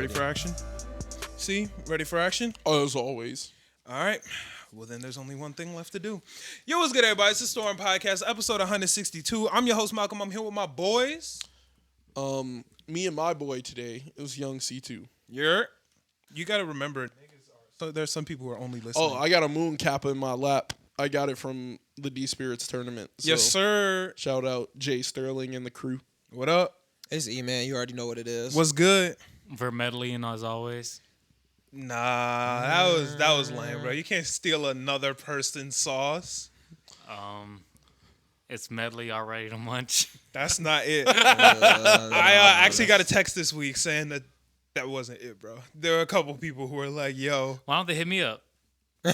ready for action? See, ready for action? As always. All right. Well, then there's only one thing left to do. Yo, what's good, everybody? It's the Storm Podcast, episode 162. I'm your host, Malcolm. I'm here with my boys. Me and my boy today, it was young C2. You got to remember, so there's some people who are only listening. Oh, I got a moon kappa in my lap. I got it from the D Spirits tournament. So yes, sir. Shout out Jay Sterling and the crew. What up? It's Eman. You already know what it is. What's good? Vermedley as always. Nah, that was lame, bro. You can't steal another person's sauce. It's medley already to munch. That's not it. I actually got a text this week saying that wasn't it, bro. There were a couple people who were like, "Yo, Why don't they hit me up? Low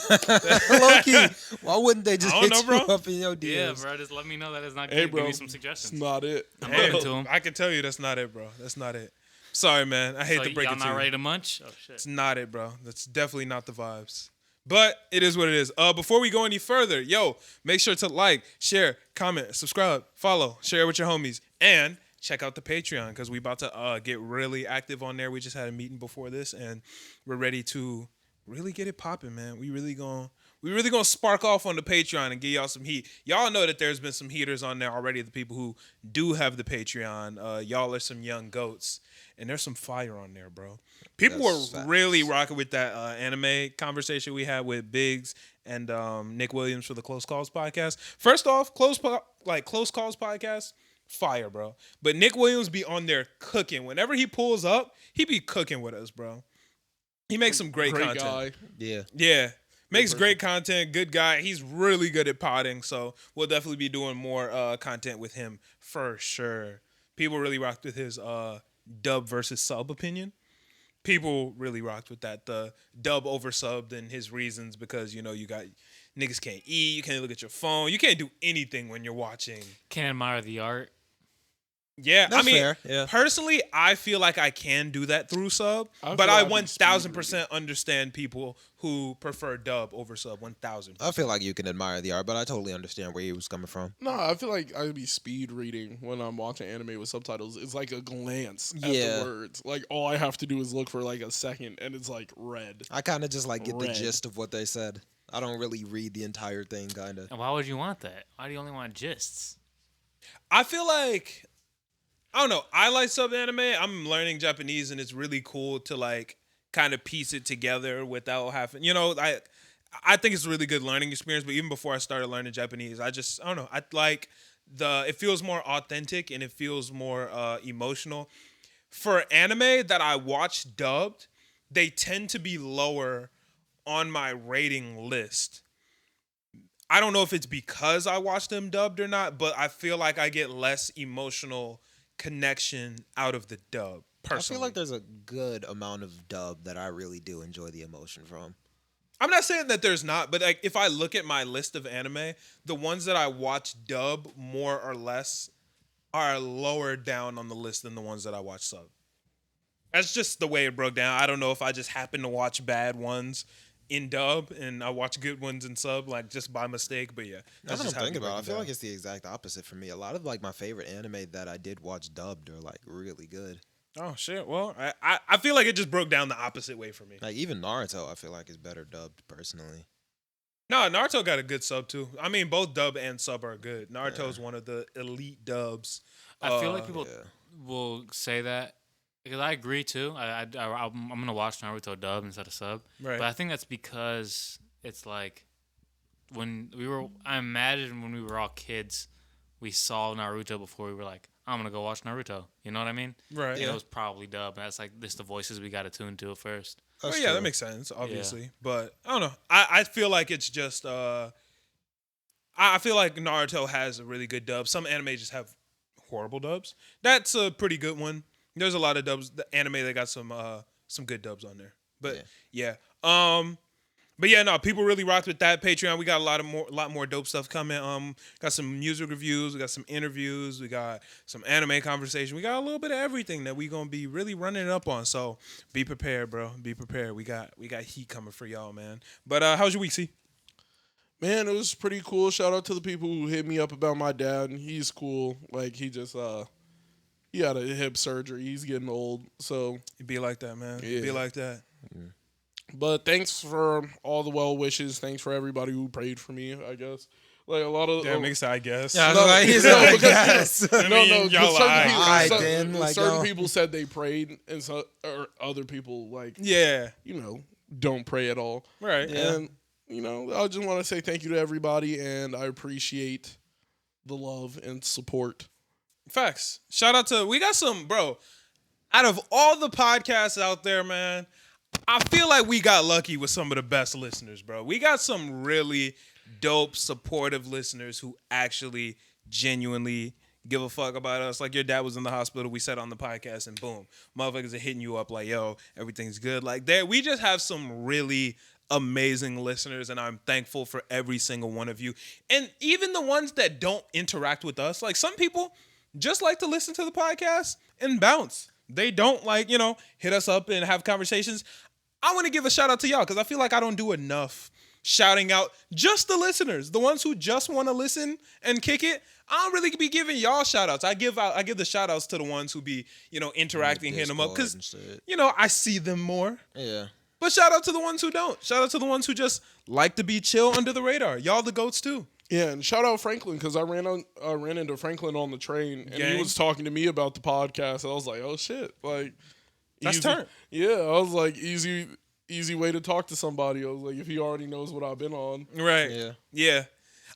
key. Why wouldn't they just I hit don't know, you bro. up in your DMs? Yeah, bro. Just let me know that it's not good. Hey, bro. Give me some It's suggestions. not it. I'm hey, open to them. I can tell you that's not it, bro. That's not it. Sorry, man. I hate So to break y'all it to not you. ready to munch? Oh shit. It's not it, bro. That's definitely not the vibes. But it is what it is. Before we go any further, make sure to like, share, comment, subscribe, follow, share with your homies, and check out the Patreon because we about to get really active on there. We just had a meeting before this, and we're ready to really get it popping, man. We really gonna spark off on the Patreon and give y'all some heat. Y'all know that there's been some heaters on there already. The people who do have the Patreon, y'all are some young goats, and there's some fire on there, bro. People That's were facts. really rocking with that anime conversation we had with Biggs and Nick Williams for the Close Calls podcast. First off, Close Calls podcast, fire, bro. But Nick Williams be on there cooking. Whenever he pulls up, he be cooking with us, bro. He makes some great content. Guy. Yeah. Yeah. Makes great content. Good guy. He's really good at potting. So we'll definitely be doing more content with him for sure. People really rocked with his dub versus sub opinion. People really rocked with that. The dub over subbed and his reasons because, you got niggas can't eat. You can't look at your phone. You can't do anything when you're watching. Can't admire the art. Yeah, That's fair. Yeah. Personally, I feel like I can do that through sub, I but feel I I'd be 1,000% understand people who prefer dub over sub. 1,000. I feel like you can admire the art, but I totally understand where he was coming from. No, I feel like I'd be speed reading when I'm watching anime with subtitles. It's like a glance at Yeah. the words. Like all I have to do is look for like a second and it's like red. I kind of just like get the Red. gist of what they said. I don't really read the entire thing, kind of. And why would you want that? Why do you only want gists? I feel like, I don't know. I like sub anime. I'm learning Japanese, and it's really cool to like kind of piece it together without having, I think it's a really good learning experience. But even before I started learning Japanese, I don't know. I like it feels more authentic and it feels more emotional. For anime that I watch dubbed, they tend to be lower on my rating list. I don't know if it's because I watch them dubbed or not, but I feel like I get less emotional connection out of the dub, personally. I feel like there's a good amount of dub that I really do enjoy the emotion from. I'm not saying that there's not, but like if I look at my list of anime, the ones that I watch dub more or less are lower down on the list than the ones that I watch sub. That's just the way it broke down. I don't know if I just happen to watch bad ones in dub and I watch good ones in sub, like just by mistake. But yeah, That's just what I'm thinking it about. I broke feel down. like it's the exact opposite for me. A lot of like my favorite anime that I did watch dubbed are like really good. Oh shit. Well, I feel like it just broke down the opposite way for me. Like even Naruto, I feel like is better dubbed personally. No, Naruto got a good sub too. I mean, both dub and sub are good. Naruto's one of the elite dubs. I feel like people yeah. will say that because I agree too. I'm gonna watch Naruto dub instead of sub, Right. but I think that's because it's like I imagine when we were all kids, we saw Naruto before we were like, I'm gonna go watch Naruto. You know what I mean? Right. And Yeah. it was probably dub. And that's like this the voices we got to tune to at first. Oh That's yeah, that true. makes sense, obviously. But I don't know. I feel like it's just I feel like Naruto has a really good dub. Some anime just have horrible dubs. That's a pretty good one. There's a lot of dubs. The anime that got some good dubs on there. But yeah. But yeah, no, people really rocked with that Patreon. We got a lot more dope stuff coming. Got some music reviews, we got some interviews, we got some anime conversation. We got a little bit of everything that we gonna be really running it up on. So be prepared, bro. Be prepared. We got heat coming for y'all, man. But how's your week, C? Man, it was pretty cool. Shout out to the people who hit me up about my dad. He's cool. Like he just he had a hip surgery. He's getting old, so It'd be like that, man. Yeah. It'd be like that. But thanks for all the well wishes. Thanks for everybody who prayed for me. I guess like a lot of Damn, nigga said, I guess. Yeah, I was No, like, he's no, like, because- yes. I mean, no, y'all certain lied. people, Lied, certain- then, like, certain yo. people said they prayed, and so or other people like Yeah. don't pray at all. Right. Yeah. And I just want to say thank you to everybody, and I appreciate the love and support. Facts. Shout out to, we got some, bro, out of all the podcasts out there, man, I feel like we got lucky with some of the best listeners, bro. We got some really dope, supportive listeners who actually genuinely give a fuck about us. Like your dad was in the hospital, we said on the podcast, and boom, motherfuckers are hitting you up like, yo, everything's good. Like we just have some really amazing listeners, and I'm thankful for every single one of you. And even the ones that don't interact with us, like some people just like to listen to the podcast and bounce. They don't hit us up and have conversations. I want to give a shout out to y'all because I feel like I don't do enough shouting out just the listeners, the ones who just want to listen and kick it. I don't really be giving y'all shout outs. I give the shout outs to the ones who be, interacting, hitting them up because, I see them more. Yeah. But shout out to the ones who don't. Shout out to the ones who just like to be chill under the radar. Y'all the goats too. Yeah, and shout out Franklin because I ran into Franklin on the train, and Gang. he was talking to me about the podcast. I was like, oh shit, like That's easy. turn. Yeah, I was like, easy way to talk to somebody. I was like, if he already knows what I've been on. Right. Yeah. Yeah.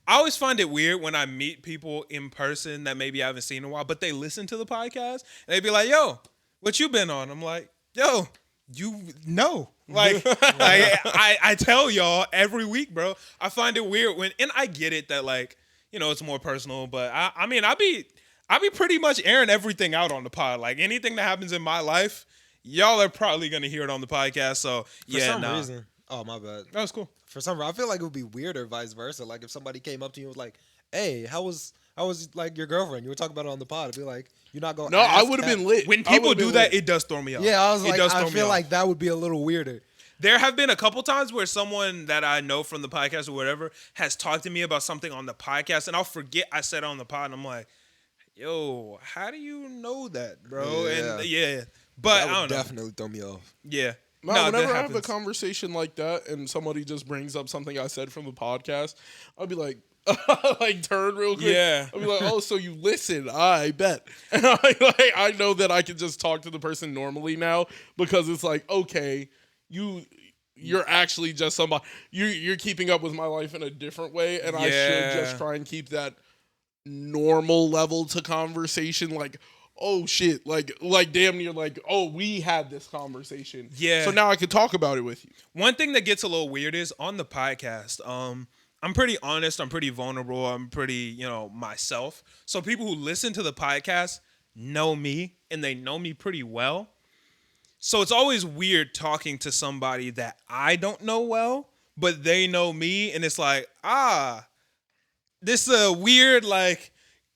I always find it weird when I meet people in person that maybe I haven't seen in a while, but they listen to the podcast and they be like, yo, what you been on? I'm like, yo, you know. Like, I tell y'all every week, bro. I find it weird and I get it that it's more personal, but I mean, I be pretty much airing everything out on the pod. Like anything that happens in my life, y'all are probably gonna hear it on the podcast. So For some reason. Oh, my bad. That was cool. For some reason, I feel like it would be weirder vice versa. Like if somebody came up to you and was like, hey, how was like your girlfriend? You were talking about it on the pod. I'd be like, you're not going to No, I would have been lit. When I people would've do been that, lit. it does throw me off. Yeah, I was It like, does I throw me feel off. like that would be a little weirder. There have been a couple times where someone that I know from the podcast or whatever has talked to me about something on the podcast, and I'll forget I said it on the pod, and I'm like, yo, how do you know that, bro? Yeah. And but That I would don't know. definitely throw me off. Yeah. No, that whenever I have a happens. conversation like that and somebody just brings up something I said from the podcast, I'll be like, like turn real quick. Yeah. I'll be like, oh, so you listen? I bet. And I know that I can just talk to the person normally now because it's like, okay, you're actually just somebody. You're keeping up with my life in a different way, and I should just try and keep that normal level to conversation. Like, oh shit, like damn near like, oh, we had this conversation. Yeah. So now I can talk about it with you. One thing that gets a little weird is on the podcast, I'm pretty honest, I'm pretty vulnerable, I'm pretty, myself. So people who listen to the podcast know me and they know me pretty well. So it's always weird talking to somebody that I don't know well, but they know me, and it's like, this is a weird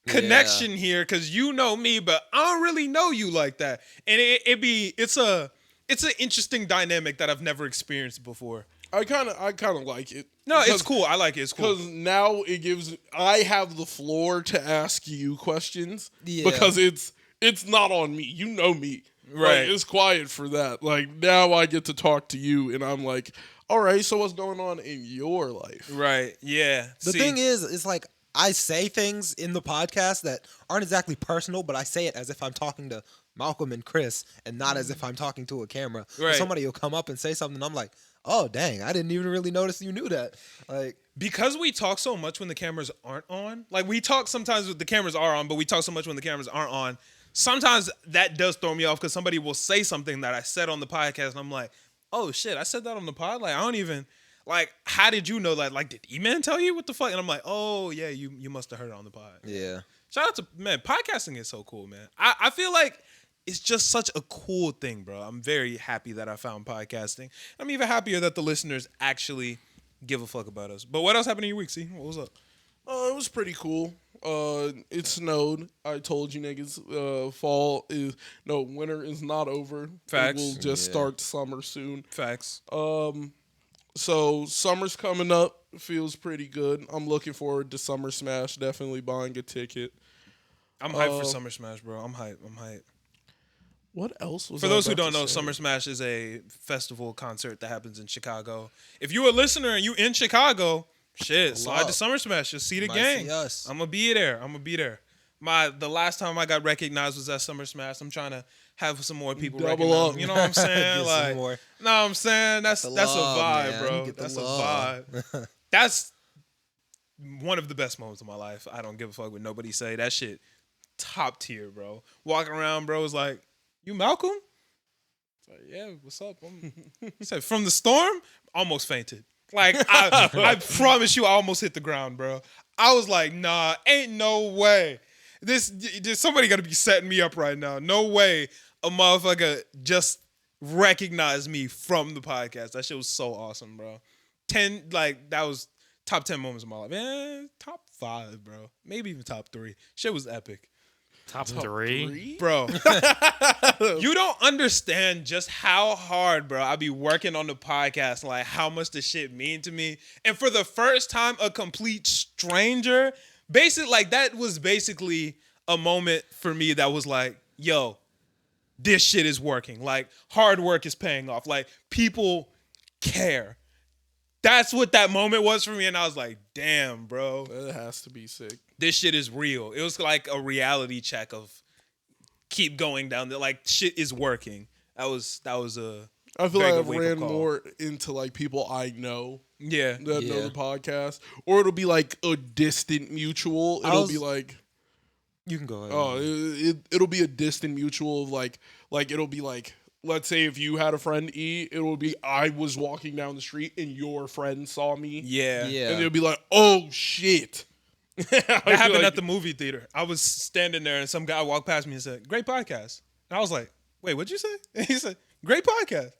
connection here because you know me, but I don't really know you like that. And it's an interesting dynamic that I've never experienced before. I kind of like it. No, it's cool. I like it. It's cool. Because now I have the floor to ask you questions. Yeah. Because it's not on me. You know me. Right. Like, it's quiet for that. Like, now I get to talk to you, and I'm like, all right, so what's going on in your life? Right. Yeah. The thing is, it's like I say things in the podcast that aren't exactly personal, but I say it as if I'm talking to Malcolm and Chris and not as if I'm talking to a camera. Right. Somebody will come up and say something, and I'm like, oh, dang, I didn't even really notice you knew that. Like, because we talk so much when the cameras aren't on, like we talk sometimes when the cameras are on, but we talk so much when the cameras aren't on. Sometimes that does throw me off because somebody will say something that I said on the podcast, and I'm like, oh shit, I said that on the pod? Like, I don't even, like, how did you know that? Like, did Eman tell you? What the fuck? And I'm like, oh yeah, you must have heard it on the pod. yeah. Shout out to, man, podcasting is so cool, man. I feel like it's just such a cool thing, bro. I'm very happy that I found podcasting. I'm even happier that the listeners actually give a fuck about us. But what else happened in your week, C? What was up? It was pretty cool. It snowed. I told you niggas, winter is not over. Facts. We'll just start summer soon. Facts. So summer's coming up. Feels pretty good. I'm looking forward to Summer Smash. Definitely buying a ticket. I'm hyped for Summer Smash, bro. I'm hyped. What else was For I those who about don't to know, say? Summer Smash is a festival concert that happens in Chicago. If you're a listener and you in Chicago, shit, slide to up. Summer Smash. Just see the Might gang. see us. I'm gonna be there. The last time I got recognized was at Summer Smash. I'm trying to have some more people Double recognize up. me. You know what I'm saying? Get some Like, more. no, I'm saying that's The a love, vibe, man. bro. Get the That's a love. vibe. That's one of the best moments of my life. I don't give a fuck what nobody say. That shit, top tier, bro. Walking around, bro, is like, you Malcolm? It's like, yeah, what's up? He said, from the storm? Almost fainted. Like, I promise you, I almost hit the ground, bro. I was like, nah, ain't no way. Somebody got to be setting me up right now. No way a motherfucker just recognized me from the podcast. That shit was so awesome, bro. That was top 10 moments of my life. Top 5, bro. Maybe even top 3. Shit was epic. Top three? Bro, you don't understand just how hard, bro, I be working on the podcast, like how much the shit mean to me. And for the first time, a complete stranger, that was basically a moment for me that was like, yo, this shit is working. Like, hard work is paying off. Like, people care. That's what that moment was for me. And I was like, damn, bro. That has to be sick. This shit is real. It was like a reality check of keep going down there. Like, shit is working. That was a I feel very like I've good wake-up ran call. more into like people I know Yeah. that know Yeah. the podcast, or it'll be like a distant mutual. It'll be like, You can go ahead. oh, it'll be a distant mutual of like it'll be like, let's say if you had a friend E, it will be I was walking down the street and your friend saw me. Yeah. Yeah. And they'll be like, oh shit. That happened at the movie theater. I was standing there and some guy walked past me and said, great podcast. And I was like, wait, what'd you say? And he said, great podcast.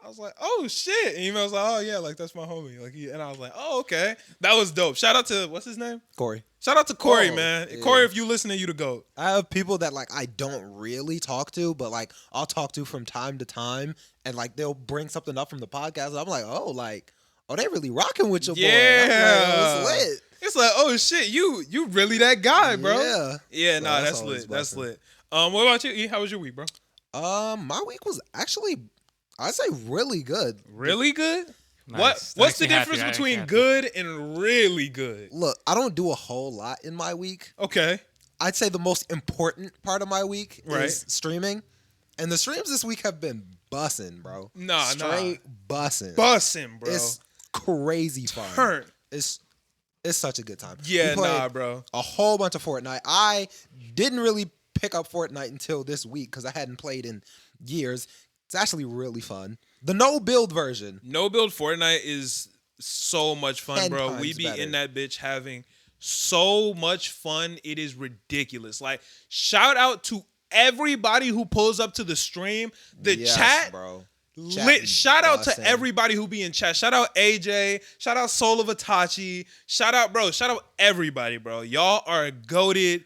I was like, oh shit. And he was like, oh yeah, like that's my homie. And I was like, oh, okay. That was dope. Shout out to, what's his name? Corey. Shout out to Corey, Oh, man. yeah. Corey, if you listening, you the GOAT. I have people that like I don't really talk to, but like I'll talk to from time to time, and like they'll bring something up from the podcast. And I'm like, oh, they really rocking with your boy. I'm like, oh, it's lit. It's like, oh shit, you really that guy, bro. Yeah. Yeah, So nah, that's that's always lit. That's blessing. lit. What about you, E? How was your week, bro? My week was actually, I'd say, really good. Really good? Nice. That What's makes the me happy. difference That makes me between happy. good and really good? Look, I don't do a whole lot in my week. Okay. I'd say the most important part of my week Right. is streaming, and the streams this week have been bussing, bro. Straight bussing. Bussin', bro. It's crazy fun. Turn. It's such a good time. Yeah, We played nah, bro. a whole bunch of Fortnite. I didn't really pick up Fortnite until this week because I hadn't played in years. It's actually really fun. The no build version. No build Fortnite is so much fun, 10 bro. We times be better. in that bitch having so much fun. It is ridiculous. Like, shout out to everybody who pulls up to the stream. The Yes, chat. bro. Lit. Shout out to bussin'. everybody who be in chat. Shout out AJ. Shout out Soul of Itachi. Shout out everybody, bro. Y'all are goated.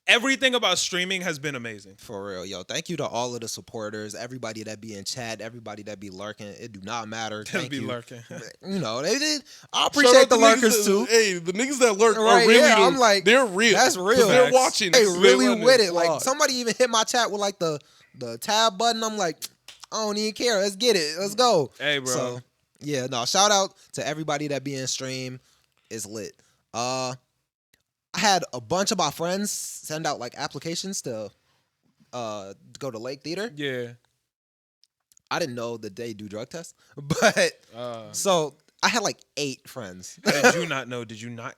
Everything about streaming has been amazing. For real, yo. Thank you to all of the supporters, everybody that be in chat, everybody that be lurking. It do not matter. They'll Thank be you. lurking. You know, they did. I Shout appreciate out the niggas lurkers that- too. Hey, the niggas that lurk are Right, really yeah, the- I'm like, they're real. that's 'Cause real. They're Facts. watching. They They're really letting with it. Like fly. somebody even hit my chat with like the tab button. I'm like, I don't even care. Let's get it. Let's go. Hey, bro. So yeah, no. Shout out to everybody that be in stream. It's lit. I had a bunch of my friends send out like applications to go to Lake Theater. Yeah. I didn't know that they do drug tests, but so I had like 8 friends. How did you not know? Did you not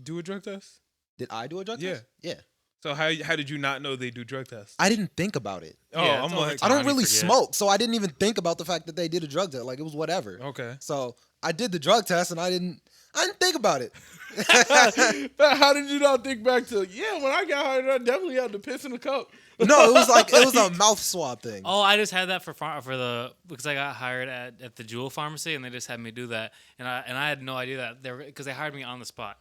do a drug test? Did I do a drug Yeah. test? Yeah. So how did you not know they do drug tests? I didn't think about it. Oh, Yeah, I'm it's over like, I don't Tiny really forget. smoke, so I didn't even think about the fact that they did a drug test. Like it was whatever. okay. So I did the drug test, and I didn't think about it. How did you not think back to? Yeah, when I got hired, I definitely had to piss in a cup. No, it was a mouth swab thing. Oh, I just had that because I got hired at the Jewel Pharmacy and they just had me do that, and I had no idea that because they hired me on the spot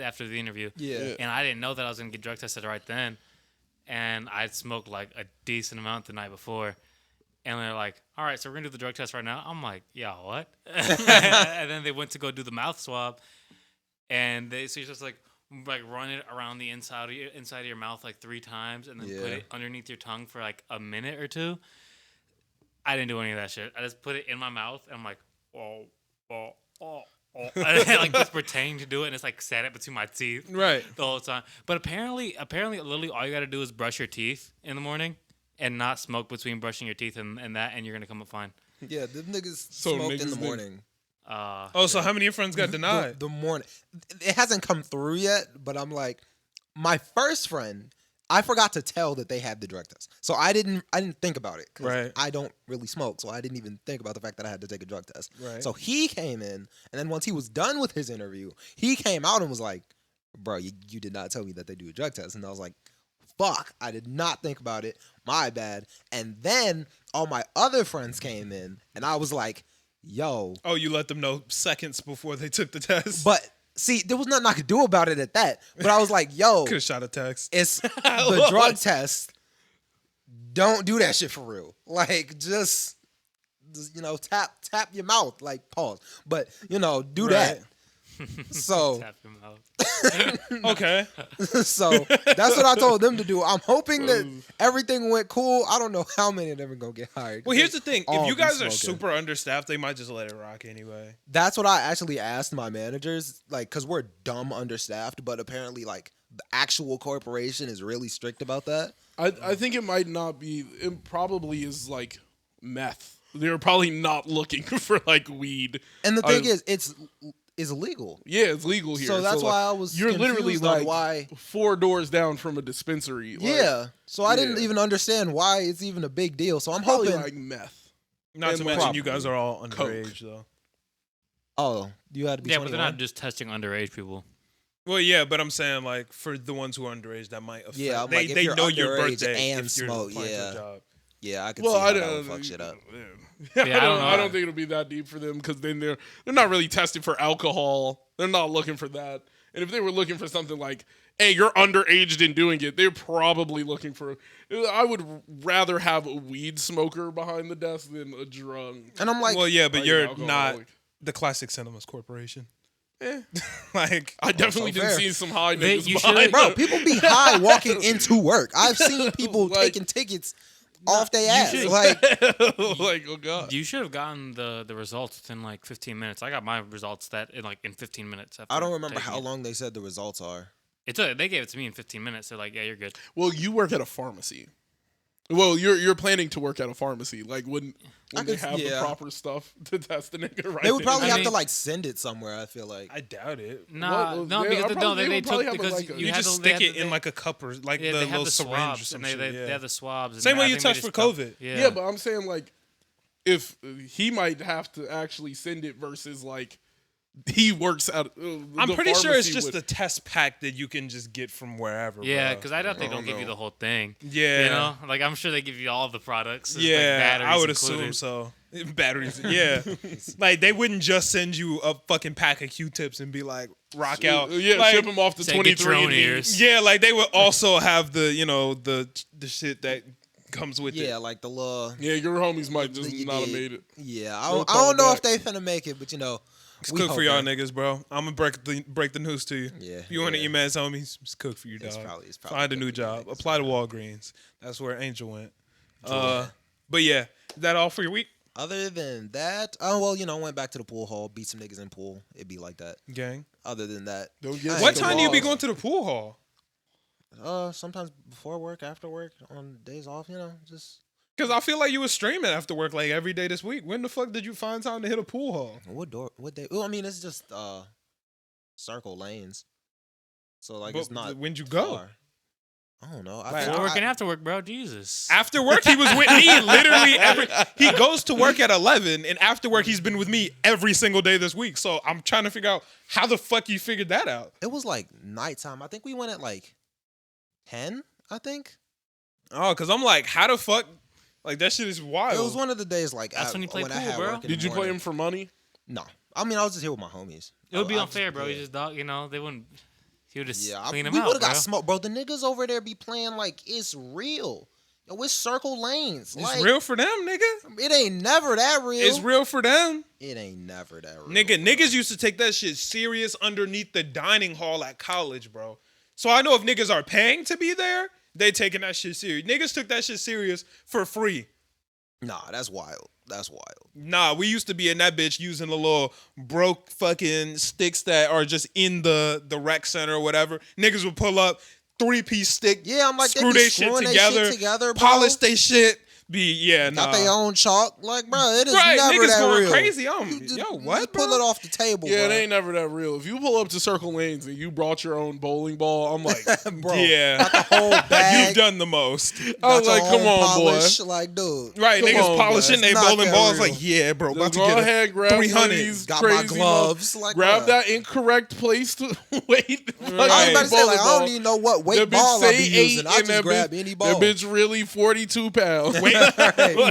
after the interview. Yeah. And I didn't know that I was gonna get drug tested right then, and I'd smoked like a decent amount the night before, and they're like, "All right, so we're gonna do the drug test right now." I'm like, "Yeah, what?" And then they went to go do the mouth swab, and she's just like, like run it around the inside of your mouth like 3 times, and then put Yeah. it underneath your tongue for like a minute or 2. I didn't do any of that shit. I just put it in my mouth, and I'm like, oh. And I like just pretending to do it, and it's like set it between my teeth Right. the whole time. But apparently, literally all you got to do is brush your teeth in the morning and not smoke between brushing your teeth and that, and you're gonna come up fine. Yeah, them niggas So smoked in niggas the did- morning. Oh, so how many of your friends got denied? The morning. It hasn't come through yet, but I'm like, my first friend, I forgot to tell that they had the drug test, so I didn't think about it. 'Cause Right. I don't really smoke, so I didn't even think about the fact that I had to take a drug test. Right. So he came in, and then once he was done with his interview, he came out and was like, "Bro, you did not tell me that they do a drug test," and I was like, "Fuck, I did not think about it. My bad." And then all my other friends came in, and I was like, "Yo." Oh, you let them know seconds before they took the test. But see, there was nothing I could do about it at that. But I was like, yo, Could have shot a text. it's the drug test. Don't do that shit for real. Like, just tap your mouth. Like, pause. But, do that. So, Tap your mouth. Okay. so that's what I told them to do. I'm hoping that everything went cool. I don't know how many of them are going to get hired. Well, here's the thing. all If you be guys are smoking. super understaffed, they might just let it rock anyway. That's what I actually asked my managers, like, because we're dumb understaffed, but apparently, like, the actual corporation is really strict about that. I think it might not be. It probably is like meth. They're probably not looking for like weed. And the thing is, it's illegal. Yeah, it's legal here. So that's like, why I was You're literally confused on like why. 4 doors down from a dispensary. Like, Yeah. So I didn't yeah. even understand why it's even a big deal. So I'm probably hoping. like meth. Not And to like mention you guys are all Coke. underage, though. Oh, you had to be Yeah, but 21. they're not just testing underage people. Well, yeah, but I'm saying, like, for the ones who are underage, that might affect. Yeah, I'm they like, if they you're know your underage birthday and if you're smoke, applying for a yeah. job. Yeah, I could Well, see how I that don't would fuck shit up. Yeah, Yeah, I don't know. I don't think it'll be that deep for them because then they're not really testing for alcohol. They're not looking for that. And if they were looking for something like, "Hey, you're underaged in doing it," they're probably looking for. I would rather have a weed smoker behind the desk than a drunk. And I'm like, Well, yeah, but like an you're alcoholic. not the Classic Cinemas Corporation. Eh. Like, I definitely so didn't fair. see some high They- niggas you behind should've- bro, them. people be high walking into work. I've seen people Like- taking tickets off their ass. should- Like, like, oh god. You should have gotten the results within like 15 minutes. I got my results in 15 minutes. After I don't remember taking how it. long they said the results are. They gave it to me in 15 minutes. They're like, yeah, you're good. Well, you work at a pharmacy. Well, you're planning to work at a pharmacy. Like when they could- have the yeah. proper stuff to test the nigga right They would probably then. I have to mean- like send it somewhere. I feel like. I doubt it. Nah, Well, no, yeah, because I probably- they would probably took have, because like, a- You Yeah, just stick it in like a cup or like yeah, the they have little the syringe or swabs, some and shit. they yeah. have the swabs. And Same way I you think they test for just COVID. Yeah, but I'm saying like if he might have to actually send it versus like he works at. I'm pretty sure it's pharmacy just with- the test pack that you can just get from wherever. yeah, bro. because I doubt they I don't don't give you know. the whole thing. Yeah. You know, like I'm sure they give you all the products. There's, like, Yeah, batteries I would included. assume so. Batteries, yeah. Like they wouldn't just send you a fucking pack of Q-tips and be like, rock out. Yeah, like, ship him off to Say, get your 23 own ears. Yeah, like they would also have the the shit that comes with Yeah, it. like the little. Yeah, your homies might just You not have did. made it. Yeah, We'll I call don't know back. if they finna make it, but It's we cook for y'all hoping. niggas, bro. I'm gonna break the news to you. Yeah, If you want to yeah. eat man's homies, it's cook for you, dog. It's probably Find a good new for you job. niggas. Apply to Walgreens. That's where Angel went. Yeah. But yeah, is that all for your week, Other than that, went back to the pool hall, beat some niggas in pool. It'd be like that. gang? Other than that, Don't I get ain't What gonna time do you be lie. going to the pool hall? Sometimes before work, after work, on days off, just Because I feel like you were streaming after work like every day this week. When the fuck did you find time to hit a pool hall? what day? Well, I mean, it's just circle lanes, so like But it's not. when'd you go? far. I don't know. Like, Before I- work and after work, bro. Jesus. After work, he was with me literally he goes to work at 11, and after work, he's been with me every single day this week. So I'm trying to figure out how the fuck you figured that out. It was like nighttime. I think we went at like 10. I think Oh, because I'm like, how the fuck? Like, that shit is wild. it was one of the days like That's when you play I pool, had bro. work in Did the you play morning. him for money? No, I mean I was just here with my homies. It would be I unfair, just- bro. yeah. You just dog. They wouldn't. He would just Yeah, clean we them would out, have bro. got smoked, bro. The niggas over there be playing like it's real. With circle lanes. It's Like, real for them, nigga. it ain't never that real. It's real for them. It ain't never that real. Niggas used to take that shit serious underneath the dining hall at college, bro. So I know if niggas are paying to be there, they taking that shit serious. Niggas took that shit serious for free. Nah, that's wild. That's wild. Nah, we used to be in that bitch using the little broke fucking sticks that are just in the rec center or whatever. Niggas would pull up, 3-piece stick, Yeah, I'm like, screw they be their shit screwing together, they shit together, bro. polish they shit, Got their own chalk. Like, bro, it is Right, never niggas that going real. crazy. You What, pull bro? it off the table, Yeah, bro. it ain't never that real. If you pull up to Circle Lanes and you brought your own bowling ball, I'm like, Bro, Yeah. got the whole bag. You've done the most. I got was your like, come own on, polish. boy. Like, dude. Right, Come niggas on, polishing bro. they It's not bowling that balls real. like, yeah, bro, about Just to go get ahead, grab one of 300. these Got my crazy gloves. Like, grab bruh. that incorrect place to wait. I was about to say, like, I don't even know what weight That bitch ball I say be 8 using. I and just grab any ball. That bitch really 42 pounds.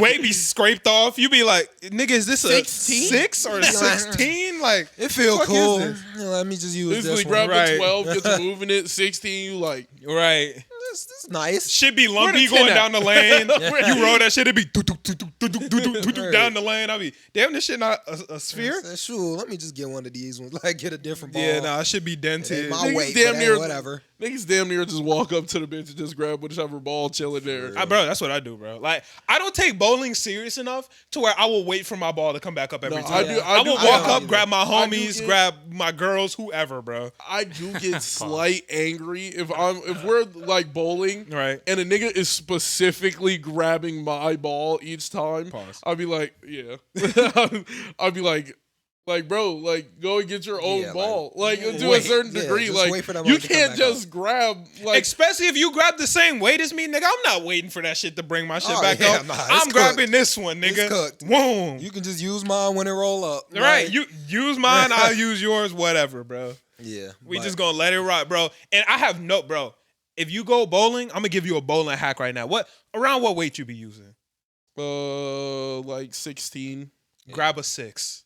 weight be scraped off. You be like, nigga, is this a 16? 6 or a 16? Like, It feel fuck is cool. this? Yeah, let me just use Instantly this one. grab Right. the 12, get to moving it. 16, you like, right. This is nice. Shit be Where lumpy the 10 going at? down the lane. Where- You roll that shit, it be do-do-do-do-do-do-do-do-do Right. down the lane. I be, damn, this shit not a sphere? I said, sure, let me just get one of these ones. Like, get a different ball. Yeah, nah, it should be It dented. ain't my Niggas weight, damn but near- hey, whatever. niggas damn near just walk up to the bench and just grab whichever ball chilling there. Bro, that's what I do, bro. Like, I don't take bowling serious enough to where I will wait for my ball to come back up every No, time. I I do will get- walk I up, do grab my I do homies, get- grab my girls, whoever, bro. I do get slight angry if we're like bowling, Right. and a nigga is specifically grabbing my ball each time. Pause. I'll be like, yeah. I'll be like, bro, like go and get your own Yeah, ball. Like, to a wait. certain Yeah, degree, just like wait for that you one to come can't back just grab like. Especially if you grab the same weight as me, nigga. I'm not waiting for that shit to bring my shit Oh, back yeah, up. nah, it's I'm cooked. grabbing this one, It's nigga. cooked. Boom. You can just use mine when it roll up. Right. Like, You use mine, I'll use yours, whatever, bro. Yeah. We but- just gonna let it rock, bro. And I have no, bro. If you go bowling, I'm gonna give you a bowling hack right now. Around what weight you be using? Like 16. Grab a 6.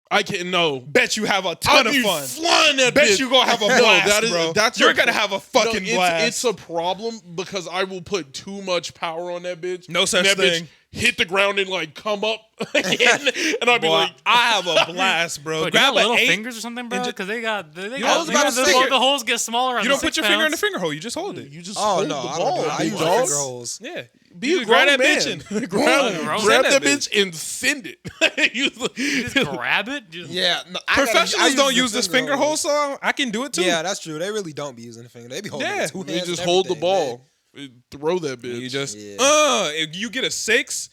I can't know. Bet you have a ton I'll of be fun. flying that Bet bitch. you gonna have a No, blast, that is- bro. that's You're a- gonna have a fucking No, blast. It's a problem because I will put too much power on that bitch. No such and that thing. Bitch hit the ground and like come up again, and I'll be Boy, like, I have a blast, bro. But you Grab got little an 8. fingers or something, bro? and ju- Because they got I was they about got to say- the holes get smaller. You don't put your finger in the finger hole. You just hold it. you just Oh, hold no. the I ball. don't do it. I big use dog. finger holes. Yeah. Be You a grab grown that man. bitch and grab Send that that bitch and send it. You just grab it. Just, Yeah. No, Professionals don't the use this finger hole, so I can do it too. Yeah, that's true. They really don't be using the finger. They be holding it Yeah. with two They hands just and hold the everything, ball, throw that bitch. You just Yeah. if you get a 6,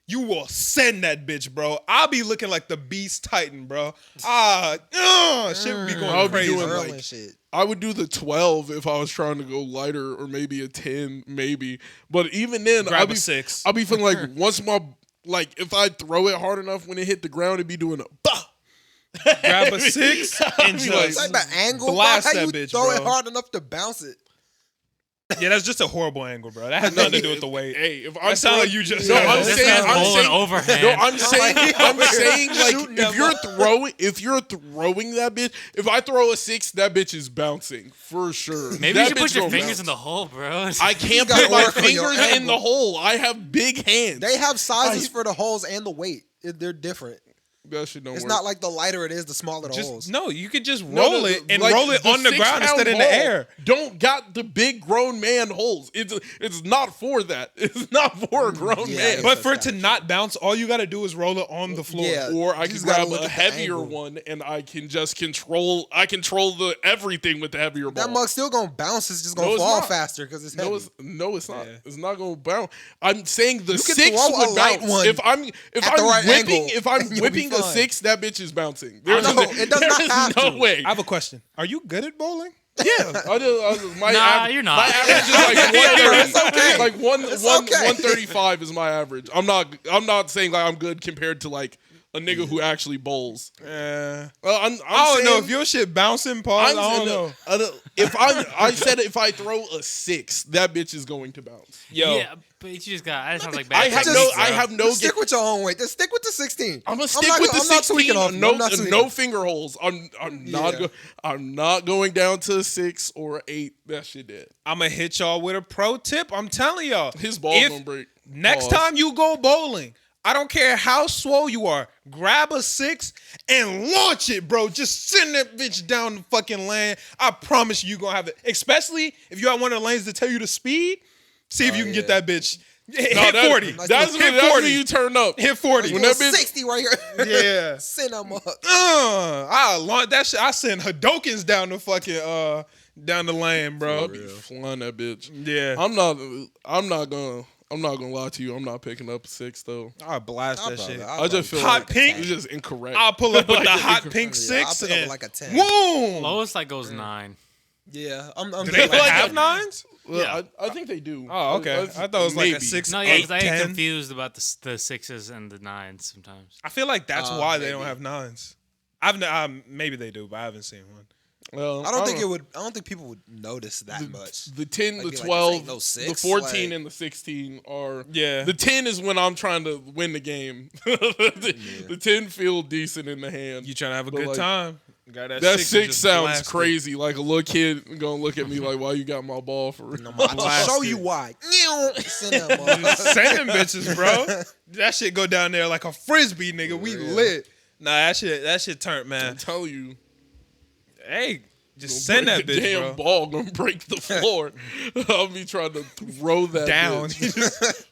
you will send that bitch, bro. I'll be looking like the Beast Titan, bro. Shit be going I'll be crazy. doing Early like- shit. I would do the 12 if I was trying to go lighter, or maybe a 10, maybe. But even then, Grab a 6. I'll be feeling like once if I throw it hard enough when it hit the ground, it'd be doing a bah. Grab a 6 and be like, It's just like the angle. blast How that you bitch, throw it bro. hard enough to bounce it? yeah, that's just a horrible angle, bro. That has nothing to do with the weight. Hey, if I'm That sound like throwing- you just. No, said I'm that. this saying- man's I'm bowling saying- overhand. No, I'm saying like Shooting if them you're up. if you're throwing that bitch, if I throw a 6, that bitch is bouncing for sure. Maybe That you should bitch put your gonna fingers bounce. in the hole, bro. I can't gotta put my work on your fingers in angle. the hole. I have big hands. They have sizes for the holes and the weight. They're different. that shit don't It's work. not like the lighter it is, the smaller the holes. Just no, you could just No, roll the- it and like, roll it on the ground 6-pound instead in the ball air. Don't got the big grown man holes. It's not for that. It's not for a grown Yeah, man. But for it that's to kinda not bounce, all you got to do is roll it on the floor. Yeah. Or I You can just gotta grab look a at the heavier angle. one and I can just control. I control the everything with the heavier ball. That mug's still gonna bounce. It's just gonna No, it's fall not. faster because it's heavy. No, it's not. Yeah. It's not going to bounce. I'm saying the You can 6 throw a would light bounce. one If I'm at the right whipping, angle, if I'm and you'll whipping be a fine. 6, that bitch is bouncing. No, it does not have no to. way. I have a question. Are you good at bowling? Yeah, my Nah, you're not. My average is like 130. It's okay. Like It's okay. 135 is my average. I'm not saying like I'm good compared to like a nigga who actually bowls. I I'm don't know saying- if your shit bouncing, pause. I don't know. If I throw a 6, that bitch is going to bounce. Yo, Yeah, but you just got. That sounds like I bad. have technique, no. I bro. have no. Just stick with your own weight. Just stick with the 16. I'm gonna stick not with go- the I'm not 16. tweaking off. No, I'm not tweaking no off. finger holes. I'm not. Yeah. I'm not going down to a 6 or 8. That shit dead. I'm gonna hit y'all with a pro tip. I'm telling y'all, His balls if gonna break. next Pause. time you go bowling, I don't care how swole you are, grab a 6 and launch it, bro. Just send that bitch down the fucking lane. I promise you gonna have it. Especially if you have one of the lanes that tell you the speed. See if you can get yeah. that bitch. Hit No, 40. That's hit when 40. you turn up. Hit 40. When that bitch- 60 right here. Yeah. Send them up. I launch that shit. I send Hadokens down the fucking down the lane, bro. I'll be flying that bitch. Yeah. I'm not gonna lie to you. I'm not picking up a 6 though. I'll blast I'll that probably- shit. I'll I just feel Hot like pink? it's just incorrect. I'll pull up with the Like, hot incorrect. pink Yeah, I'll 6 pick up and like a 10. boom. Lowest like goes 9. Yeah, I'm Do they like, have 9s? Well, Yeah. I think they do. Oh, okay. I thought it was like a Maybe. 6, No, yeah, 8, because I get 10. confused about the 6s and the 9s sometimes. I feel like that's why they don't maybe. have 9s. Maybe they do, but I haven't seen one. Well, I don't think it would. I don't think people would notice that much. The 10, Like, the be like, this 12, ain't no the 6, 14, like- and the 16 are. Yeah. The 10 is when I'm trying to win the game. The 10 feel decent in the hand. You trying to have a But, good like, time? Got That 6 and 6 just sounds blast it. crazy. Like a little kid gonna look at me like, "Why you got my ball for real?" No, I'll Blast show it. you why. Send them up. Send them bitches, bro. That shit go down there like a frisbee, nigga. We lit. Nah, that shit turned, I'm man. telling you, Hey, just send that the bitch, damn bro. ball gonna break the floor. I'll be trying to throw that Down. bitch.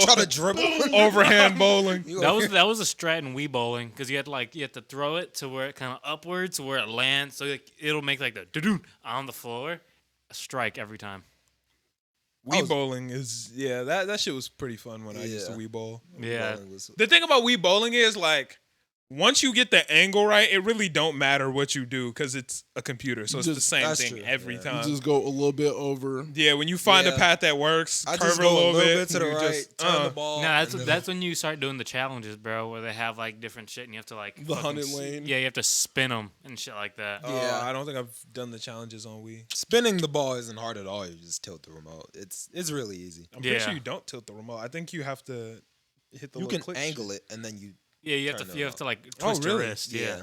Try to dribble. Overhand bowling. You That was a strat in Wii bowling because you had to throw it to where it kind of upwards to where it lands, so like, it'll make like the doo on the floor, a strike every time. Wii bowling is that shit was pretty fun when I used to Yeah. Wii bowl. Yeah, The thing about Wii bowling is like once you get the angle right, it really don't matter what you do because it's a computer, so it's the Just- same that's thing true, every yeah. time. Just go a little bit over. Yeah, when you find a Yeah. path that works, I curve just it go a little bit to the you right, just, turn the ball. no, and then- that's when you start doing the challenges, bro, where they have like different shit and you have to like The fucking 100 lane. Yeah, you have to spin them and shit like that. Yeah. I don't think I've done the challenges on Wii. Spinning the ball isn't hard at all. You just tilt the remote. It's really easy. I'm pretty Yeah. sure you don't tilt the remote. I think you have to hit the You little can click angle it and then you. Yeah, you have Turn to it you have on. to like Oh, twist your really? wrist. Yeah.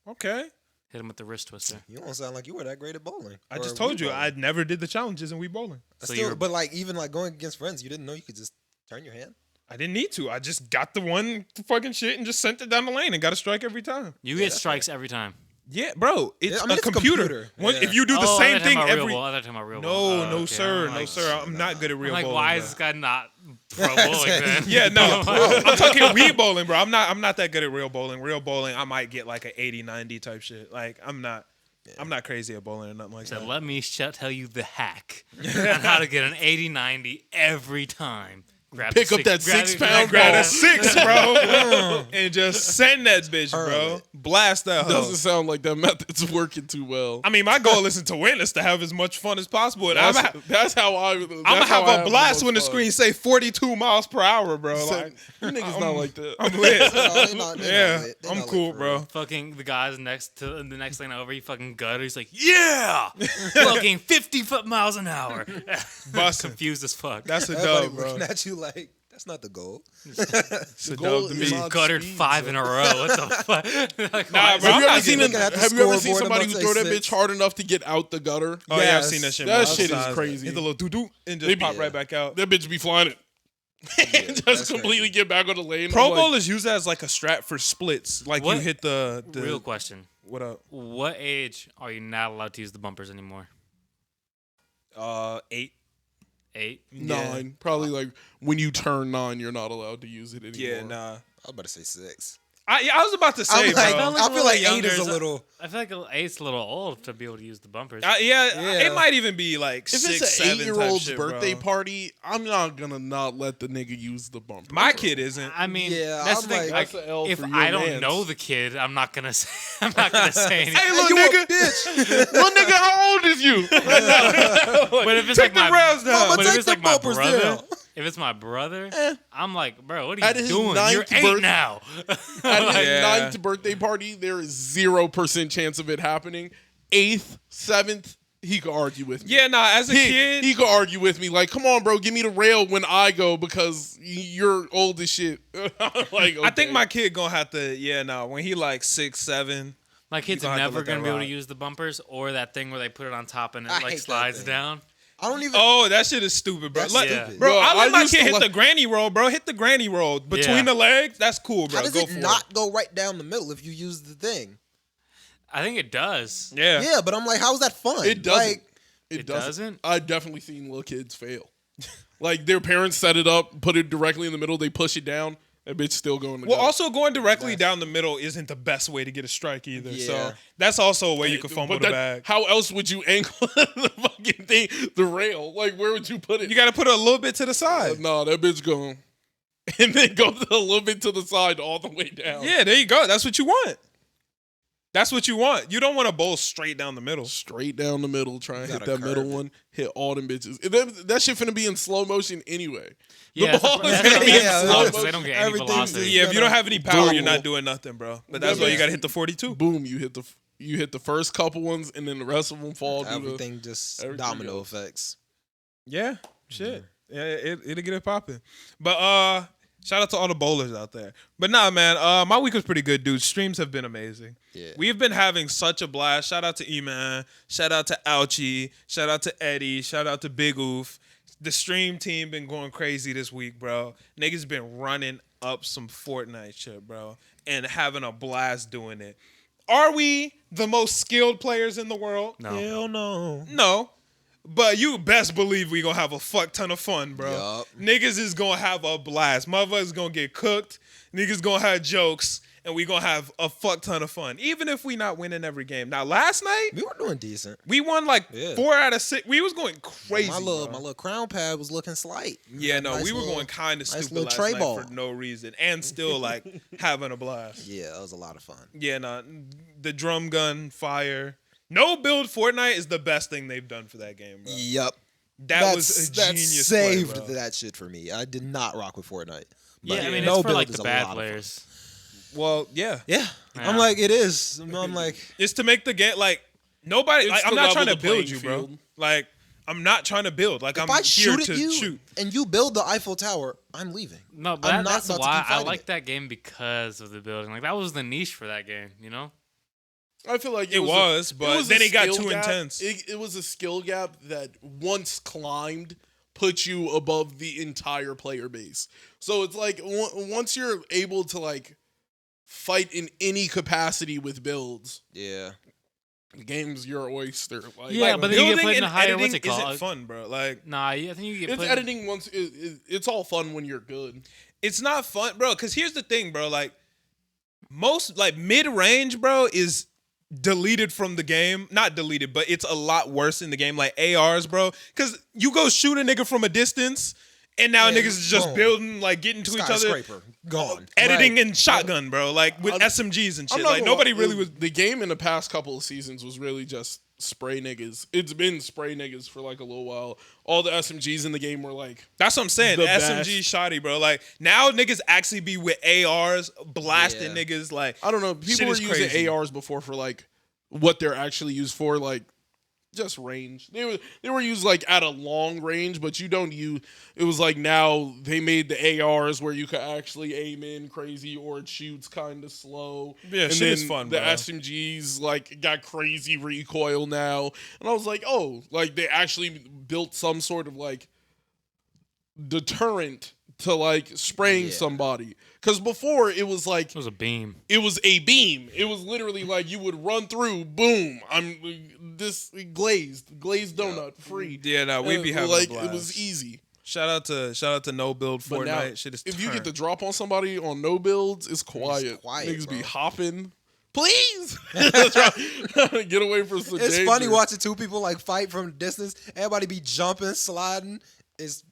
Okay. Hit him with the wrist twister. You don't sound like you were that great at bowling. I Or just told Wii you bowling. I never did the challenges in Wii bowling. So Still, you're- but like even like going against friends, you didn't know you could just turn your hand. I didn't need to. I just got the one fucking shit and just sent it down the lane and got a strike every time. You get strikes every time. Yeah, bro. It's Yeah, I mean, a it's a computer. computer. When- Yeah. If you do the Oh, I same thought thing about real every. ball. I thought you were talking about real No, ball. no, Okay. sir, I'm no, like, sir. I'm not good at real I'm like, bowling. why bro. is this guy not pro bowling then? Yeah, no. I'm talking Wii bowling, bro. I'm not that good at real bowling. Real bowling, I might get like an 80-90 type shit. Like I'm not crazy at bowling or nothing like So that. let me tell you the hack on how to get an 80-90 every time. Grab Pick the up that grab 6 it- pound Grab ball. a 6, bro, and just send that bitch, Hurl bro. it. Blast that hoe. Doesn't sound like that method's working too well. I mean, my goal isn't to win; it's to have as much fun as possible. And I'm That's how I. gonna have a blast when the screen say 42 miles per hour, bro. Like, You niggas not like that. I'm lit. No, they not Yeah, lit. They I'm not lit cool, for bro. real. Fucking the guys next to the next lane over, he fucking gutter. He's like, yeah, fucking 50 miles an hour. Busting. Confused as fuck. That's a Everybody dub, bro. looking at you like that's not the goal. It's a goal dub to is me. not- Guttered speed, 5 in a row. What the fuck? Like, Nah, why- bro, Have you I'm ever not seen? looking at the Have you ever seen scoreboard somebody and who about throw to that say bitch hard enough to get out the gutter? Oh yeah, I've Yes. seen that shit. That bro. shit is Outside. crazy. Hit the little doo-doo and They just be- pop right back out. That bitch be flying it. that's Just completely crazy. get back on the lane. Pro I'm like, Bowl is used as like a strat for splits. Like What? you hit the Real question. what up? What age are you not allowed to use the bumpers anymore? 8. 8? 9. Probably like when you turn 9, you're not allowed to use it anymore. Yeah, nah. I was about to say 6. I was about to say, I'm like, bro. I feel like 8 younger is a is a- little. I feel like 8's a little old to be able to use the bumpers. Yeah, it might even be like If 6, it's 7 an 8-year-old's type shit, birthday bro. party, I'm not gonna not let the nigga use the bumper. My kid isn't. I mean, Yeah, that's I'm the thing. like- Like, That's a L if for your I don't mans. know the kid, I'm not gonna say. I'm not gonna say anything. Hey, little you a nigga. bitch. Well, nigga, how old is you? But if it's Take like the my, rails down. Mama, But if take it's the like my bumpers brother, down. If it's my brother, I'm like, bro, what are At you his doing? You're 9th 8 now. At his Yeah. 9th birthday party, there is 0% chance of it happening. 8th, 7th, he could argue with me. Yeah, nah. As a kid, He could argue with me. Like, come on, bro, give me the rail when I go because you're old as shit. Like, I think okay. my kid gonna have to. Yeah, nah. When he like 6, 7. My kid's gonna have to never let that gonna be able to ride. use the bumpers or that thing where they put it on top and it I hate like that slides thing. down. I don't even. Oh, that shit is stupid, bro. That's Let- stupid. Bro, Bro, I let I my used kid to hit like- the granny roll, bro. Hit the granny roll between Yeah. the legs. That's cool, bro. How does Go it for not go right down the middle if you use the thing? I think it does. it. Yeah. Yeah, but I'm like, how's that fun? It doesn't. Like, It It doesn't. doesn't? I've definitely seen little kids fail. Like, their parents set it up, put it directly in the middle, they push it down, that bitch still going to Well, go. also going directly down the middle isn't the best way to get a strike either. Yeah. So that's also a way you can fumble But the that- bag. how else would you angle the fucking thing, the rail? Like, where would you put it? You got to put it a little bit to the side. No, that bitch going. And then go a little bit to the side all the way down. Yeah, there you go. That's what you want. That's what you want. You don't want to bowl straight down the middle. Straight down the middle, try and hit gotta that middle curve it. one, hit all them bitches. And then that shit finna be in slow motion anyway. Yeah, ball is that's gonna be in yeah, slow because they don't get any Everything- velocity. Yeah, if you don't have any power, you're Boom. not doing nothing, bro. But that's why you got to hit the 42. Boom, you hit the first couple ones, and then the rest of them fall. due to- everything just everything domino goes. effects. Yeah, shit. Yeah, it'll get it popping. But shout out to all the bowlers out there. But nah, man, my week was pretty good, dude. Streams have been amazing. Yeah. We've been having such a blast. Shout out to Eman. Shout out to Ouchie. Shout out to Eddie. Shout out to Big Oof. The stream team been going crazy this week, bro. Niggas been running up some Fortnite shit, bro, and having a blast doing it. Are we the most skilled players in the world? No. Hell no. No. But you best believe we gonna have a fuck ton of fun, bro. Yup. Niggas is gonna have a blast. Motherfuckers gonna get cooked. Niggas gonna have jokes. And we gonna have a fuck ton of fun. Even if we not winning every game. Now, last night, We were doing decent. we won like Yeah. 4 out of 6. We was going crazy. My little bro. crown pad was looking slight. Yeah, no, Nice we were little- going kind of nice stupid little last tray night ball. for no reason. And still like having a blast. Yeah, that was a lot of fun. Yeah, no, the drum gun, fire. No build Fortnite is the best thing they've done for that game, bro. Yep. That was a that genius play, saved bro. that shit for me. I did not rock with Fortnite. Yeah, But I mean, no it's for build like is the a bad lot of fun. players. Well, yeah. Yeah. Yeah. I'm like, it is. I'm like, It's to make the game like nobody. It's Like, to I'm not level trying to the build playing you, bro. field. Like I'm not trying to build. Like if I'm I here shoot to at you shoot. and you build the Eiffel Tower, I'm leaving. No, but I'm not that's about to why keep I fighting like it. that game because of the building. Like that was the niche for that game, you know? I feel like It was, but then it got too intense. It was a skill gap that once climbed put you above the entire player base. So it's like once you're able to like fight in any capacity with builds, Yeah. the game's your oyster. Like, Yeah, Like, but then you get building put in and a higher editing what's it isn't called? fun, bro. Like Nah, I think you get it's put editing once. It's all fun when you're good. it's not fun, bro. Because here's the thing, bro. Like most like mid range, bro, is deleted from the game. Not deleted, but it's a lot worse in the game. Like ARs, bro. Because you go shoot a nigga from a distance, and now Yeah, niggas is just boom. building, like getting to each other, Skyscraper. Gone. editing Right. and shotgun, bro. Like with I'm- SMGs and I'm shit. not Like gonna nobody lie, really was. The game in the past couple of seasons was really just spray niggas. It's been spray niggas for like a little while. All the SMGs in the game were like, That's what I'm saying. The SMG best. shoddy, bro. Like now niggas actually be with ARs blasting Yeah. niggas. Like I don't know. Shit People were is using crazy. ARs before for like what they're actually used for, like just range. They were used like at a long range, but you don't use. It was like now they made the ARs where you could actually aim in crazy or it shoots kind of slow. Yeah, and shit is then fun, The bro. SMGs like got crazy recoil now, and I was like, oh, like they actually built some sort of like deterrent to like spraying Yeah. somebody. Because before it was like it was a beam. it was a beam. It was literally like you would run through, boom. I'm this glazed donut free. yeah, no, we be having like a blast. it was easy. Shout out to no build But now, Fortnite. Shit is if you get the turned. drop on somebody on no builds, it's quiet. quiet, Niggas be bro. hopping. Please get away from some It's danger. funny watching two people like fight from a distance. Everybody be jumping, sliding. Is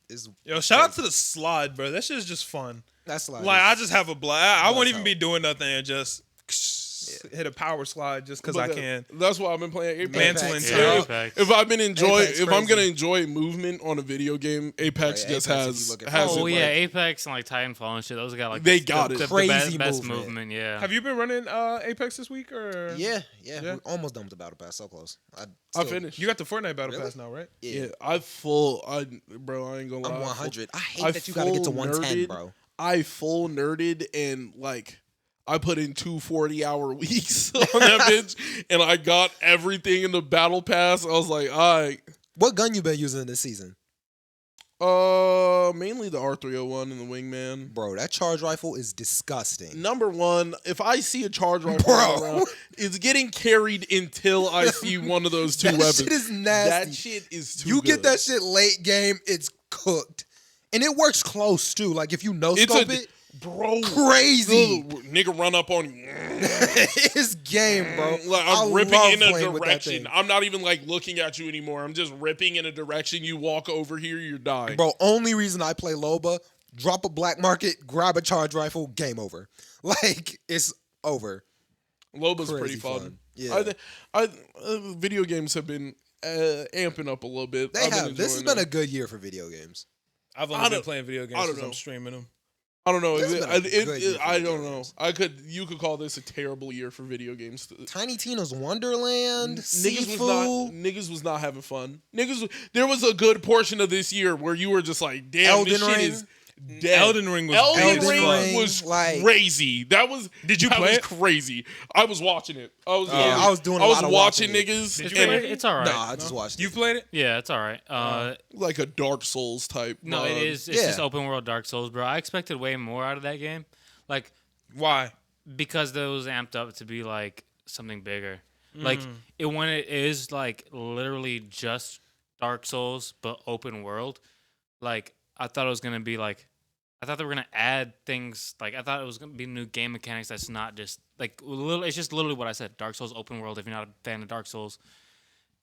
Yo, shout out to the slide, bro. That shit is just fun. that's Like I just have a blast. I won't That's even how- be doing nothing and just just hit a power slide just because But I can. That's why I've been playing Apex. Mantling Apex, town. Apex. If I've been Apex if I'm crazy. gonna enjoy movement on a video game, Apex Right, just Apex, if you has look at has it, Oh it, yeah, like- Apex and like Titanfall and shit. Those got like They got it. the Crazy best movement. movement. Yeah. Have you been running Apex this week or? Yeah. Yeah. We're almost done with the battle pass. So close. I finished. You got the Fortnite battle Really? pass now, right? Yeah, bro, I ain't gonna lie. I'm 100. I hate I that you gotta get to full 110, nerded. bro. I full nerded and like I put in 2 40-hour weeks on that bitch, and I got everything in the battle pass. I was like, all right. What gun you been using this season? Mainly the R301 and the Wingman. Bro, that charge rifle is disgusting. Number one, if I see a charge rifle Bro. around, it's getting carried until I see one of those two That weapons. shit is nasty. That shit is too You good. get that shit late game, it's cooked. And it works close too. Like if you no scope it, bro, crazy. nigga run up on you. it's game, bro. Like I I'm ripping love in a playing with that direction. thing. I'm not even like looking at you anymore. I'm just ripping in a direction. You walk over here, you're dying. Bro, only reason I play Loba, drop a black market, grab a charge rifle, game over. Like it's over. Loba's Crazy pretty fun. fun. Yeah. Video games have been amping up a little bit. They I've been have. This has enjoying been a them. good year for video games. I've I only been don't- playing video I games don't because know. I'm streaming them. I don't know. This has been a good year for I video don't know. games. You could call this a terrible year for video games. Tiny Tina's Wonderland, Niggas was not having fun. There was a good portion of this year where you were just like, damn, this Elden shit Ring. is dead. Elden Ring was Elden big as Ring fuck. was like- crazy. That was Did you that play was it? crazy. I was watching it. I was doing a I was lot of watching watching it. niggas. Did It's, you and play it? it's all right. Nah, I just watched You it. played it? Yeah, it's all right. like a Dark Souls type. No, vibe. it is. It's just Yeah. open world Dark Souls, bro. I expected way more out of that game, like Why? because that was amped up to be like something bigger. Like when it is like literally just Dark Souls but open world. Like I thought it was gonna be like, I thought they were gonna add things. Like I thought it was gonna be new game mechanics. That's not just like little. It's just literally what I said. Dark Souls open world. If you're not a fan of Dark Souls,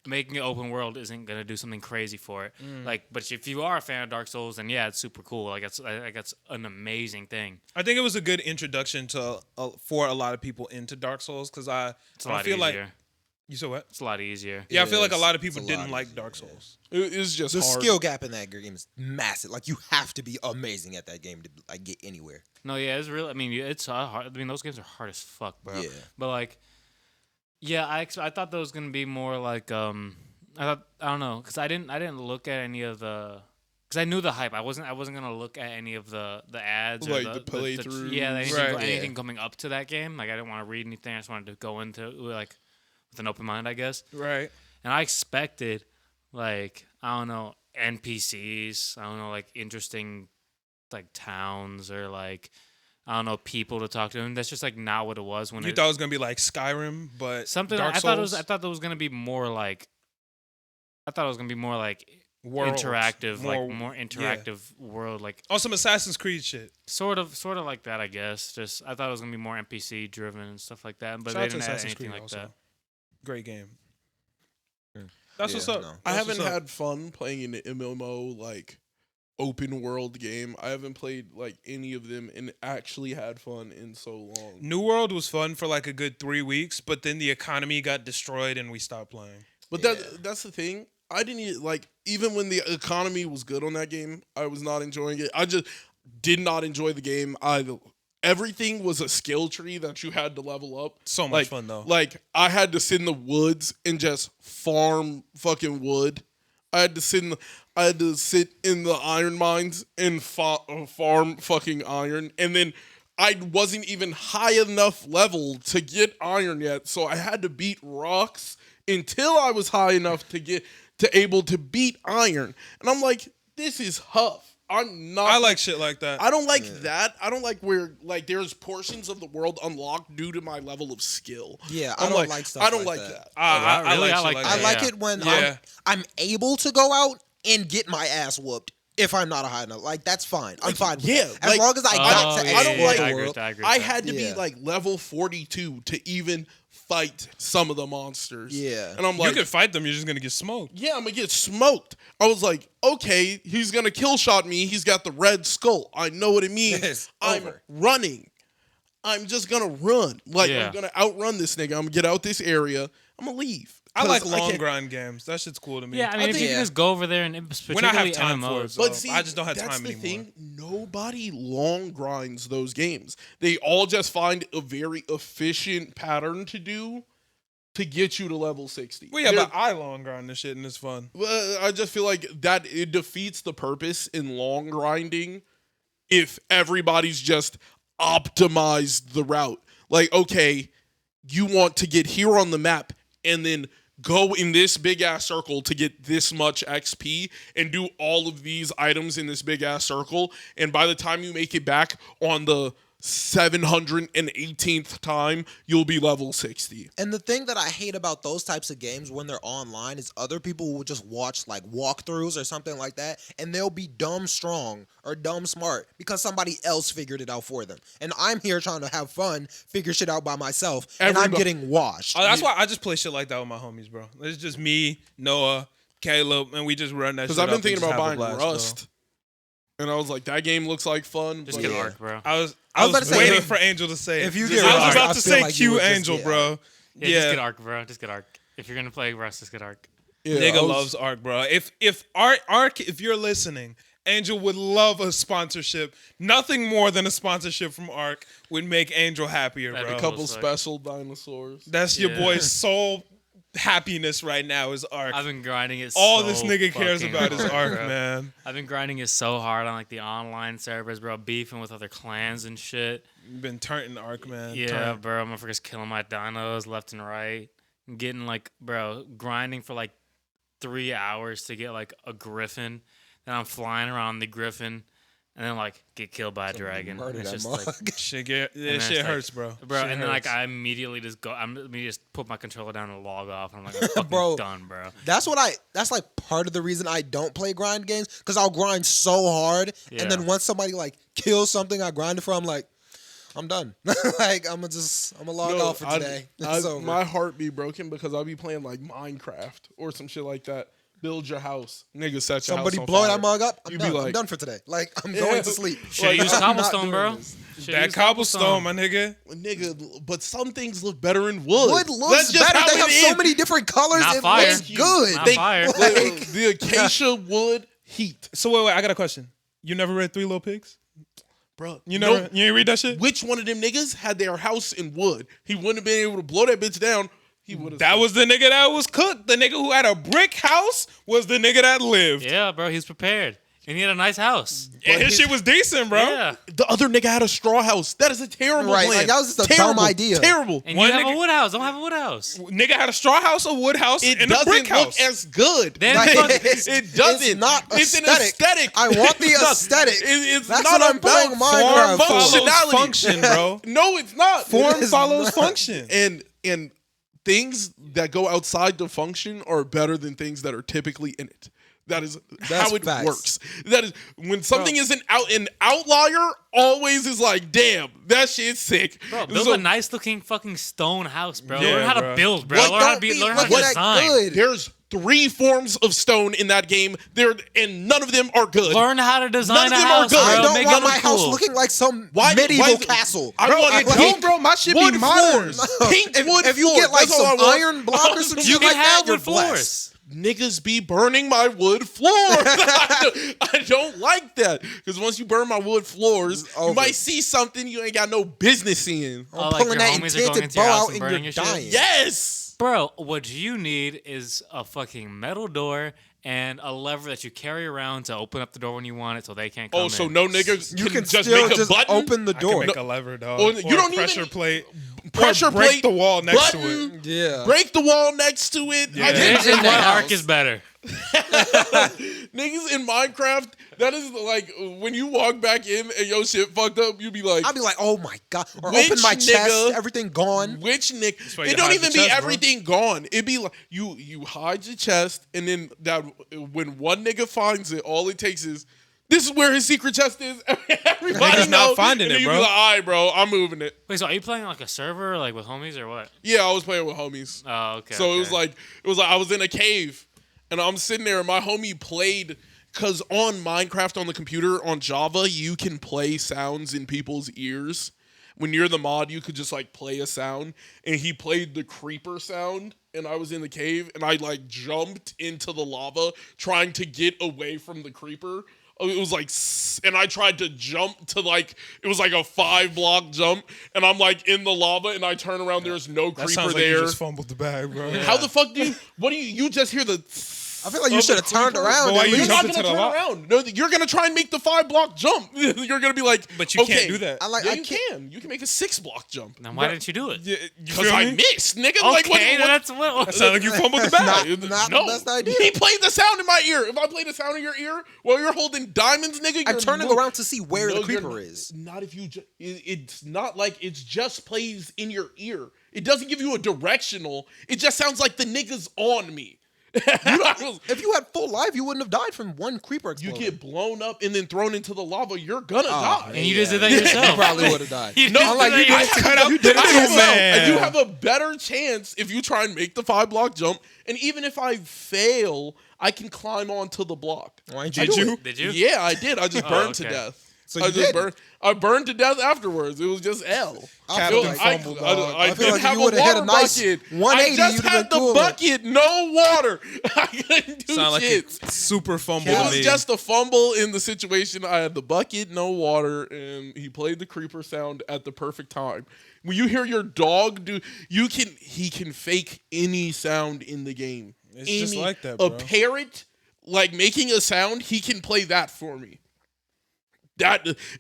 making it open world isn't gonna do something crazy for it. Like, but if you are a fan of Dark Souls, then yeah, it's super cool. Like that's an amazing thing. I think it was a good introduction to for a lot of people into Dark Souls because It's a lot feel easier. like you said what? It's a lot easier. Yeah, I feel like a is. lot of It's people a didn't lot like easier, Dark yeah. Souls. It's just The hard. skill gap in that game is massive. Like you have to be amazing at that game to like get anywhere. No, yeah, it's real. I mean, it's hard. I mean, those games are hard as fuck, bro. Yeah. But like, yeah, I thought that was gonna be more like I don't know, because I didn't look at any of the. Because I knew the hype. I wasn't gonna look at any of the ads or Like the playthroughs. yeah, Right. anything coming up to that game. Like I didn't want to read anything. I just wanted to go into it like with an open mind, I guess. Right. And I expected like I don't know NPCs. I don't know like interesting like towns or like I don't know people to talk to. And that's just like not what it was when You it, thought it was gonna be like Skyrim, but something. Dark I thought it was. Souls? I thought that was gonna be more like. I thought it was gonna be more like Worlds. interactive, More- like more interactive world, like on some Assassin's Creed shit. sort of like that, I guess. Just I thought it was gonna be more NPC driven and stuff like that, but Shout they out to didn't add Assassin's anything Creed like also. that. Great game. Mm. That's Yeah, what's up. no. I That's haven't what's up. had fun playing an MMO like open world game. I haven't played like any of them and actually had fun in so long. New World was fun for like a good 3 weeks, but then the economy got destroyed and we stopped playing. But that's the thing. I didn't like even when the economy was good on that game, I was not enjoying it. I just did not enjoy the game. Everything was a skill tree that you had to level up. So much Like- fun though. Like I had to sit in the woods and just farm fucking wood. I had to sit in the iron mines and farm fucking iron, and then I wasn't even high enough level to get iron yet, so I had to beat rocks until I was high enough to able to beat iron. And I'm like, this is huff. I'm not. I like shit like that. I don't like that. I don't like where like there's portions of the world unlocked due to my level of skill. Yeah, I I'm don't like stuff I don't like like that. that. I really, like I shit like like that. I like Yeah. it when Yeah. I'm able to go out and get my ass whooped if I'm not a high enough. Like that's fine. I'm fine with yeah, that. As like, long as I got to yeah, I don't explore like- the I agree world. with that, I had to Yeah. be like level 42 to even fight some of the monsters. Yeah. And I'm You like, can fight them, you're just gonna get smoked. yeah, I'm gonna get smoked. I was like, okay, he's gonna kill shot me. He's got the red skull. I know what it means. It's I'm over. running. I'm just gonna run. Like Yeah. I'm gonna outrun this nigga. I'm gonna get out this area. I'm gonna leave. I like 'Cause long can't- grind games. That shit's cool to me. Yeah, I mean, if you think- can just go over there and when I particularly have time MMOs. for it, so But see, I just don't have that's time the anymore. thing. Nobody long grinds those games. They all just find a very efficient pattern to do to get you to level 60. Well, yeah, They're- but I long grind this shit and it's fun. Well, I just feel like that it defeats the purpose in long grinding if everybody's just optimized the route. Like, okay, you want to get here on the map and then go in this big ass circle to get this much XP and do all of these items in this big ass circle. And by the time you make it back on the 718th time, you'll be level 60. And the thing that I hate about those types of games when they're online is other people will just watch like walkthroughs or something like that, and they'll be dumb strong or dumb smart because somebody else figured it out for them. And I'm here trying to have fun, figure shit out by myself, and I'm getting washed. Oh, that's why I just play shit like that with my homies, bro. It's just me, Noah, Caleb, and we just run that shit. Because I've been up and thinking just about have a buying blast, Rust. And I was like, that game looks like fun. Just but get yeah. Arc, bro. bro. I was about to say, waiting if- for Angel to say it. if you Just- get I was Arc, about I to feel say like you Q would just Angel, get bro. Yeah, just get Arc, bro. Just get Arc. If you're gonna play Rust, just get Arc. Yeah, Nigga I was- loves Arc, bro. If Arc, if you're listening, Angel would love a sponsorship. Nothing more than a sponsorship from Arc would make Angel happier, That'd bro. be a couple Cool as fuck. special dinosaurs. That's your Yeah. boy's sole happiness right now is Arc. I've been grinding it. All so this nigga cares fucking about is hard, Arc, bro. man. I've been grinding it so hard on like the online servers, bro. Beefing with other clans and shit. You've been turning Arc, man. Yeah, Turn. bro. Motherfuckers killing my dinos left and right. Getting like, bro, grinding for like 3 hours to get like a griffin. Then I'm flying around the griffin, and then like get killed by a dragon. murder It's that just mug. like, Shit, that then shit it's like- hurts, bro. bro. Shit And then like hurts. I immediately just go. Me just put my controller down and log off. And I'm like, I'm fucking Bro. done, bro. That's like part of the reason I don't play grind games, because I'll grind so hard, Yeah. and then once somebody like kills something I grinded for, I'm like, I'm done. Like I'm gonna log off for today. It's over. My heart be broken because I'll be playing like Minecraft or some shit like that. Build your house. Nigga, set your Somebody house on blow fire. that mug up. I'm You be done. I'm like- done for today. Like I'm Yeah. going to sleep. Should use I'm not cobblestone, doing bro. this. Shoulda That used cobblestone, my nigga. Nigga, but some things look better in wood. Wood That's looks just better. how They it have is. so many different colors. Not It fire. looks good. Not They- fire. like, the acacia wood heat. So wait, I got a question. You never read Three Little Pigs? Bro, You never, you ain't read that shit? Which one of them niggas had their house in wood? He wouldn't have been able to blow that bitch down. He would have. That was the nigga that was cooked. The nigga who had a brick house was the nigga that lived. Yeah, bro. He's prepared, and he had a nice house. And his shit was decent, bro. Yeah. The other nigga had a straw house. That is a terrible Right, plan. like, that was just a terrible, dumb idea. Terrible. And One you have nigga- a wood house. Don't have a wood house. Nigga had a straw house, a wood house, It and a brick doesn't house. look as good. Then Like, fuck- It doesn't. It's not It's an aesthetic. aesthetic. I want the It's not- aesthetic. It's That's not what I'm about playing Minecraft form for. follows functionality. function, bro. No, it's not. Form is follows not. function. And things that go outside the function are better than things that are typically in it. That is how it facts. works. That is when something is an outlier. Always is like, damn, that shit's sick. Bro, build So a nice looking fucking stone house, bro. Yeah, learn how bro. to build, bro. Like, learn how don't to be learn how to looking at design. good. There's 3 forms of stone in that game. And none of them are good. Learn how to design None of a them are house, good. bro. I don't Make want it look my house cool. looking like some Why medieval is it- castle. I want it like- pink, bro, my shit wood be modern. floors. Pink wood If you floors. get like That's all some I want. iron block or some You shit can like that, have you're wood floors. blessed. Niggas be burning my wood floors. I don't like that. Because once you burn my wood floors, you over. might see something you ain't got no business in. Oh, I'm like pulling your that homies are going enchanted into your bow house out and and burning you're your shit? dying. Yes. Bro, what you need is a fucking metal door and a lever that you carry around to open up the door when you want it so they can't come Oh, in. so no niggas You can just still make a just button? open the I can door. make a lever, dog. Or Or you don't a pressure even- plate. Pressure or break plate, the wall next to button, it. Yeah. break the wall next to it. Yeah. I This did is in what the Ark house. is better. Niggas in Minecraft, that is like when you walk back in and your shit fucked up, you be like, I'll be like, oh my god, or Which open my chest, nigga- everything gone. which Nick? why It you don't hide even the be chest, bro. everything gone. It be like you hide your chest, and then that when one nigga finds it, all it takes is this is where his secret chest is. Everybody Niggas not know, finding and then it, you bro. Be like, all right, bro, I'm moving it. Wait, so are you playing like a server, like with homies or what? Yeah, I was playing with homies. Oh, okay. So okay. it was like I was in a cave, and I'm sitting there, and my homie played. Cause on Minecraft on the computer on Java, you can play sounds in people's ears. when you're the mod, you could just like play a sound, and he played the creeper sound, and I was in the cave, and I like jumped into the lava trying to get away from the creeper. It was like, and I tried to jump to like, it was like a 5-block jump, and I'm like in the lava, and I turn around, there's no That creeper sounds like there. you just fumbled the bag, bro. How the fuck do you just hear the... I feel like you should have turned around. But why at you You're least. not jumped gonna into the turn lava? around. No, you're gonna try and make the 5-block jump. You're gonna be like, But you okay, can't do that. I You can. You can make a 6-block jump. Then why didn't you do it? You Because feel I me? missed, nigga. Okay, Like, what? that's what. That sounds like you fumbled the bag. Not No. the best idea. He played the sound in my ear. If I played the sound in your ear while you're holding diamonds, nigga, I'm you're turning around to see where the you're creeper not- is. Not if you. It's not like it just plays in your ear. It doesn't give you a directional. It just sounds like the nigga's on me. If you had full life, you wouldn't have died from one creeper You exploding. get blown up and then thrown into the lava, you're gonna die. And you just did that yourself. You probably would have died. You No, just like did you that did yourself. You did it to yourself. And you have a better chance if you try and make the 5-block jump. And even if I fail, I can climb onto the block. Why didn't Did do you? it? Did you? Yeah, I did. I just burned to okay. death. So I you just did? burned. I burned to death afterwards. It was just L. I feel Captain like, fumble, I, dog. I feel didn't like have if you would have hit a water nice bucket. 180, I just you'd had have the been cool. bucket, no water. I couldn't do Sound like shit. a super fumble It to was me. just a fumble in the situation. I had the bucket, no water, and he played the creeper sound at the perfect time. When you hear your dog do, he can fake any sound in the game. It's just like that, A bro. parrot, like making a sound, he can play that for me.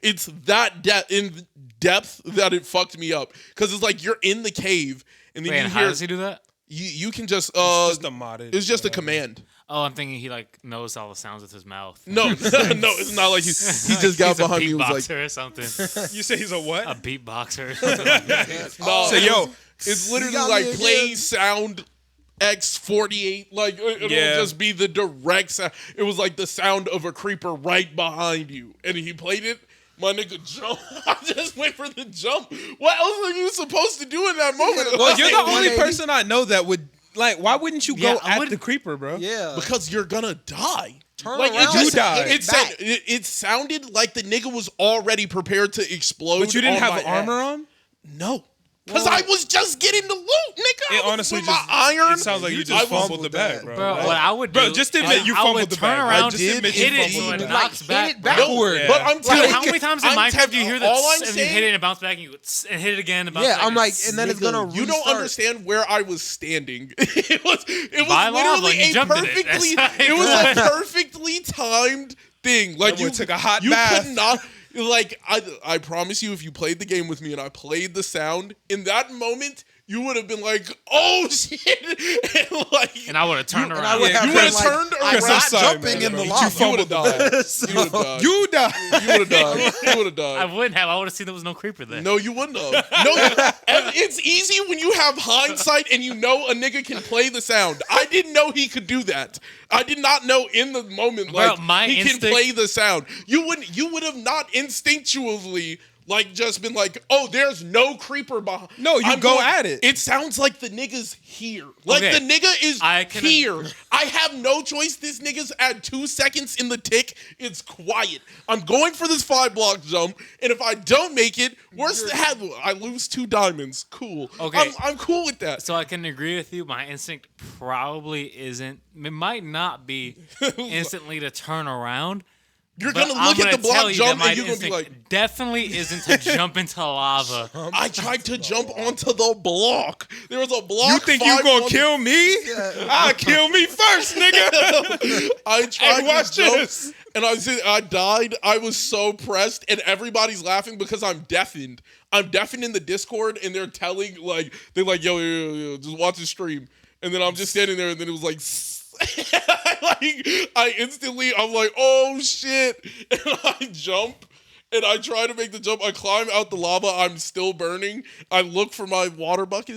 It's that in depth that it fucked me up, because it's like you're in the cave and then Wait, you and how hear does he do that? you can just It's just a modded. it's just a whatever. command. Oh, I'm thinking he like knows all the sounds with his mouth. No, no, it's not like he just got He's a behind me and was like, beatboxer or something. You say he's a what? A beatboxer or something like that. no, So, yo, it's literally got me like again. play sound X48. Like it'll Yeah. just be the direct sound. It was like the sound of a creeper right behind you, and he played it. My nigga jump. I just went for the jump. What else are you supposed to do in that moment? Well, you're the Like, only 180. person I know that would like. Why wouldn't you Yeah, go I at would- the creeper, bro? Yeah. because you're gonna die. Turn Like around. it just You died. it said it sounded like the nigga was already prepared to explode. But you didn't on have my armor ass. on. No. Because I was just getting the loot, nigga. It I was honestly with just my iron. It sounds like you I just was- fumbled the bag, bro. Bro, Like- what I would do, Bro, just admit is you I fumbled would the turn bag. around, Just admit you hit it, fumbled so the it bag. knocks back. hit it backward. Yeah. But I'm Dude, telling how many times in I'm Minecraft tell- do you hear all I'm that? And you hit saying- it and it bounce back, and you and hit it again and bounce Yeah, back. I'm like, and then it's Nigga, gonna you don't restart. understand where I was standing. it was By lava, literally you a jumped in it. perfectly That's it was right. a perfectly timed thing. Like That boy you took a hot you bath. could not like I promise you, if you played the game with me and I played the sound in that moment, you would have been like, "Oh shit!" and like, And I would have turned And I around. would Yeah, have you been would've like, turned I'm around. not Sorry, jumping man, in the bro. lava. you would have died. You would have died. You died. You would have died. You would have died. I wouldn't have. I would have seen there was no creeper there. No, you wouldn't have. No, and it's easy when you have hindsight and you know a nigga can play the sound. I didn't know he could do that. I did not know in the moment Bro, like my he can instinct- play the sound. You would have not instinctually like just been like, oh, there's no creeper behind. No, you go at it. It sounds like the nigga's here. Like Okay. the nigga is I can- here. I have no choice. This nigga's at 2 seconds in the tick. It's quiet. I'm going for this 5-block jump, and if I don't make it, worst to have, I lose 2 diamonds. Cool. Okay. I'm cool with that. So I can agree with you. My instinct probably isn't. It might not be instantly to turn around. You're But gonna I'm look at gonna the tell block you that jump, my and you're gonna be instinct like, definitely isn't to jump into lava. I tried to jump onto the block. There was a block. You think you 5 gonna on- kill me? I'll kill me first, nigga. I tried Hey, watch to jump, this. and I died. I was so pressed, and everybody's laughing because I'm deafened. I'm deafened in the Discord, and they're telling they're like, yo, just watch the stream, and then I'm just standing there, and then it was like. I'm like, oh shit, and I jump. And I try to make the jump. I climb out the lava. I'm still burning. I look for my water bucket.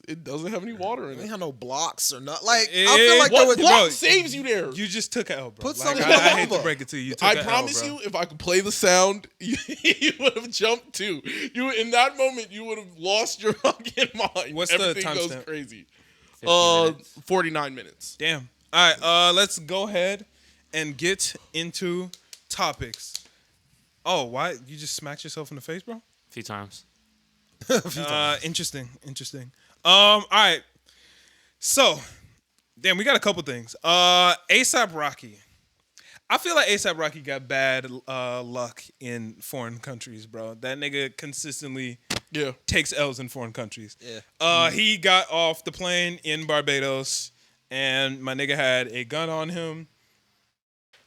It doesn't have any water in They it. have no blocks or not. Like I feel like What there was block bro, saves you there? You just took a L, bro. Put Like, something I hate to over. break it to you. You took I a L, promise bro. you, if I could play the sound, you would have jumped too. You in that moment, you would have lost your fucking mind. What's the Everything goes timestamp? crazy. 50 minutes. 49 minutes. Damn. All right, let's go ahead and get into topics. Oh, why? You just smacked yourself in the face, bro? A few times. Interesting. All right. So, damn, we got a couple things. ASAP Rocky. I feel like ASAP Rocky got bad luck in foreign countries, bro. That nigga consistently takes L's in foreign countries. Yeah. He got off the plane in Barbados, and my nigga had a gun on him,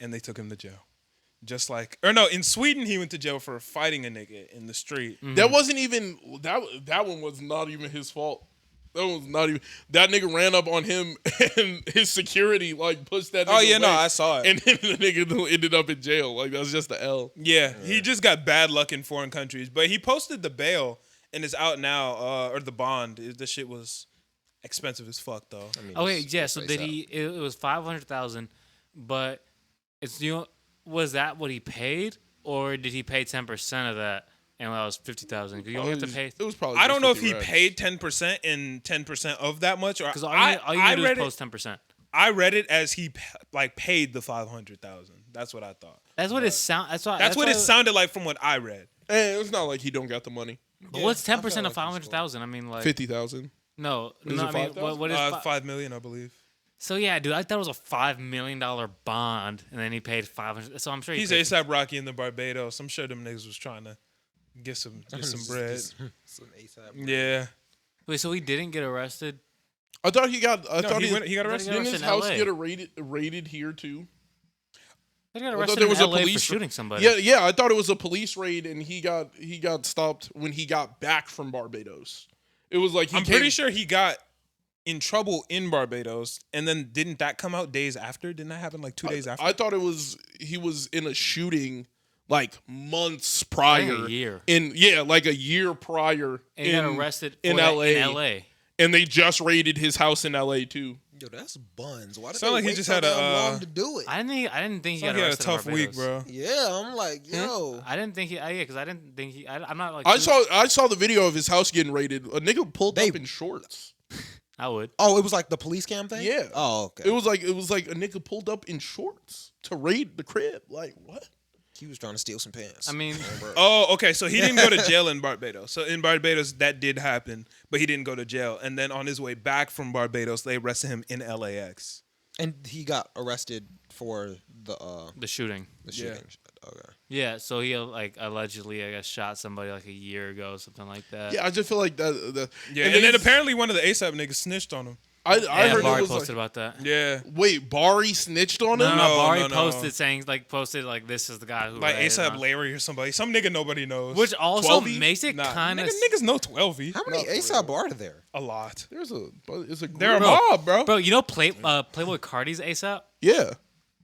and they took him to jail. Just like, or no, in Sweden he went to jail for fighting a nigga in the street. That wasn't even that one was not even his fault. That was not even. That nigga ran up on him and his security like pushed that. Oh nigga yeah, no, away, I saw it. and then the nigga ended up in jail. Like that was just the L. Yeah, he just got bad luck in foreign countries. But he posted the bail and it's out now, or the bond. The shit was expensive as fuck though. I mean, Okay, it's yeah. So did ASAP. he? It was 500,000, but it's was that what he paid, or did he pay 10% of that? And that was 50,000. Because you only have to pay. It was probably. I just don't know if 50 he racks. paid 10% and 10% of that much, or Because all I you need to do read is it. post 10%. I read it as he paid the 500,000. That's what I thought. That's what it sound. That's what it sounded like from what I read. It's not like he don't got the money. But what's I 10% felt of like 500,000? I mean, like 50,000. no. Is I it mean, 5,000? what is? 5 million, I believe. So yeah, dude, I thought it was a $5 million bond, and then he paid 500. So I'm sure He's paid ASAP Rocky in the Barbados. I'm sure them niggas was trying to get some bread. Some ASAP. Yeah. Wait, so he didn't get arrested? I thought he got. I No, thought he got arrested. Didn't arrested his in house LA. get raided here too? He got thought arrested there in was a LA for police shooting somebody. Yeah. I thought it was a police raid, and he got stopped when he got back from Barbados. It was like I'm pretty sure he got in trouble in Barbados, and then didn't that come out days after? Didn't that happen like 2 days after? I thought he was in a shooting like months I prior. think a year. Like a year prior. And he got arrested in for that LA. in LA. And they just raided his house in LA too. Yo, that's buns. Why did Sound they like he wait just so had a, damn long to do it? I didn't think he So got he had a arrested. tough in week, Barbados. bro. Yeah, I'm like, yo. I didn't think he. Yeah, because I didn't think he. I'm not like. I saw the video of his house getting raided. A nigga pulled up in shorts. I would. Oh, it was like the police cam thing? Yeah. Oh, okay. It was like a nigga pulled up in shorts to raid the crib. Like what? He was trying to steal some pants. I mean, Oh, okay. So he didn't go to jail in Barbados. So in Barbados, that did happen, but he didn't go to jail. And then on his way back from Barbados, they arrested him in LAX. and he got arrested for the shooting. shooting. Okay. Yeah, so he like allegedly, I guess, shot somebody like a year ago, something like that. Yeah, I just feel like that. Yeah, and then apparently one of the ASAP niggas snitched on him. I Yeah, heard Bari it was posted like, about that. Yeah. wait, Bari snitched on him. No, Bari no, no. posted saying posted this is the guy who Like raided ASAP him. Larry or somebody. Some nigga nobody knows. Which also 12-y? makes it Nah, kind of niggas know 12-y. How many Not for ASAP are there? A lot. It's a group. They're a Bro. mob, bro. Bro, you know Playboy Cardi's ASAP? Yeah.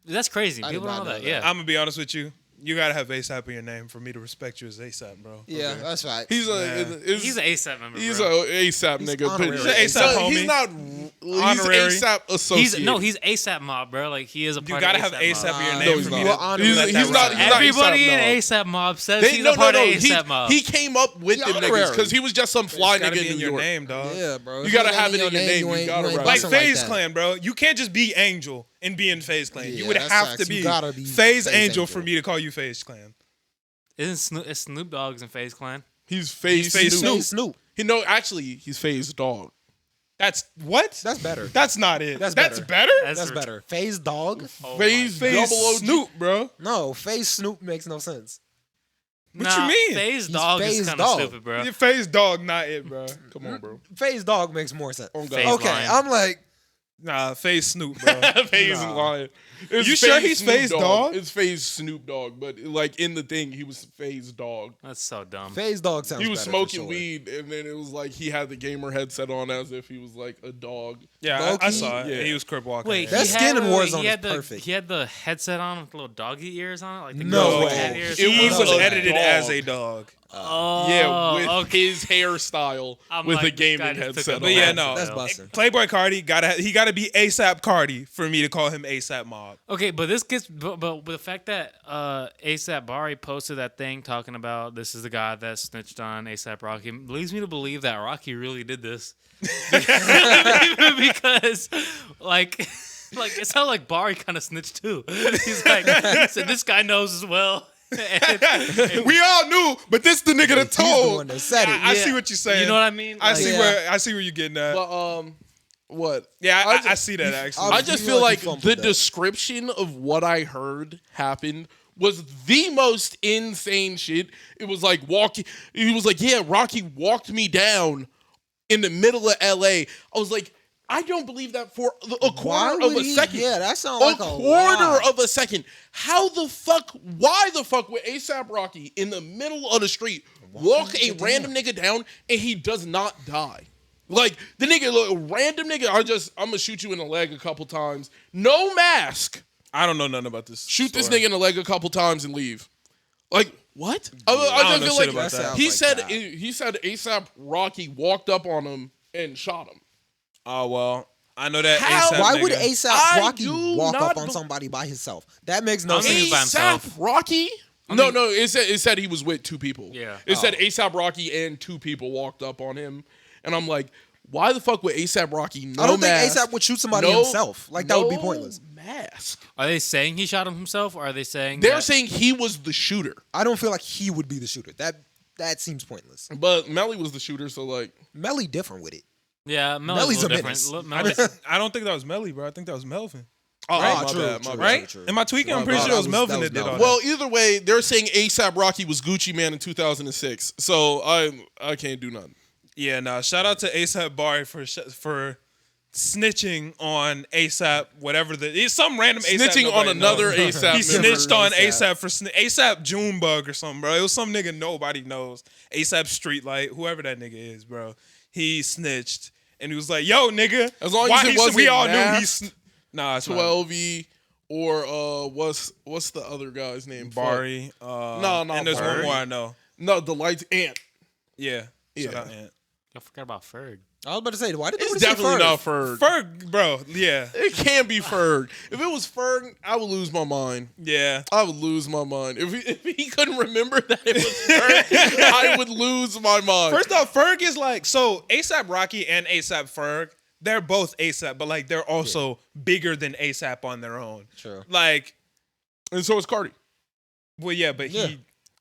That's crazy. I did People don't not know know that. that. Yeah. I'm gonna be honest with you. You gotta have ASAP in your name for me to respect you as ASAP, bro. Yeah, that's right. He's He's an ASAP member. He's bro. a ASAP He's nigga. honorary. But He's an ASAP He's homie. not. Honorary. He's ASAP associate. He's ASAP mob, bro. Like he is a You part gotta of have ASAP ASAP mob. in your Nah, name he's for not. me You are to honorary. He's let that not- ride. he's not Everybody in ASAP ASAP mob says he's no, a part no, of no. ASAP mob. He came up with He them niggas honorary. because he was just some fly It's gotta nigga be in in New your York. name, dog. Yeah, bro. You If gotta ain't have it in your name. you You ain't- gotta you ain't rap. Like bussin' FaZe that. Clan, bro. You can't just be Angel and be in FaZe Clan. Yeah, You would that's have facts. to You be gotta be FaZe FaZe Angel Angel. for me to call you FaZe Clan. Isn't Snoop Dogg's in FaZe Clan? He's FaZe FaZe Snoop. Snoop. Actually, he's FaZe Dog. That's what? That's better. That's not it. That's That's better. better. That's better. FaZe Dog? Oh FaZe FaZe Double OG. Snoop, bro. No, FaZe Snoop makes no sense. What you mean? FaZe He's Dog is FaZe kind of Dog. stupid, bro. Your FaZe Dog, not it, bro. Come on, bro. FaZe Dog makes more sense. On FaZe God. Okay, Lion. I'm like, Nah, FaZe Snoop, bro. FaZe Nah. Lion. It's You sure he's Snoop FaZe Dog? It's FaZe Snoop Dogg, but like in the thing, he was FaZe Dog. That's so dumb. FaZe Dog sounds He was better, smoking for sure. weed, and then it was like he had the gamer headset on as if he was like a dog. Yeah, I Low-key? saw it. Yeah. He was crip walking. Wait, That he skin in had, Warzone he had is the, perfect. He had the headset on with little doggy ears on it, like the No girls with way. cat ears. It he was was a edited dog. as a dog. Oh, Yeah, with okay. his hairstyle, I'm with like, a this guy gaming just took headset a on. But yeah, no. That's busting. Playboy Cardi he gotta be ASAP Cardi for me to call him ASAP Mob. Okay, but this gets but with the fact that ASAP Bari posted that thing talking about this is the guy that snitched on ASAP Rocky leads me to believe that Rocky really did this because like it sounded like Bari kind of snitched too. He's like he said this guy knows as well. We all knew, but this the nigga that He's the told. one that said it. I see what you're saying. You know what I mean? I Like, see Yeah. where you're getting at. But what? Yeah, I see that actually. I You just feel feel like like you fumbled the that. description of what I heard happened was the most insane shit. It was like walking. He was like, yeah, Rocky walked me down in the middle of LA. I was like, I don't believe that for a Why quarter of would a he- second. Yeah, that sounds like a quarter lie. of a second. How the fuck? Why the fuck would ASAP Rocky in the middle of the street walk a random nigga down and he does not die? Like the nigga, look, random nigga. I'm gonna shoot you in the leg a couple times. No mask. I don't know nothing about this. Shoot this story. nigga in the leg a couple times and leave. Like what? I I don't just know feel shit like about that. he Sounds said like that. he said ASAP Rocky walked up on him and shot him. Oh well, I know that. How? ASAP Why would nigga. ASAP I Rocky do walk not up on be- somebody by himself? That makes no I don't think sense. he's by himself. ASAP Rocky? No, it said he was with two people. Yeah. It said ASAP Rocky and two people walked up on him, and I'm like, why the fuck would ASAP Rocky? No I don't mask, think ASAP would shoot somebody no- himself. Like that would be no pointless. Mask. Are they saying he shot him himself, or are they saying They're that- saying he was the shooter, I don't feel like he would be the shooter. That seems pointless. but Melly was the shooter. So like, Melly different with it. Yeah, Melly's Melly's a a little menace. different. I, Melly's- I don't think that was Melly, bro. I think that was Melvin. oh, Right? my True, bad, my true. bad. Right? true. Am I tweaking? I'm True. pretty No, sure it was that was- Melvin that that was did all Melvin. that. Well, either way, they're saying ASAP Rocky was Gucci Man in 2006. So I can't do nothing. Yeah, nah. Shout out to ASAP Bari for snitching on ASAP, whatever it's some random ASAP. Snitching on nobody another knows. ASAP. He member. snitched on ASAP for ASAP Junebug or something, bro. It was some nigga nobody knows. ASAP Streetlight, whoever that nigga is, bro. He snitched and he was like, "Yo, nigga." As long why as it he- wasn't we all Math, knew he. Nah, it's 12E or what's the other guy's name? not Bari. No, not and there's Bari. one more I know. No, the lights Ant. Yeah, shout Yeah. out Ant. I forgot about Ferg. I was about to say, why did they It's say definitely Ferg? not Ferg. Ferg, bro. Yeah, It can't be Ferg. If it was Ferg, I would lose my mind. yeah. I would lose my mind. If he couldn't remember that it was Ferg, I would lose my mind. First off, Ferg is like, so ASAP Rocky and ASAP Ferg, they're both ASAP, but like they're also bigger than ASAP on their own. True. Like, and so is Cardi. well, yeah, but Yeah.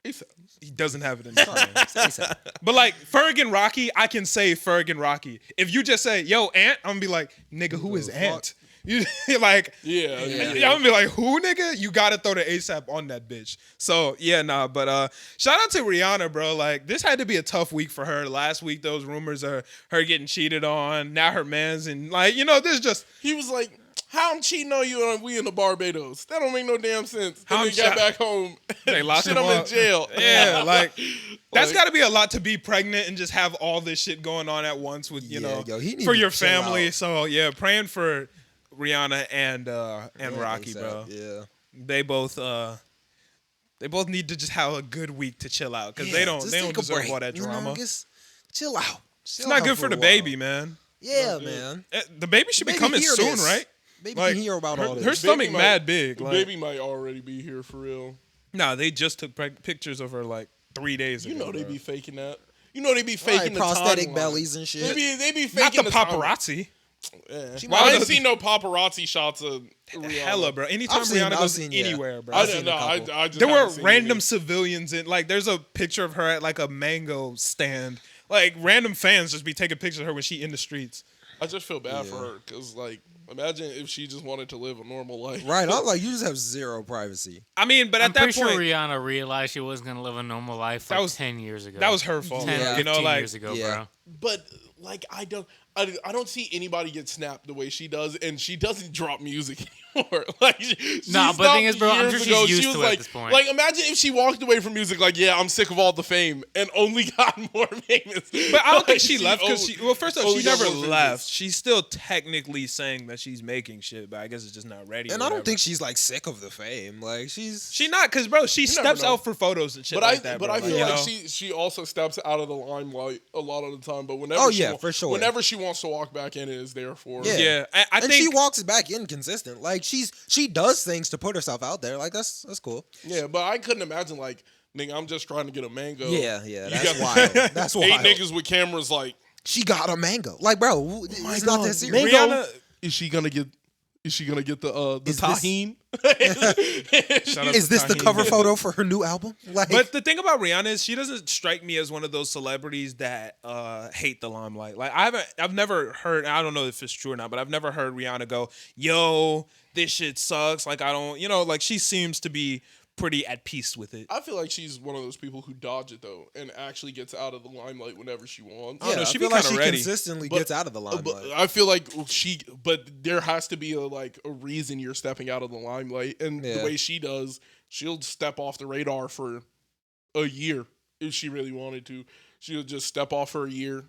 ASAP. he doesn't have it in his phone. It's ASAP. But like Ferg and Rocky, I can say Ferg and Rocky. If you just say, yo, Ant, I'm gonna be like, nigga, who is fuck? Ant? You like, Yeah. I'm gonna be like, who, nigga? You gotta throw the ASAP on that bitch. So yeah, nah. But shout out to Rihanna, bro. Like this had to be a tough week for her. Last week, those rumors of her getting cheated on. Now her man's and like, there's just He was like, how I'm cheating on you and we in the Barbados. That don't make no damn sense. How And I'm then got shot- back home. they locked Shit, him I'm in up. jail. Yeah, like that's Like- got to be a lot to be pregnant and just have all this shit going on at once with Yeah, know yo, he need for to your chill family. out. So yeah, praying for Rihanna and Yeah, Rocky, ASAP, bro. Yeah. They both need to just have a good week to chill out because they don't just deserve take a break, all that you know, drama. just chill out. It's not good for the baby, man. Yeah, man. The baby should be Baby coming hear soon, this. right? Baby Like, can hear about all Her this. stomach might- mad big. Like, Baby might already be here for real. nah, they just took pictures of her like 3 days ago. You know they bro. be faking that. You know they be faking Right, the prosthetic timeline. bellies and They shit. be not faking the timeline. paparazzi. Yeah. She I might ain't have- seen no paparazzi shots of Rihanna. Hella, bro. Anytime Rihanna I've goes seen, yeah. anywhere, bro. I I've don't seen know. a I couple. just There were haven't seen random any. civilians in, like, there's a picture of her at like a mango stand. Like random fans just be taking pictures of her when she in the streets. I just feel bad Yeah. for her because, like, imagine if she just wanted to live a normal life. Right, I'm like, you just have zero privacy. I mean, but I'm at that pretty point, sure Rihanna realized she wasn't gonna live a normal life like That was- 10 years ago. that was her fault. 10 Yeah. or You 15 know, like years ago, Yeah. bro. But like, I don't see anybody get snapped the way she does, and she doesn't drop music anymore. Like, she's Nah, but the thing is, bro, I'm years sure she's ago, used she was to it at like, this point. Like, imagine if she walked away from music, like, yeah, I'm sick of all the fame, and only got more famous. But I don't think Like, she left because well, first off, only she got never more famous. left. She's still technically saying that she's making shit, but I guess it's just not ready. And or I don't whatever. think she's like sick of the fame. Like she's she not because bro, she never steps know. out for photos and shit But like that. but bro. I feel you like know? she also steps out of the limelight a lot of the time. But whenever Oh, she yeah, for sure. whenever she wants to walk back in, it is there for her. Yeah. Yeah, I and think she walks back in consistent. Like she does things to put herself out there. Like that's cool. Yeah, but I couldn't imagine like, nigga, I'm just trying to get a mango. Yeah, You that's got wild. That's 8 wild. niggas with cameras like, She got a mango. Like, bro, it's not that serious. mango. Rihanna. Is she gonna get Is she gonna get the Is this- tahine? Shout out Is to this the Tahini. cover photo for her new album? Like, But the thing about Rihanna is she doesn't strike me as one of those celebrities that hate the limelight. Like I've never heard. I don't know if it's true or not, but I've never heard Rihanna go, "Yo, this shit sucks." Like I don't, like she seems to be pretty at peace with it. I feel like she's one of those people who dodge it though, and actually gets out of the limelight whenever she wants. I don't know, I she feel be like kinda she ready. consistently But- gets out of the limelight. But I feel like but there has to be a reason you're stepping out of the limelight, and the Yeah. way she does, she'll step off the radar for a year if she really wanted to. She'll just step off for a year,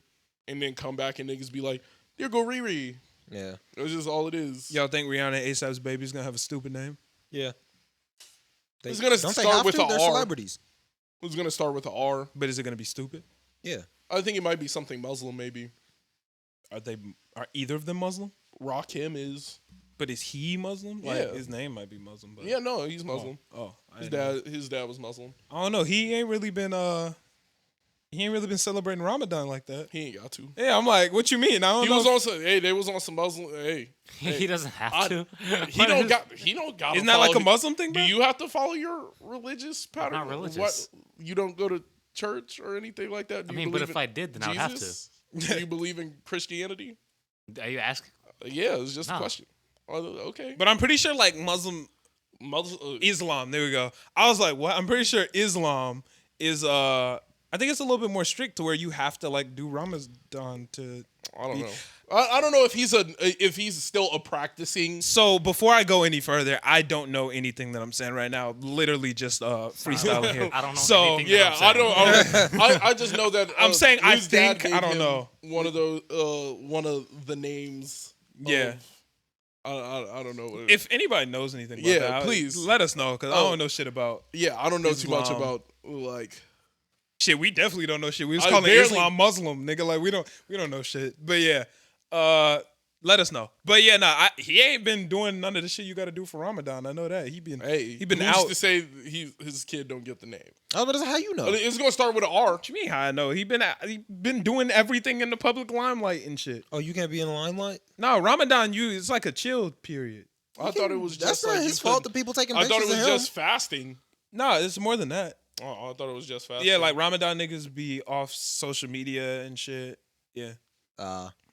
and then come back and niggas be like, "There go Riri." Yeah. That's just all it is. Y'all think Rihanna and ASAP's baby's gonna have a stupid name? Yeah. It's gonna don't they start have with to? a They're R. celebrities. It's gonna start with a R. But is it gonna be stupid? Yeah. I think it might be something Muslim, maybe. Are either of them Muslim? Rakim is. But is he Muslim? Like Yeah. his name might be Muslim. But Yeah, no, he's Muslim. Oh, I His didn't know. dad was Muslim. I don't know. He ain't really been celebrating Ramadan like that. He ain't got to. Yeah, I'm like, what you mean? I don't He know. was on some. Hey, they was on some Muslim. Hey, He doesn't have I- to. he don't got. He don't got. Isn't that like a Muslim thing, Do bro? you have to follow your religious pattern? not religious. What, you don't go to church or anything like that? Do I you mean, but believe if in I did, then I would have to. Jesus? Do you believe in Christianity? Are you asking? Yeah, it's just a No. question. Okay. But I'm pretty sure like Islam. There we go. I was like, what? I'm pretty sure Islam is I think it's a little bit more strict to where you have to like do Ramadan to. I don't know. I don't know if he's still a practicing. So before I go any further, I don't know anything that I'm saying right now. Literally just freestyling here. I don't know So anything. Yeah, that I'm saying. I just know that I'm saying I his dad think, gave I don't him know. one of those one of the names. Yeah. I don't know. What If anybody knows anything about Yeah, that, please. let us know because I Oh. don't know shit about yeah, I don't know too much Islam. about like. shit. We definitely don't know shit. We was I calling barely- Islam Muslim, nigga. Like we don't know shit. But yeah, let us know. But yeah, he ain't been doing none of the shit you got to do for Ramadan. I know that he been Who's out. to say his kid don't get the name? Oh, but how you know? It's gonna start with an R. What you mean? How I know he been doing everything in the public limelight and shit. Oh, you can't be in the limelight? No, Ramadan, it's like a chill period. I thought it was That's just not like his fault. The people taking I pictures thought it was of him. just fasting. No, it's more than that. Oh, I thought it was just fasting. Yeah, like Ramadan niggas be off social media and shit. Yeah.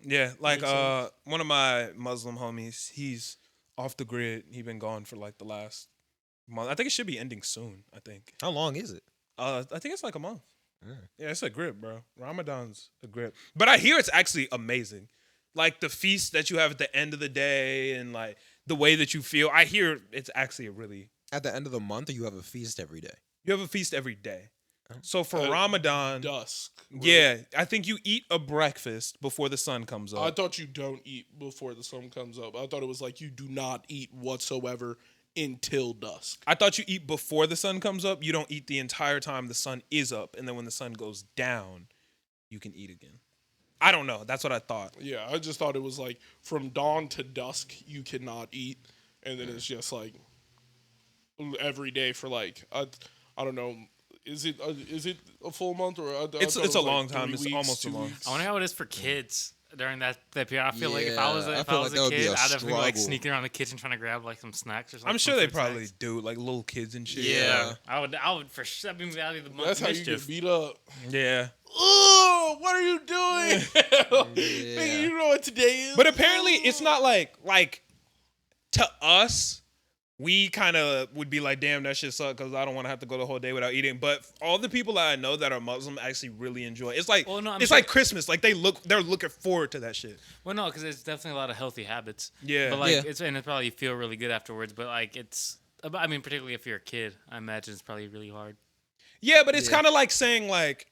Yeah, like Makes one of my Muslim homies, he's off the grid. He been gone for like the last month. I think it should be ending soon. I think. How long is it? I think it's like a month. Mm. Yeah, it's a grip, bro. Ramadan's a grip, but I hear it's actually amazing. Like the feast that you have at the end of the day, and like the way that you feel. I hear it's actually a really. At the end of the month, or you have a feast every day? You have a feast every day. So for Uh, Ramadan, dusk. right? yeah, I think you eat a breakfast before the sun comes up. I thought you don't eat before the sun comes up. I thought it was like you do not eat whatsoever until dusk. I thought you eat before the sun comes up. You don't eat the entire time the sun is up, and then when the sun goes down, you can eat again. I don't know. That's what I thought. Yeah, I just thought it was like from dawn to dusk you cannot eat, and then it's just like every day for like I don't know. Is it a full month or It's a long time. 3 It's weeks, almost a 2 month. weeks? I wonder how it is for kids during that period. I feel like if Yeah, I was I if feel I was like that a would be kid, a I'd definitely be like struggle. sneaking around the kitchen trying to grab like some snacks or something. I'm sure they probably do, like little kids and shit. Yeah, I would for sure. That'd be the month That's of how you mischief. get beat up. Yeah. Oh, what are you doing? Yeah. Nigga, you know what today is. But apparently, it's not like to us. We kind of would be like, damn, that shit suck because I don't want to have to go the whole day without eating. But all the people that I know that are Muslim actually really enjoy it. It's like Well, no, I'm it's sure- like Christmas. Like they're looking forward to that shit. Well, no, because there's definitely a lot of healthy habits. Yeah. But like Yeah. it's probably feel really good afterwards. But like I mean, particularly if you're a kid, I imagine it's probably really hard. Yeah, but it's Yeah. kind of like saying like,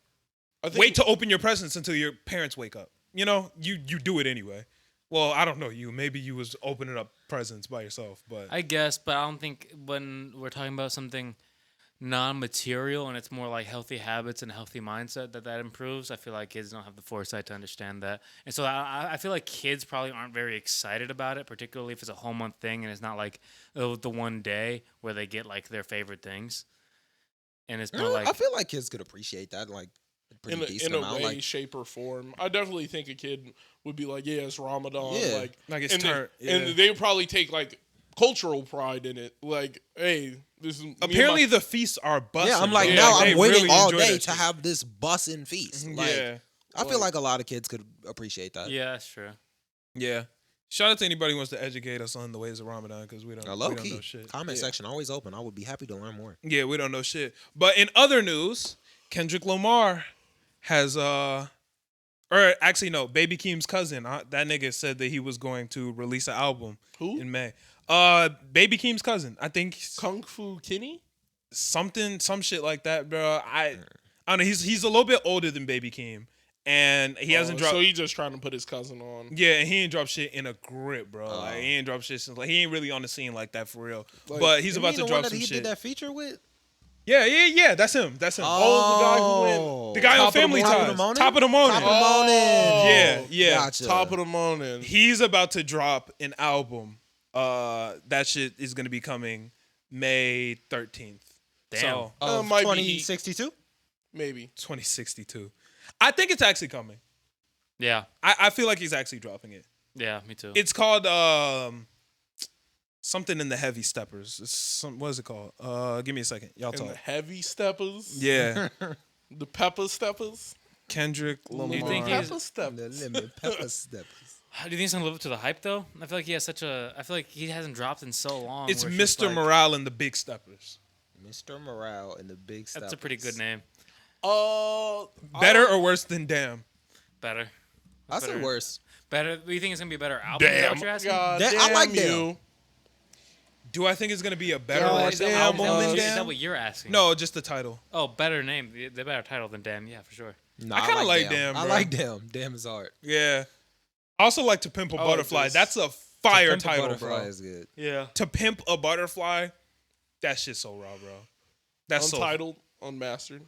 I think wait to open your presents until your parents wake up. You know, you do it anyway. Well, I don't know you. Maybe you was opening up presents by yourself, but I guess, but I don't think when we're talking about something non-material and it's more like healthy habits and a healthy mindset that improves, I feel like kids don't have the foresight to understand that. And so I feel like kids probably aren't very excited about it, particularly if it's a whole month thing and it's not like the one day where they get like their favorite things. And it's more like I feel like kids could appreciate that. Like, pretty in decent a amount. way, Like, shape, or form. I definitely think a kid would be like, yeah, it's Ramadan. Yeah. Like it's and turn. and they would probably take like cultural pride in it. Like, hey, this is Apparently the feasts are busting. yeah, I'm like, bro. now Like, I'm they waiting really all enjoy day that to shit. have this bussin' feast. Like, Yeah, I feel like a lot of kids could appreciate that. Yeah, that's true. yeah. Shout out to anybody who wants to educate us on the ways of Ramadan because we don't Low know key, shit. comment section always open. I would be happy to learn more. Yeah, we don't know shit. But in other news, Kendrick Lamar has or actually no, Baby Keem's cousin. That nigga said that he was going to release an album Who? in May. Baby Keem's cousin. I think Kung Fu Kenny. some shit like that, bro. I don't know. He's a little bit older than Baby Keem, and he hasn't dropped. So he just trying to put his cousin on. Yeah, and he ain't dropped shit in a grip, bro. Like he ain't dropped shit since like he ain't really on the scene like that for real. Like, but he's You about mean to the drop one that some he shit. did that feature with? Yeah. That's him. Oh, the guy who went The guy Top on of the Family Morning? Ties. Top of the Morning? Top of the Morning. Top of the Morning. Yeah. Gotcha. Top of the Morning. He's about to drop an album. That shit is gonna be coming May 13th. Damn. So Of might be 2062? maybe. 2062. I think it's actually coming. Yeah. I feel like he's actually dropping it. Yeah, me too. It's called something in the Heavy Steppers. What is it called? Give me a second. Y'all And the talk. Heavy Steppers. Yeah. The Pepper Steppers. Kendrick Lamar. you think he's- Pepper The Steppers. lemon pepper steppers. Do you think he's gonna live up to the hype though? I feel like he has such a. I feel like he hasn't dropped in so long. It's where just Mr. like- Morale and the Big Steppers. Mr. Morale and the big steppers. That's a pretty good name. Better or worse than Damn? Better. I said better. worse. Better. Do you think it's gonna be a better album? Is that what you're asking? God I damn like you. Do I think it's gonna be a better God or Is that, worse damn, album what, than is that Damn? what you're asking? No, just the title. Oh, better name. The better title than Damn. Yeah, for sure. No, I kinda like Damn, I bro. like Damn. Damn is hard. Yeah. I also like To Pimp a like Butterfly. this. That's a fire Pimp a title, Butterfly bro. is good. Yeah. To Pimp a Butterfly, that shit's so raw, bro. That's so Untitled, unmastered.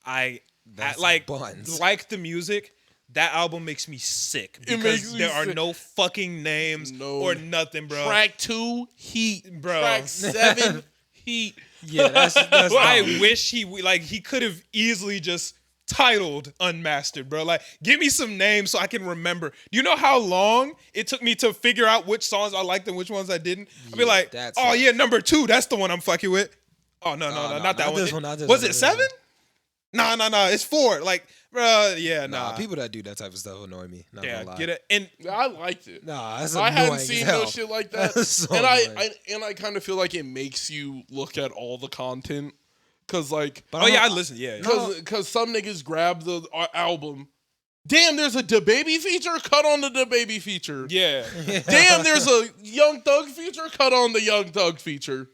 I That's like buns. like the music. That album makes me sick because makes me there are sick. no fucking names No. or nothing, bro. Track 2, Heat. Bro. Track 7, Heat. Yeah, that's I wish he could have easily just titled Unmastered, bro. Like, give me some names so I can remember. Do you know how long it took me to figure out which songs I liked and which ones I didn't? I'd be Yeah, like, that's oh it. yeah, number 2, that's the one I'm fucking with. Oh no, no, not that not one. this one, not this Was one, it not this 7? No, it's 4. Like, bro, yeah, Nah, nah. people that do that type of stuff annoy me. Not Yeah, gonna lie. get it. And I liked it. Nah, that's I annoying hadn't as seen hell. no shit like that. That's so and annoying. I kind of feel like it makes you look at all the content. Cause like, But oh yeah, I don't- listen. Yeah, cause some niggas grab the album. Damn, there's a DaBaby feature. Cut on the DaBaby feature. yeah. Damn, there's a Young Thug feature. Cut on the Young Thug feature.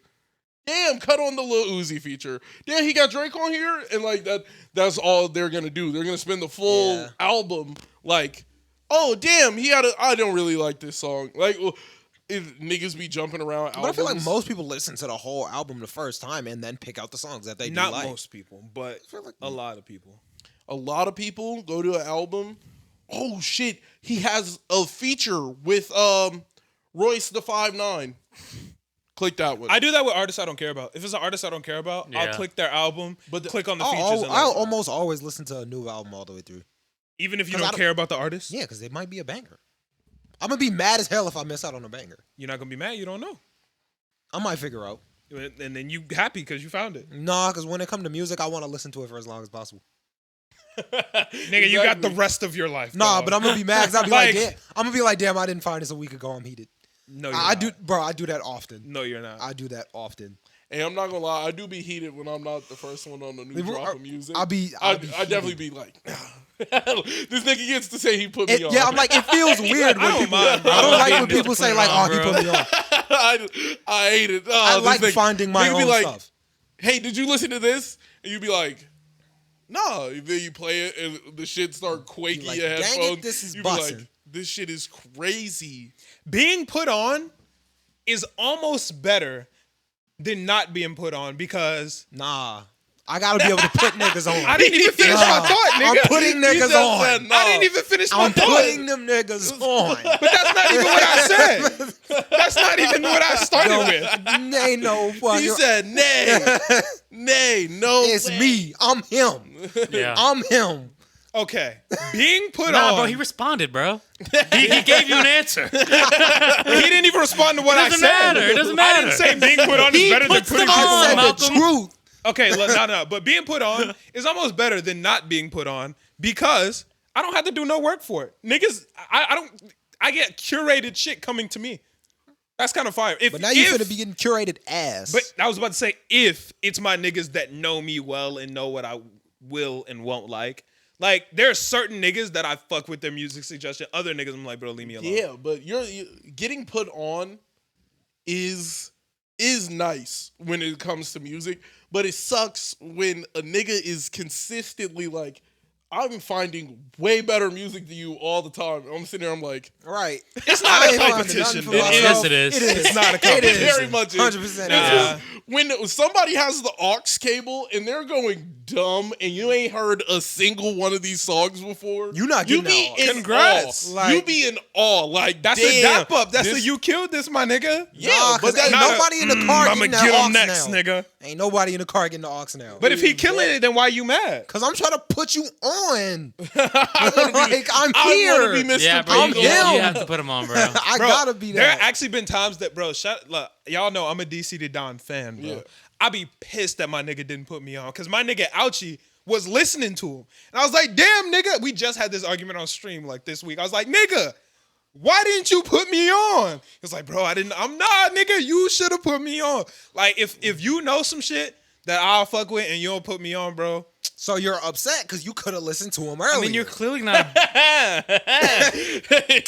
Damn, cut on the Lil Uzi feature. Damn, he got Drake on here, and like that's all they're gonna do. They're gonna spend the full Yeah. album like, oh damn, I don't really like this song. Like, niggas be jumping around. But I feel like albums. most people listen to the whole album the first time and then pick out the songs that they do Not like. most people, but feel like- a lot of people. A lot of people go to an album. Oh shit, he has a feature with Royce the 5'9". Click that one. I do that with artists I don't care about. If it's an artist I don't care about, I'll Yeah. click their album, But click on the I'll, features. And I'll like, almost always listen to a new album all the way through. even if you 'cause I don't don't- care about the artist, Yeah, because it might be a banger. I'm gonna be mad as hell if I miss out on a banger. you're not gonna be mad. You don't know, I might figure out. and then you happy because you found it. Nah, because when it comes to music, I want to listen to it for as long as possible. Nigga, you got the rest of your life. Nah, dog. but I'm gonna be mad because I'll be like, Like- damn. I'm gonna be like, damn, I didn't find this a week ago. I'm heated. No, you're I not. do, bro. I do that often. No, you're not. I do that often. And I'm not gonna lie, I do be heated when I'm not the first one on the new drop of music. I'll be I heated. definitely be like, this nigga gets to say he put me on. Yeah, I'm like, it feels weird I when don't people. mind, bro. I don't like Getting when this people say put like, on, oh, he bro. put me on. I hate it. I Oh, like this nigga- finding my nigga be own like, stuff. hey, did you listen to this? And you be like, no. And then you play it and the shit start quaking like, your dang it, headphones. this is you be like, bussin'. this shit is crazy. Being put on is almost better than not being put on because Nah, I gotta be able to put niggas on. I didn't even finish my thought, nigga. I'm putting niggas on. said no. I didn't even finish my I'm thought. putting them niggas on. But that's not even what I said. That's not even what I started with. Ain't no fucking. He said, nay, nay, no. It's way. me. I'm him. Yeah. I'm him. Okay, being put Nah, on. bro, he responded, bro. He gave you an answer. He didn't even respond to what I doesn't said. matter. It doesn't I matter. didn't say being put on is He better than puts putting them people on, I on. said Malcolm. the truth. Okay, no. But being put on is almost better than not being put on because I don't have to do no work for it. Niggas, I don't. I get curated shit coming to me. That's kind of fire. But now you're gonna be getting curated ass. But I was about to say, if it's my niggas that know me well and know what I will and won't like. Like, there are certain niggas that I fuck with their music suggestion. Other niggas, I'm like, bro, leave me alone. Yeah, but you're getting put on is nice when it comes to music, but it sucks when a nigga is consistently like, I'm finding way better music than you all the time. I'm sitting there, I'm like, right. It's not I a ain't finding competition, nothing for bro. myself. Yes, it is. It is. It's not a It competition. is. very much is. 100%. Nah. When somebody has the aux cable and they're going dumb and you ain't heard a single one of these songs before, You not you getting be that aux. in Congrats. awe. Like- you be in awe. Like, That's damn, a dap up. That's this- a you killed this, my nigga. Yeah, Nah, but 'cause ain't that, nobody in the car I'ma getting that get aux him next, now. nigga. Ain't nobody in the car getting the aux now. But if he killing it, then why you mad? Cause I'm trying to put you on. I wanna be- Like, I'm I here. want to be Mr. Yeah, bro, I'm you, him. you have to put him on, bro. I Bro, gotta be There that. actually been times that, bro, look, y'all know I'm a DC to Don fan, bro. Yeah. I be pissed that my nigga didn't put me on. Cause my nigga Ouchie was listening to him. And I was like, damn, nigga. We just had this argument on stream like this week. I was like, nigga, why didn't you put me on? He was like, bro, I'm not, nigga. You should have put me on. Like, if you know some shit that I'll fuck with and you don't put me on, bro. So you're upset because you could have listened to him earlier. I mean, you're clearly not.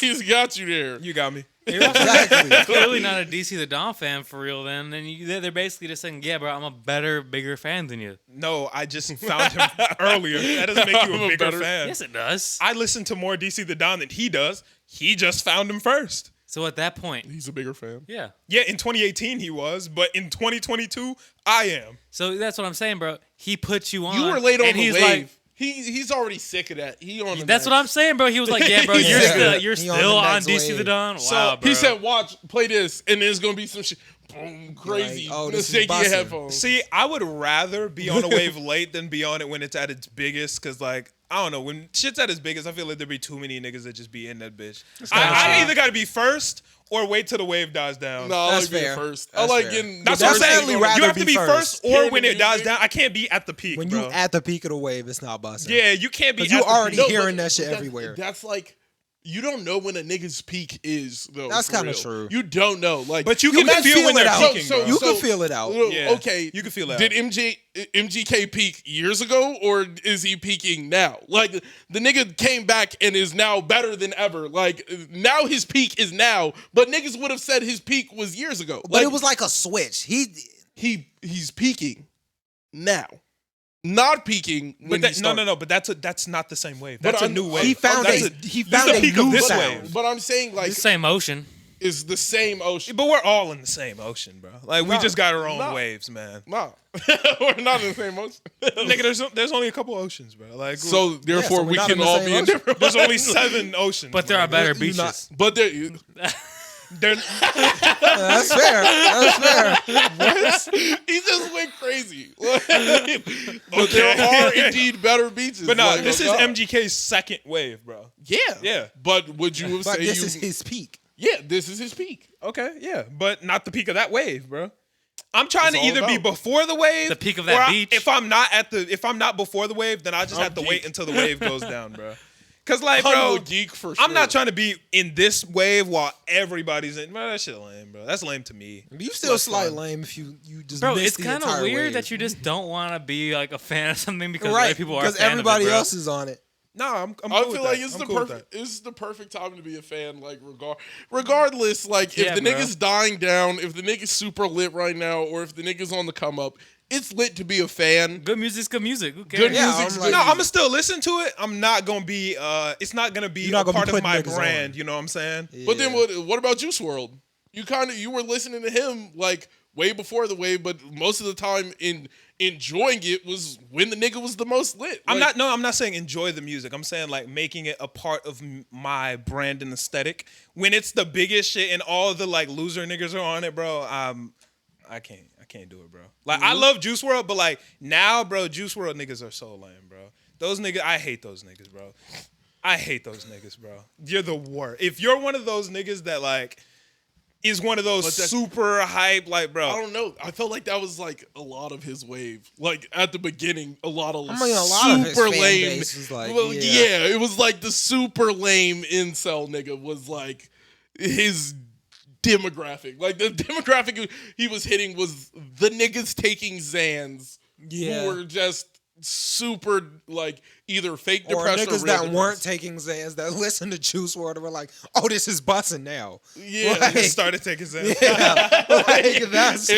He's got you there. You got me. exactly. Clearly not a DC the Dom fan for real. Then they're basically just saying, yeah, bro, I'm a better, bigger fan than you. No, I just found him earlier. That doesn't make you I'm a a bigger better- fan. Yes, it does. I listen to more DC the Don than he does. He just found him first. So at that point, He's a bigger fan. yeah. Yeah, in 2018 he was, but in 2022 I am. So that's what I'm saying, bro. He put you on. You were late on and the he's wave. like, He's already sick of that. He on the that's what I'm saying, bro. He was like, yeah, bro, you're Yeah. still, He you're on still the on next DC the wave. Don. So, Wow, bro. He said, watch, play this, and there's going to be some shit. Boom, crazy. Like, oh, this is Shake your bussin'. headphones. See, I would rather be on a wave late than be on it when it's at its biggest, cause like I don't know, when shit's at its biggest, I feel like there'd be too many niggas that just be in that bitch. I either gotta be first or wait till the wave dies down. No, I That's like being fair. first. I That's like fair. getting. That's the what I'm first saying. definitely thing on rather You have to be be first. first or Hearing when the it dies music. down. I can't be at the peak, when bro. you at the peak of the wave, it's not busting. Yeah, you can't be. Because you at the already peak. hearing but that shit that's- everywhere. That's like, you don't know when a nigga's peak is, though. That's for kinda real. true. You don't know. Like, But you You can can feel feel when it they're out. peaking, So- bro. You so- can feel it out. Yeah. Okay, You can feel it Did out. MGK peak years ago, or is he peaking now? Like, the nigga came back and is now better than ever. Like, now his peak is now, but niggas would have said his peak was years ago. But it was like a switch. He's peaking now, not peaking when But he that, started. no. But that's not the same wave. But That's a I'm- new wave. He found That's he this is found the a peak of new this sound. wave. But I'm saying, like, It's the same ocean. is the same ocean. But we're all in the same ocean, bro. Like we Nah, just got our own nah. waves, man. Nah, we're not in the same ocean. Nigga, there's only a couple oceans, bro. Like So therefore, so we're we not can in the all same be in ocean. different. there's only 7 oceans. But there are better you not- beaches. But there, They're, That's fair. That's fair. he just went crazy. But there are indeed better beaches. but no, Like, this oh is God. MGK's second wave, bro. Yeah, Yeah. But would you have But said this is his peak. Yeah, this is his peak. Okay, yeah, but not the peak of that wave, bro. I'm trying It's to all either be about- before the wave, The peak of or that beach. If I'm not before the wave, then I just I'm have to wait geek. until the wave goes down, bro. Cause like, I'm bro, a geek for sure. I'm not trying to be in this wave while everybody's in. Bro, that shit lame, bro. That's lame to me. You still Less slight fun. lame if you just Bro, miss it's the kind of entire weird wave. that you just don't want to be like a fan of something because right other people are a because fan everybody of it, bro. else is on it. No, I'm I cool feel with like that. it's I'm the cool with perfect. that. It's the perfect time to be a fan. Like regardless, like if Yeah, the bro. nigga's dying down, if the nigga's super lit right now, or if the nigga's on the come up, it's lit to be a fan. Good music's good music. Who cares? Good Yeah, music's I'm good. like- No, I'm music. gonna still listen to it. I'm not gonna be. It's not gonna be You're not a gonna be part of putting my niggas brand. on. You know what I'm saying? But then what about Juice WRLD? You were listening to him like way before the wave, but most of the time enjoying it was when the nigga was the most lit. I'm not saying enjoy the music. I'm saying like making it a part of my brand and aesthetic. When it's the biggest shit and all the like loser niggas are on it, bro. I can't do it, bro. Like I love Juice WRLD, but like now, bro, Juice WRLD niggas are so lame, bro. Those niggas, I hate those niggas, bro. I hate those niggas, bro. You're the worst. If you're one of those niggas that like is one of those super hype, like, bro. I don't know. I felt like that was like a lot of his wave. Like at the beginning, a lot of of his super fan lame. base was like, yeah, it was like the super lame incel nigga was like his demographic. Like the demographic he was hitting was the niggas taking Xans who were just super like either fake depression or niggas or that weren't taking Xans that listened to Juice WRLD and were like, oh, this is bussin' now. Yeah, like, It started taking Xans. Yeah, like, that's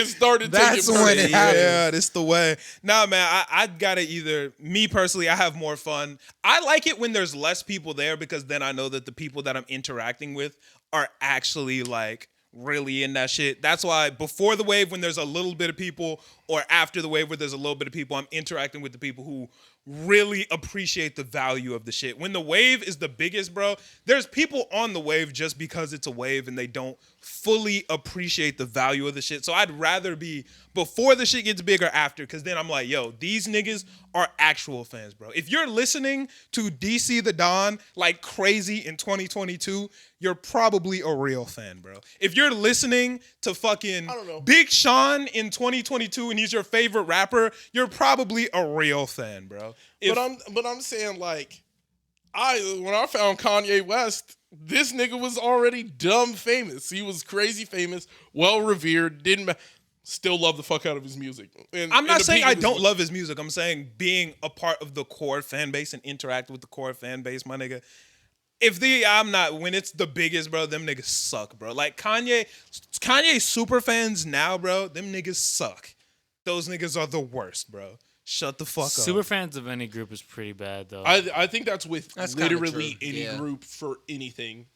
when it happened. Yeah, this the way. Nah, man, I gotta either, me personally, I have more fun. I like it when there's less people there because then I know that the people that I'm interacting with are actually like really in that shit. That's why before the wave when there's a little bit of people or after the wave where there's a little bit of people, I'm interacting with the people who really appreciate the value of the shit. When the wave is the biggest, bro, there's people on the wave just because it's a wave and they don't fully appreciate the value of the shit. So I'd rather be before the shit gets bigger after, because then I'm like, yo, these niggas are actual fans, bro. If you're listening to DC the Don like crazy in 2022, you're probably a real fan, bro. If you're listening to fucking Big Sean in 2022 and he's your favorite rapper, you're probably a real fan, bro. But I'm saying like when I found Kanye West, this nigga was already dumb famous. He was crazy famous, well revered, still love the fuck out of his music. And, I'm not saying I don't love his music. I'm saying being a part of the core fan base and interact with the core fan base, my nigga. When it's the biggest, bro, them niggas suck, bro. Like Kanye super fans now, bro, them niggas suck. Those niggas are the worst, bro. Shut the fuck up. Super fans of any group is pretty bad, though. I think that's with literally any group for anything.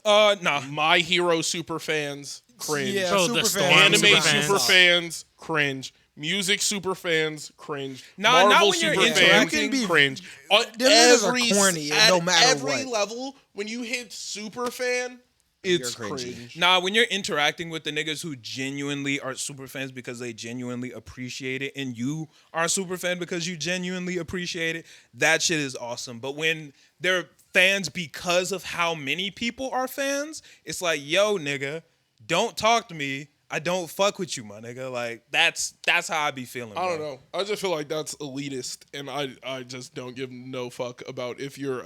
Nah. My Hero super fans, cringe. Yeah, Bro, Anime super fans, cringe. Music super fans, cringe. Nah, Marvel not when you're super interacting. fans, cringe. Them niggas are corny, no matter every what. level, when you hit super fan, it's You're cringy. cringe. Nah, when you're interacting with the niggas who genuinely are super fans because they genuinely appreciate it, and you are a super fan because you genuinely appreciate it, that shit is awesome. But when they're fans because of how many people are fans, it's like, yo, nigga, don't talk to me. I don't fuck with you, my nigga. Like, that's how I be feeling, bro. I don't know. I just feel like that's elitist, and I just don't give no fuck about if you're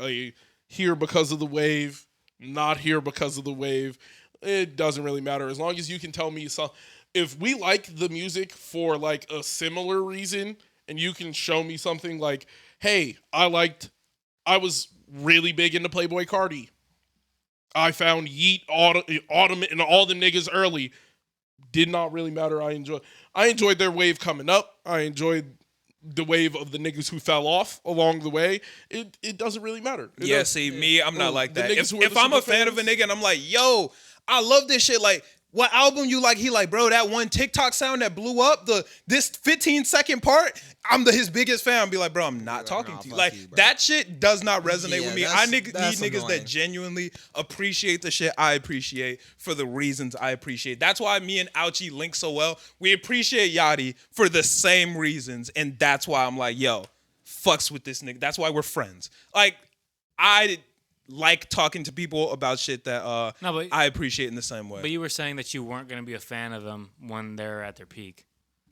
here because of the wave, not here because of the wave. It doesn't really matter. As long as you can tell me if we like the music for like a similar reason, and you can show me something like, hey, I was really big into Playboi Carti. I found Yeet, Autumn, and all them niggas early. Did not really matter. I enjoyed their wave coming up. I enjoyed the wave of the niggas who fell off along the way. It doesn't really matter. I'm not like that. If I'm a fan of a nigga and I'm like, yo, I love this shit, like, what album you like? He like, bro, that one TikTok sound that blew up, this 15-second part, I'm his biggest fan. I'll be like, bro, I'm not talking to you. Like, that shit does not resonate with me. I need niggas that genuinely appreciate the shit I appreciate for the reasons I appreciate. That's why me and Ouchie link so well. We appreciate Yachty for the same reasons, and that's why I'm like, yo, fucks with this nigga. That's why we're friends. Like, I like talking to people about shit that I appreciate in the same way. But you were saying that you weren't going to be a fan of them when they're at their peak.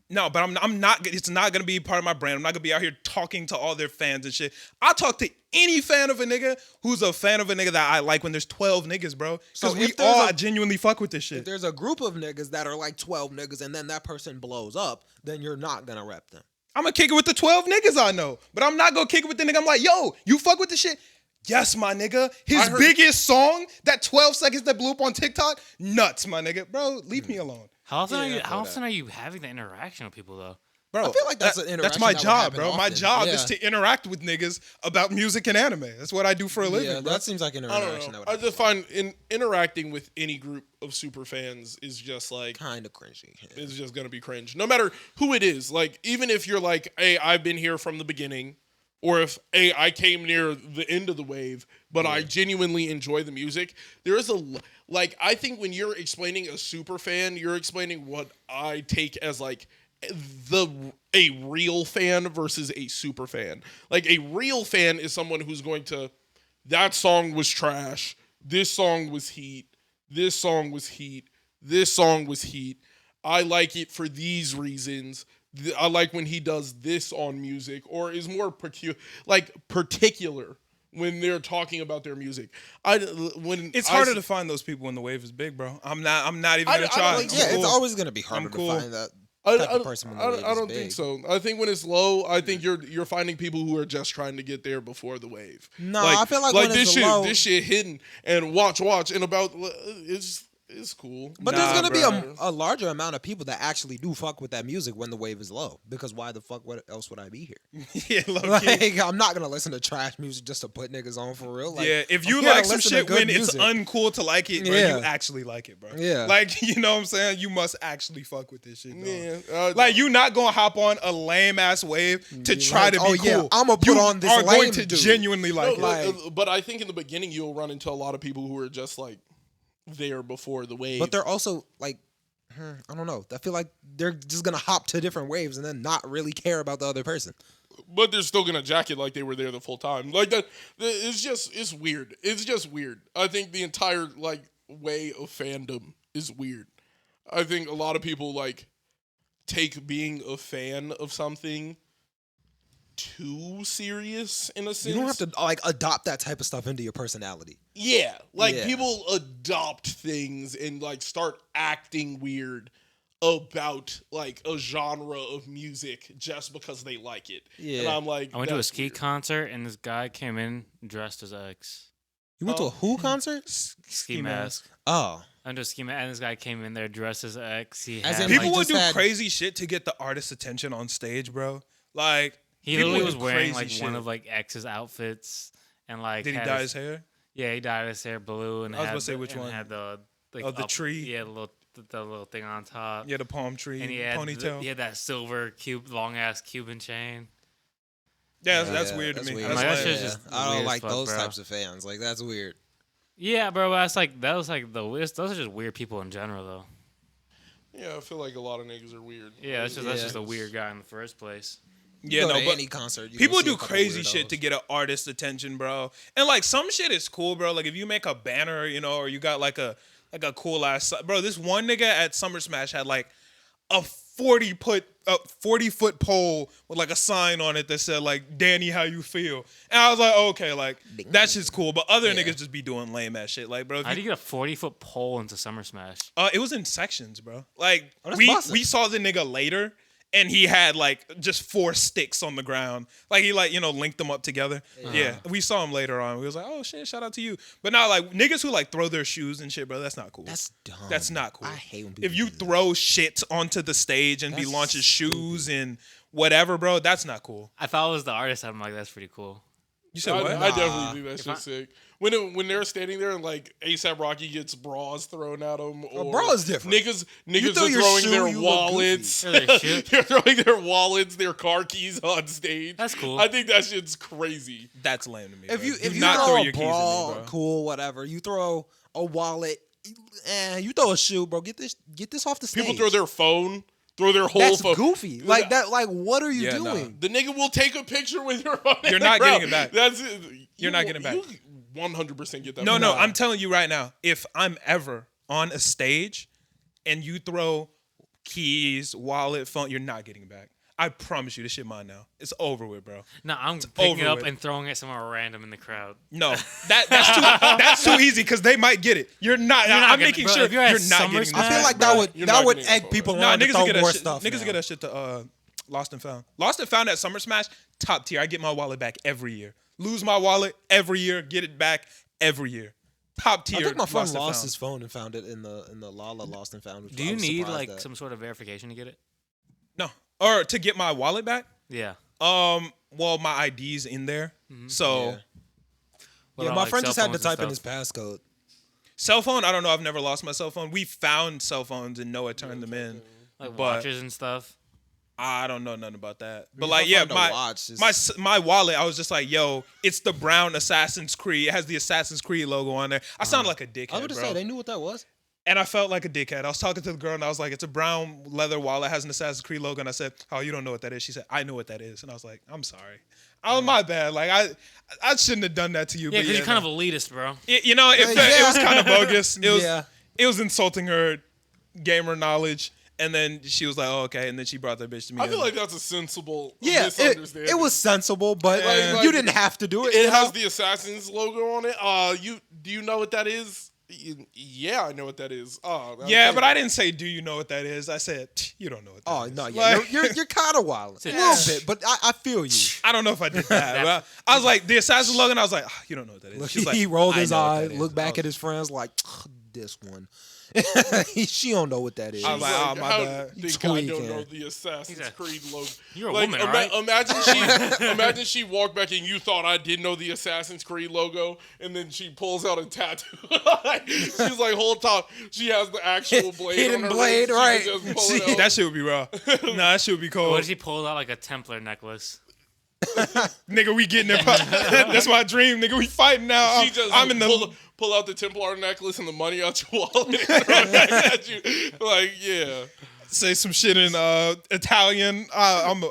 No, but I'm not. It's not gonna be part of my brand. I'm not gonna be out here talking to all their fans and shit. I'll talk to any fan of a nigga who's a fan of a nigga that I like when there's 12 niggas, bro. Because we all genuinely fuck with this shit. If there's a group of niggas that are like 12 niggas and then that person blows up, then you're not gonna rep them. I'm gonna kick it with the 12 niggas I know, but I'm not gonna kick it with the nigga. I'm like, yo, you fuck with the shit? Yes, my nigga. His biggest song, that 12 seconds that blew up on TikTok, nuts, my nigga. Bro, leave me alone. How often are you having that interaction with people though? Bro, I feel like that's an that's interaction my that would job, happen bro. My often. job Yeah. is to interact with niggas about music and anime. That's what I do for a living, Yeah, bro. that seems like an I interaction don't that know. would I just find interacting with any group of super fans is just like kind of cringy. Yeah. it's just gonna be cringe. No matter who it is. Like even if you're like, hey, I've been here from the beginning, or if hey, I came near the end of the wave, but I genuinely enjoy the music. There is like I think when you're explaining a super fan, you're explaining what I take as like a real fan versus a super fan. Like a real fan is someone who's going to that song was trash. This song was heat. This song was heat. This song was heat. I like it for these reasons. I like when he does this on music, or is more particular when they're talking about their music. It's harder to find those people when the wave is big, bro. I'm not even gonna try. like- Yeah, I'm it's cool. always gonna be harder cool. to find that type of person when the wave I is don't big. think so. I think when it's low, I think you're finding people who are just trying to get there before the wave. No, I feel like when this it's shit low- this shit hidden and watch and about it's cool. But Nah, there's gonna bro. be a larger amount of people that actually do fuck with that music when the wave is low. Because why the fuck else would I be here? Yeah, low key. Like, I'm not gonna listen to trash music just to put niggas on for real. Like, Yeah, if I'm you here to like some listen to shit good when music. it's uncool to like it, bro, Yeah. you actually like it, bro. Yeah. Like, you know what I'm saying? You must actually fuck with this shit, dog. Yeah, Like, you not gonna hop on a lame ass wave to try like, to be oh, cool. yeah, I'ma put you on this are going lame to dude. genuinely like no, it. but I think in the beginning you'll run into a lot of people who are just like there before the wave. But they're also like, I don't know. I feel like they're just gonna hop to different waves and then not really care about the other person. But they're still gonna jack it like they were there the full time. Like that, it's weird. It's just weird. I think the entire like way of fandom is weird. I think a lot of people like take being a fan of something too serious in a sense. You don't have to like adopt that type of stuff into your personality. Yeah, like Yeah. people adopt things and like start acting weird about like a genre of music just because they like it. Yeah. And I'm like, I went to a that's ski weird. concert and this guy came in dressed as X. You went to a Who concert? Ski mask. Oh, I went to a ski mask and this guy came in there dressed as X. He As had, in, People like, would just do had- crazy shit to get the artist's attention on stage, bro. Like, he people literally would was do wearing crazy like one shit. of like X's outfits and like Did he had dye his hair? Yeah, he dyed his hair blue and I was had about to say the- which and one. had the like, Oh, the tree? Yeah, the little thing on top. Yeah, the palm tree And he had ponytail. he had that silver long ass Cuban chain. Yeah, that's weird to that's me. weird. That's Like, that lame. shit's just I weird don't as like fuck, those bro. types of fans. Like that's weird. Yeah, bro, that's like those are just weird people in general though. Yeah, I feel like a lot of niggas are weird. Yeah, that's Yeah. just a weird guy in the first place. Yeah, Go no, to but any concert, you people gonna see do a couple crazy shit weirdos. to get an artist's attention, bro. And like some shit is cool, bro. Like if you make a banner, you know, or you got like a cool ass, bro. This one nigga at Summer Smash had like a 40-foot pole with like a sign on it that said like "Danny, how you feel?" And I was like, okay, like that shit's cool. But other niggas just be doing lame ass shit, like bro. How do you get a 40-foot pole into Summer Smash? It was in sections, bro. Like that's we bussin'. saw the nigga later, and he had like just 4 sticks on the ground. Like he like linked them up together. Yeah, we saw him later on. We was like, oh shit, shout out to you. But now like niggas who like throw their shoes and shit, bro. That's not cool. That's dumb. That's not cool. I hate when people if you do that. throw shit onto the stage and be That's launching shoes and whatever, bro. That's not cool. If I was the artist, I'm like, that's pretty cool. You said I, what? I definitely think that If shit's sick. When they're standing there and like ASAP Rocky gets bras thrown at him, or bra is different. Niggas throw are your throwing shoe, their you look wallets. goofy. Throw their shit. They're throwing their wallets, their car keys on stage. That's cool. I think that shit's crazy. That's lame to me. If bro. you Do if you not throw throw a your keys at bra, me, bro. cool, whatever. You throw a wallet, you throw a shoe, bro. Get this off the stage. People throw their phone, throw their whole That's phone. goofy. Like that. Like what are you Yeah, nah. doing? The nigga will take a picture with your phone. You're not getting it back. That's it. You're not getting it back. You 100% get that. No, back. no, I'm telling you right now, if I'm ever on a stage and you throw keys, wallet, phone, you're not getting it back. I promise you, this shit mine now. It's over with, bro. No, I'm picking over it up with. and throwing it somewhere random in the crowd. No, that's too easy because they might get it. You're not. You're not I'm getting- making bro, sure if you're at you're not Summer getting. Smash- I feel this like back, bro. You're that not would getting egg it people forward. Nah, on to niggas throw will get more that shit. stuff. Niggas will now. get that shit to Lost and Found. Lost and Found at Summer Smash, top tier. I get my wallet back every year. Lose my wallet every year. Get it back every year. Top tier. I think my friend Lost and lost Found. his phone and found it in the Lala Lost and Found. which Do I you was need surprised like at. some sort of verification to get it? No, or to get my wallet back. Yeah. Well, my ID's in there, so What Yeah, about, my like, friend cell just had to phones and type in his stuff? passcode. cell phone. I don't know. I've never lost my cell phone. We found cell phones and Noah turned them in. Like but- watches and stuff. I don't know nothing about that. But If like, I yeah, find a watch, it's- my wallet. I was just like, yo, it's the brown Assassin's Creed. It has the Assassin's Creed logo on there. I sound like a I dickhead, would have bro. said they knew what that was. And I felt like a dickhead. I was talking to the girl and I was like, it's a brown leather wallet, has an Assassin's Creed logo. And I said, oh, you don't know what that is? She said, I know what that is. And I was like, I'm sorry. Oh, my bad. Like, I shouldn't have done that to you. Yeah, but because you're kind no. of elitist, bro. You know, it Yeah. was kind of bogus. Yeah. It was insulting her gamer knowledge. And then she was like, oh, okay. And then she brought that bitch to me. I feel like that's a sensible Yeah, misunderstanding. it was sensible, but Like, you didn't have to do it. It you has know? the Assassin's logo on it. Do you know what that is? Yeah, I know what that is. Yeah, but I didn't say, do you know what that is? I said, you don't know what that Oh is. no, yeah, Like, you're kind of wild a Yeah. little bit, but I feel you. I don't know if I did that. But I was like, the Assassin's logo, and I was like, you don't know what that is. Look, She's like, he rolled "I his know what eye, that is." looked I back was- at his friends like, this one. she don't know what that is. I was like, oh, my how bad. think I Tweaking. don't know the Assassin's He's a- Creed logo? You're a Like, woman, right? Imagine she walked back and you thought I did know the Assassin's Creed logo, and then she pulls out a tattoo. She's like, whole top, she has the actual blade. Hidden on her blade, wrist. right. She can just pull it out. That shit would be raw. Nah, that shit would be cold. What if she pulled out like a Templar necklace? Nigga, we getting it. That's my dream, nigga. We fighting now. She just I'm in the. pull out the Templar necklace and the money out your wallet and throw it back at you. Like, yeah. Say some shit in Italian. Damn.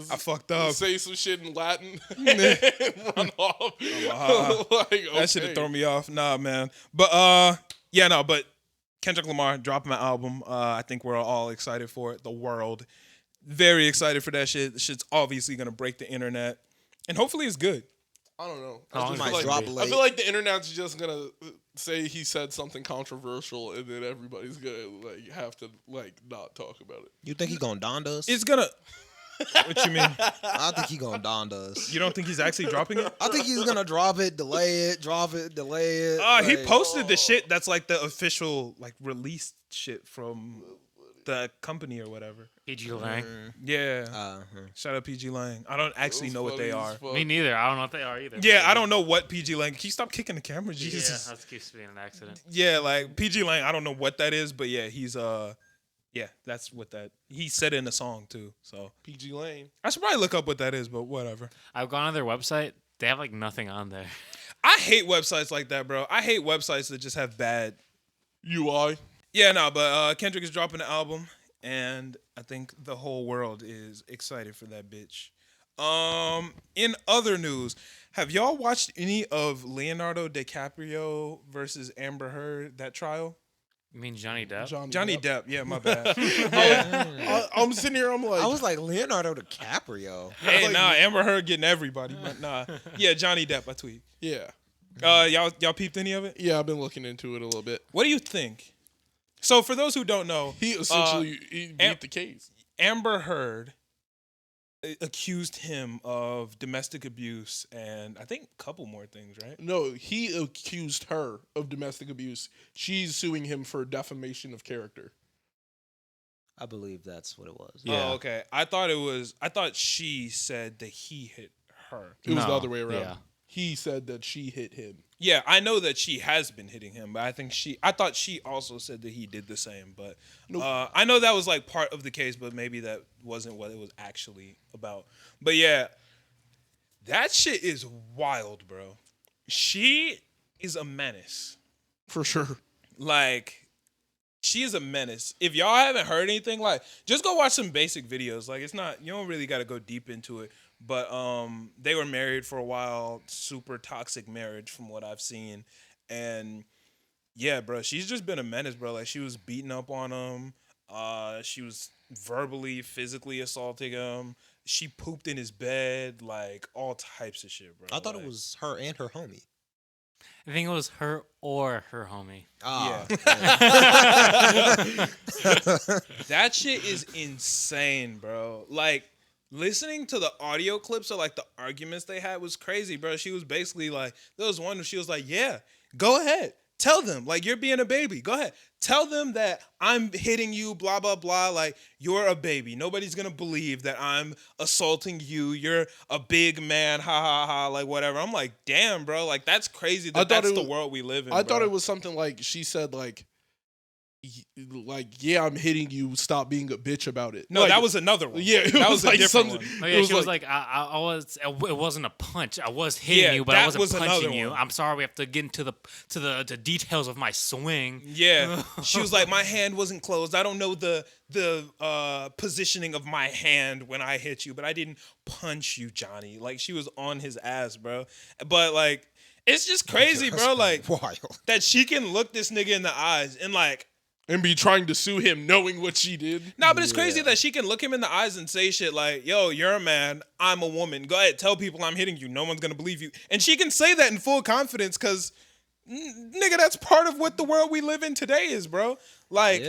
I fucked up. Say some shit in Latin and run off. Like, That should have okay. thrown me off. Nah, man. But but Kendrick Lamar dropping an album. I think we're all excited for it. The world. Very excited for that shit. The shit's obviously gonna break the internet. And hopefully it's good. I don't know. How long I, is just it feel drop like, I late? feel like the internet's just gonna say he said something controversial, and then everybody's gonna like have to like not talk about it. You think he gonna don us? It's gonna. What you mean? I think he gonna don us. You don't think he's actually dropping it? I think he's gonna drop it, delay it, drop it, delay it. He like- posted the shit that's like the official like released shit from the company or whatever. PG Lang. Yeah. Uh-huh. Shout out PG Lang. I don't actually know what they are. Me neither. I don't know what they are either. Yeah, I don't know what PG Lang. Can you stop kicking the camera? Yeah, Jesus. that keeps being an accident. Yeah, like PG Lang, I don't know what that is, but yeah, he's yeah, that's what that he said in a song too. So PG Lane. I should probably look up what that is, but whatever. I've gone on their website. They have like nothing on there. I hate websites like that, bro. I hate websites that just have bad. UI. Yeah, no, but Kendrick is dropping an album, and I think the whole world is excited for that bitch. In other news, have y'all watched any of Leonardo DiCaprio versus Amber Heard, that trial? You mean Johnny Depp? Johnny Depp, yeah, my bad. I'm sitting here. I'm like, I was like Leonardo DiCaprio. Hey, nah, Amber Heard getting everybody, but nah. Yeah, Johnny Depp, I tweet. yeah, Y'all peeped any of it? yeah. I've been looking into it a little bit. What do you think? So for those who don't know, He essentially he beat the case. Amber Heard accused him of domestic abuse and I think a couple more things, right? No, he accused her of domestic abuse. She's suing him for defamation of character. I believe that's what it was. Yeah. Oh, okay. I thought she said that he hit her. It was the No, other way around. yeah. He said that she hit him. Yeah, I know that she has been hitting him, but I thought she also said that he did the same. But I know that was like part of the case, but maybe that wasn't what it was actually about. But yeah, that shit is wild, bro. She is a menace. For sure. Like, she is a menace. If y'all haven't heard anything, like, just go watch some basic videos. Like, it's not, you don't really got to go deep into it. But they were married for a while, super toxic marriage from what I've seen. And yeah, bro, she's just been a menace, bro. Like, she was beating up on him. She was verbally, physically assaulting him. She pooped in his bed, like all types of shit, bro. I thought Like, it was her and her homie. I think it was her or her homie. Ah, that shit is insane, bro. Like, listening to the audio clips of like the arguments they had was crazy, bro. She was basically like, there was one where she was like, yeah, go ahead. Tell them, like, you're being a baby. Go ahead. Tell them that I'm hitting you, blah, blah, blah. Like, you're a baby. Nobody's going to believe that I'm assaulting you. You're a big man, ha, ha, ha, like, whatever. I'm like, damn, bro. Like, that's crazy that's the world we live in, I bro. thought it was something like she said, yeah, I'm hitting you. Stop being a bitch about it. No, like, that was another one. Yeah, that was a different one. Oh, yeah, she was like, I was. It wasn't a punch. I was hitting you, but I wasn't punching you. One. I'm sorry. We have to get into the details of my swing. Yeah, she was like, my hand wasn't closed. I don't know the positioning of my hand when I hit you, but I didn't punch you, Johnny. Like, she was on his ass, bro. But like, it's just crazy, bro. Like, wild. That she can look this nigga in the eyes and be trying to sue him knowing what she did. Nah, but it's crazy that she can look him in the eyes and say shit like, yo, you're a man, I'm a woman. Go ahead, tell people I'm hitting you. No one's going to believe you. And she can say that in full confidence because, nigga, that's part of what the world we live in today is, bro. Like,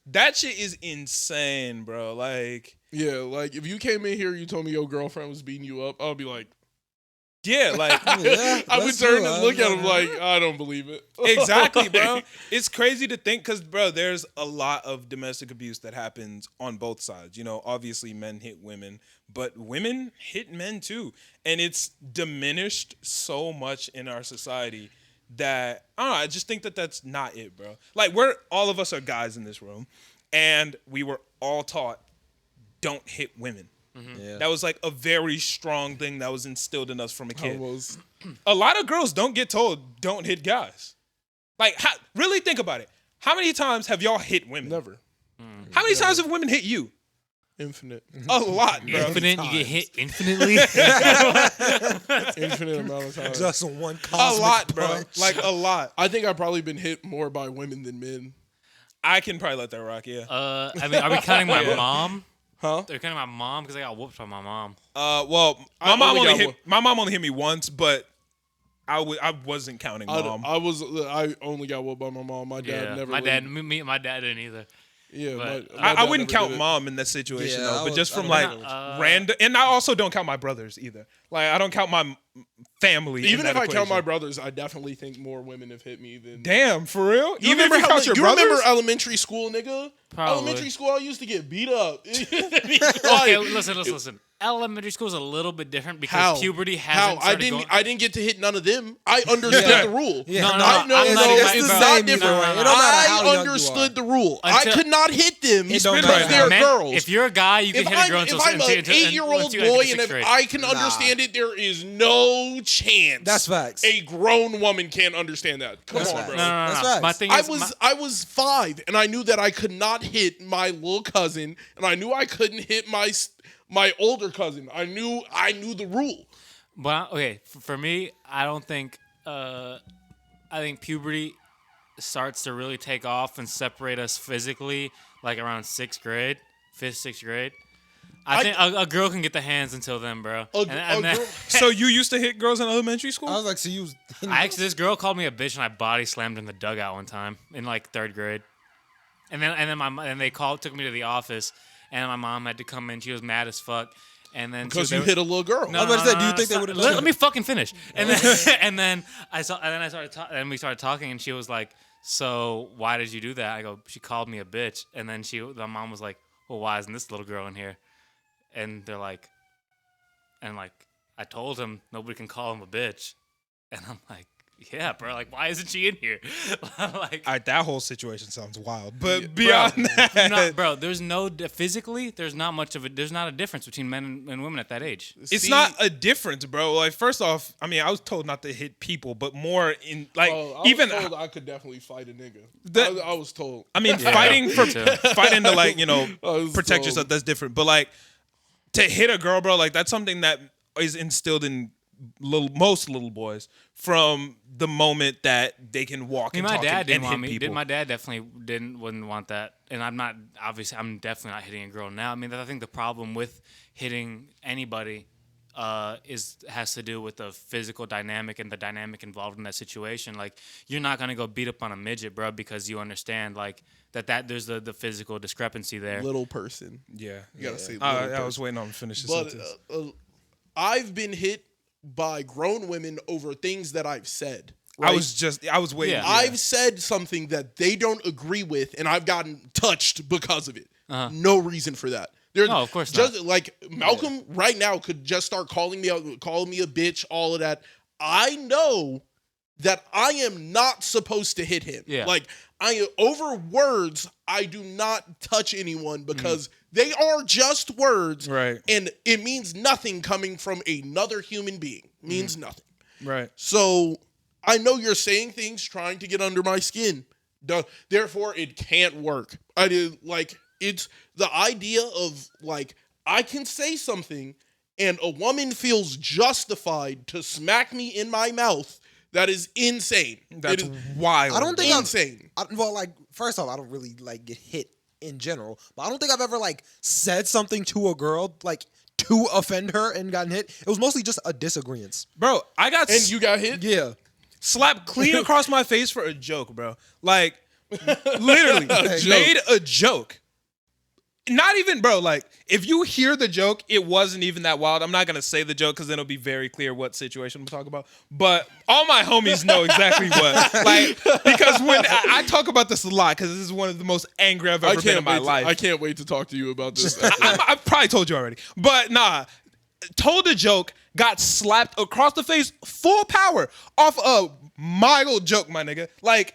that shit is insane, bro. Like, yeah, like, if you came in here and you told me your girlfriend was beating you up, I'll be like, yeah, like, I would turn and look at him like, I don't believe it. Exactly, bro. It's crazy to think because, bro, there's a lot of domestic abuse that happens on both sides. You know, obviously men hit women, but women hit men too. And it's diminished so much in our society that, I don't know, I just think that that's not it, bro. Like, all of us are guys in this room, and we were all taught, don't hit women. Mm-hmm. Yeah. That was like a very strong thing that was instilled in us from a kid. A lot of girls don't get told, don't hit guys. Like, really think about it. How many times have y'all hit women? Never. How many times have women hit you? Infinite. A lot, bro. Infinite? You get hit infinitely? Infinite amount of times. Just one A cosmic lot, bro. punch. Like, a lot. I think I've probably been hit more by women than men. I can probably let that rock, yeah. I mean, are we counting my mom? Huh? They're counting my mom because I got whooped by my mom. Well, my mom only hit me once, but I wasn't counting mom. I only got whooped by my mom. My dad never. My dad didn't either. Yeah, but I wouldn't count mom in that situation though, but just from like random, and I also don't count my brothers either. Like, I don't count my family. Even if I equation. count my brothers, I definitely think more women have hit me than. Damn, for real? You Even if you count your you brothers? remember elementary school, nigga? Probably. Elementary school, I used to get beat up. Okay, listen. Elementary school is a little bit different because puberty hasn't started going. I didn't get to hit none of them. I understood the rule. Yeah, No, I know it's the same different. either way. It don't matter how I young you understood are. the rule. Until- I could not hit them It don't because matter. they're Man, girls. if you're a guy, you can hit a girl if I'm an 8-year-old boy and if I can understand it, there is no chance. That's facts. A grown woman can't understand that. Come That's on, facts. bro. No. That's facts. My thing I is, was 5 and I knew that I could not hit my little cousin and I knew I couldn't hit my older cousin. I knew the rule. But okay, for me, I don't think. I think puberty starts to really take off and separate us physically, like around 6th grade, 5th, 6th grade. I think a girl can get the hands until then, bro. So you used to hit girls in elementary school? I was like, so you. This girl called me a bitch and I body slammed in the dugout one time in like 3rd grade, and then they took me to the office, and my mom had to come in. She was mad as fuck. And then because you hit a little girl. I was about to say, do you think they would have? Let me fucking finish. And then we started talking, and she was like, "So why did you do that?" I go, "She called me a bitch." And then my mom was like, "Well, why isn't this little girl in here?" And they're like, I told him nobody can call him a bitch, and I'm like, yeah, bro. Like, why isn't she in here? Like, that whole situation sounds wild. But beyond that, bro, there's physically, there's not much of there's not a difference between men and women at that age. It's not a difference, bro. Like, first off, I mean, I was told not to hit people, but more in like even told I could definitely fight a nigga. I was told. I mean, fighting to like, you know, protect yourself, that's different. But like, to hit a girl, bro, like that's something that is instilled in most little boys from the moment that they can walk and talk and hit people. My dad definitely wouldn't want that, and I'm definitely not hitting a girl now. I mean, I think the problem with hitting anybody has to do with the physical dynamic and the dynamic involved in that situation. Like, you're not gonna go beat up on a midget, bro, because you understand like that there's the physical discrepancy there. Little person. Yeah, you gotta say. I was waiting on him to finish this sentence. I've been hit by grown women over things that I've said. I was waiting. Yeah. I've said something that they don't agree with, and I've gotten touched because of it. No reason for that. No, of course just, not. Like Malcolm right now could just start calling me a bitch, all of that. I know that I am not supposed to hit him. Yeah. Like over words, I do not touch anyone because they are just words. Right. And it means nothing coming from another human being. Means nothing. Right. So I know you're saying things trying to get under my skin. Therefore, it can't work. It's the idea of like I can say something and a woman feels justified to smack me in my mouth. That is insane. That's it is wild. I don't think insane. First off, I don't really like get hit in general, but I don't think I've ever like said something to a girl like to offend her and gotten hit. It was mostly just a disagreement. Bro, I got And you got hit? Yeah. slapped clean across my face for a joke, bro. Like, literally, joke. made a joke. Not even, bro, like, if you hear the joke, it wasn't even that wild. I'm not going to say the joke because then it'll be very clear what situation we're talking about. But all my homies know exactly what. Like, because when I talk about this a lot because this is one of the most angry I've ever been in my life. I can't wait to talk to you about this. I've probably told you already. But nah, told a joke, got slapped across the face, full power, off a mild joke, my nigga. Like,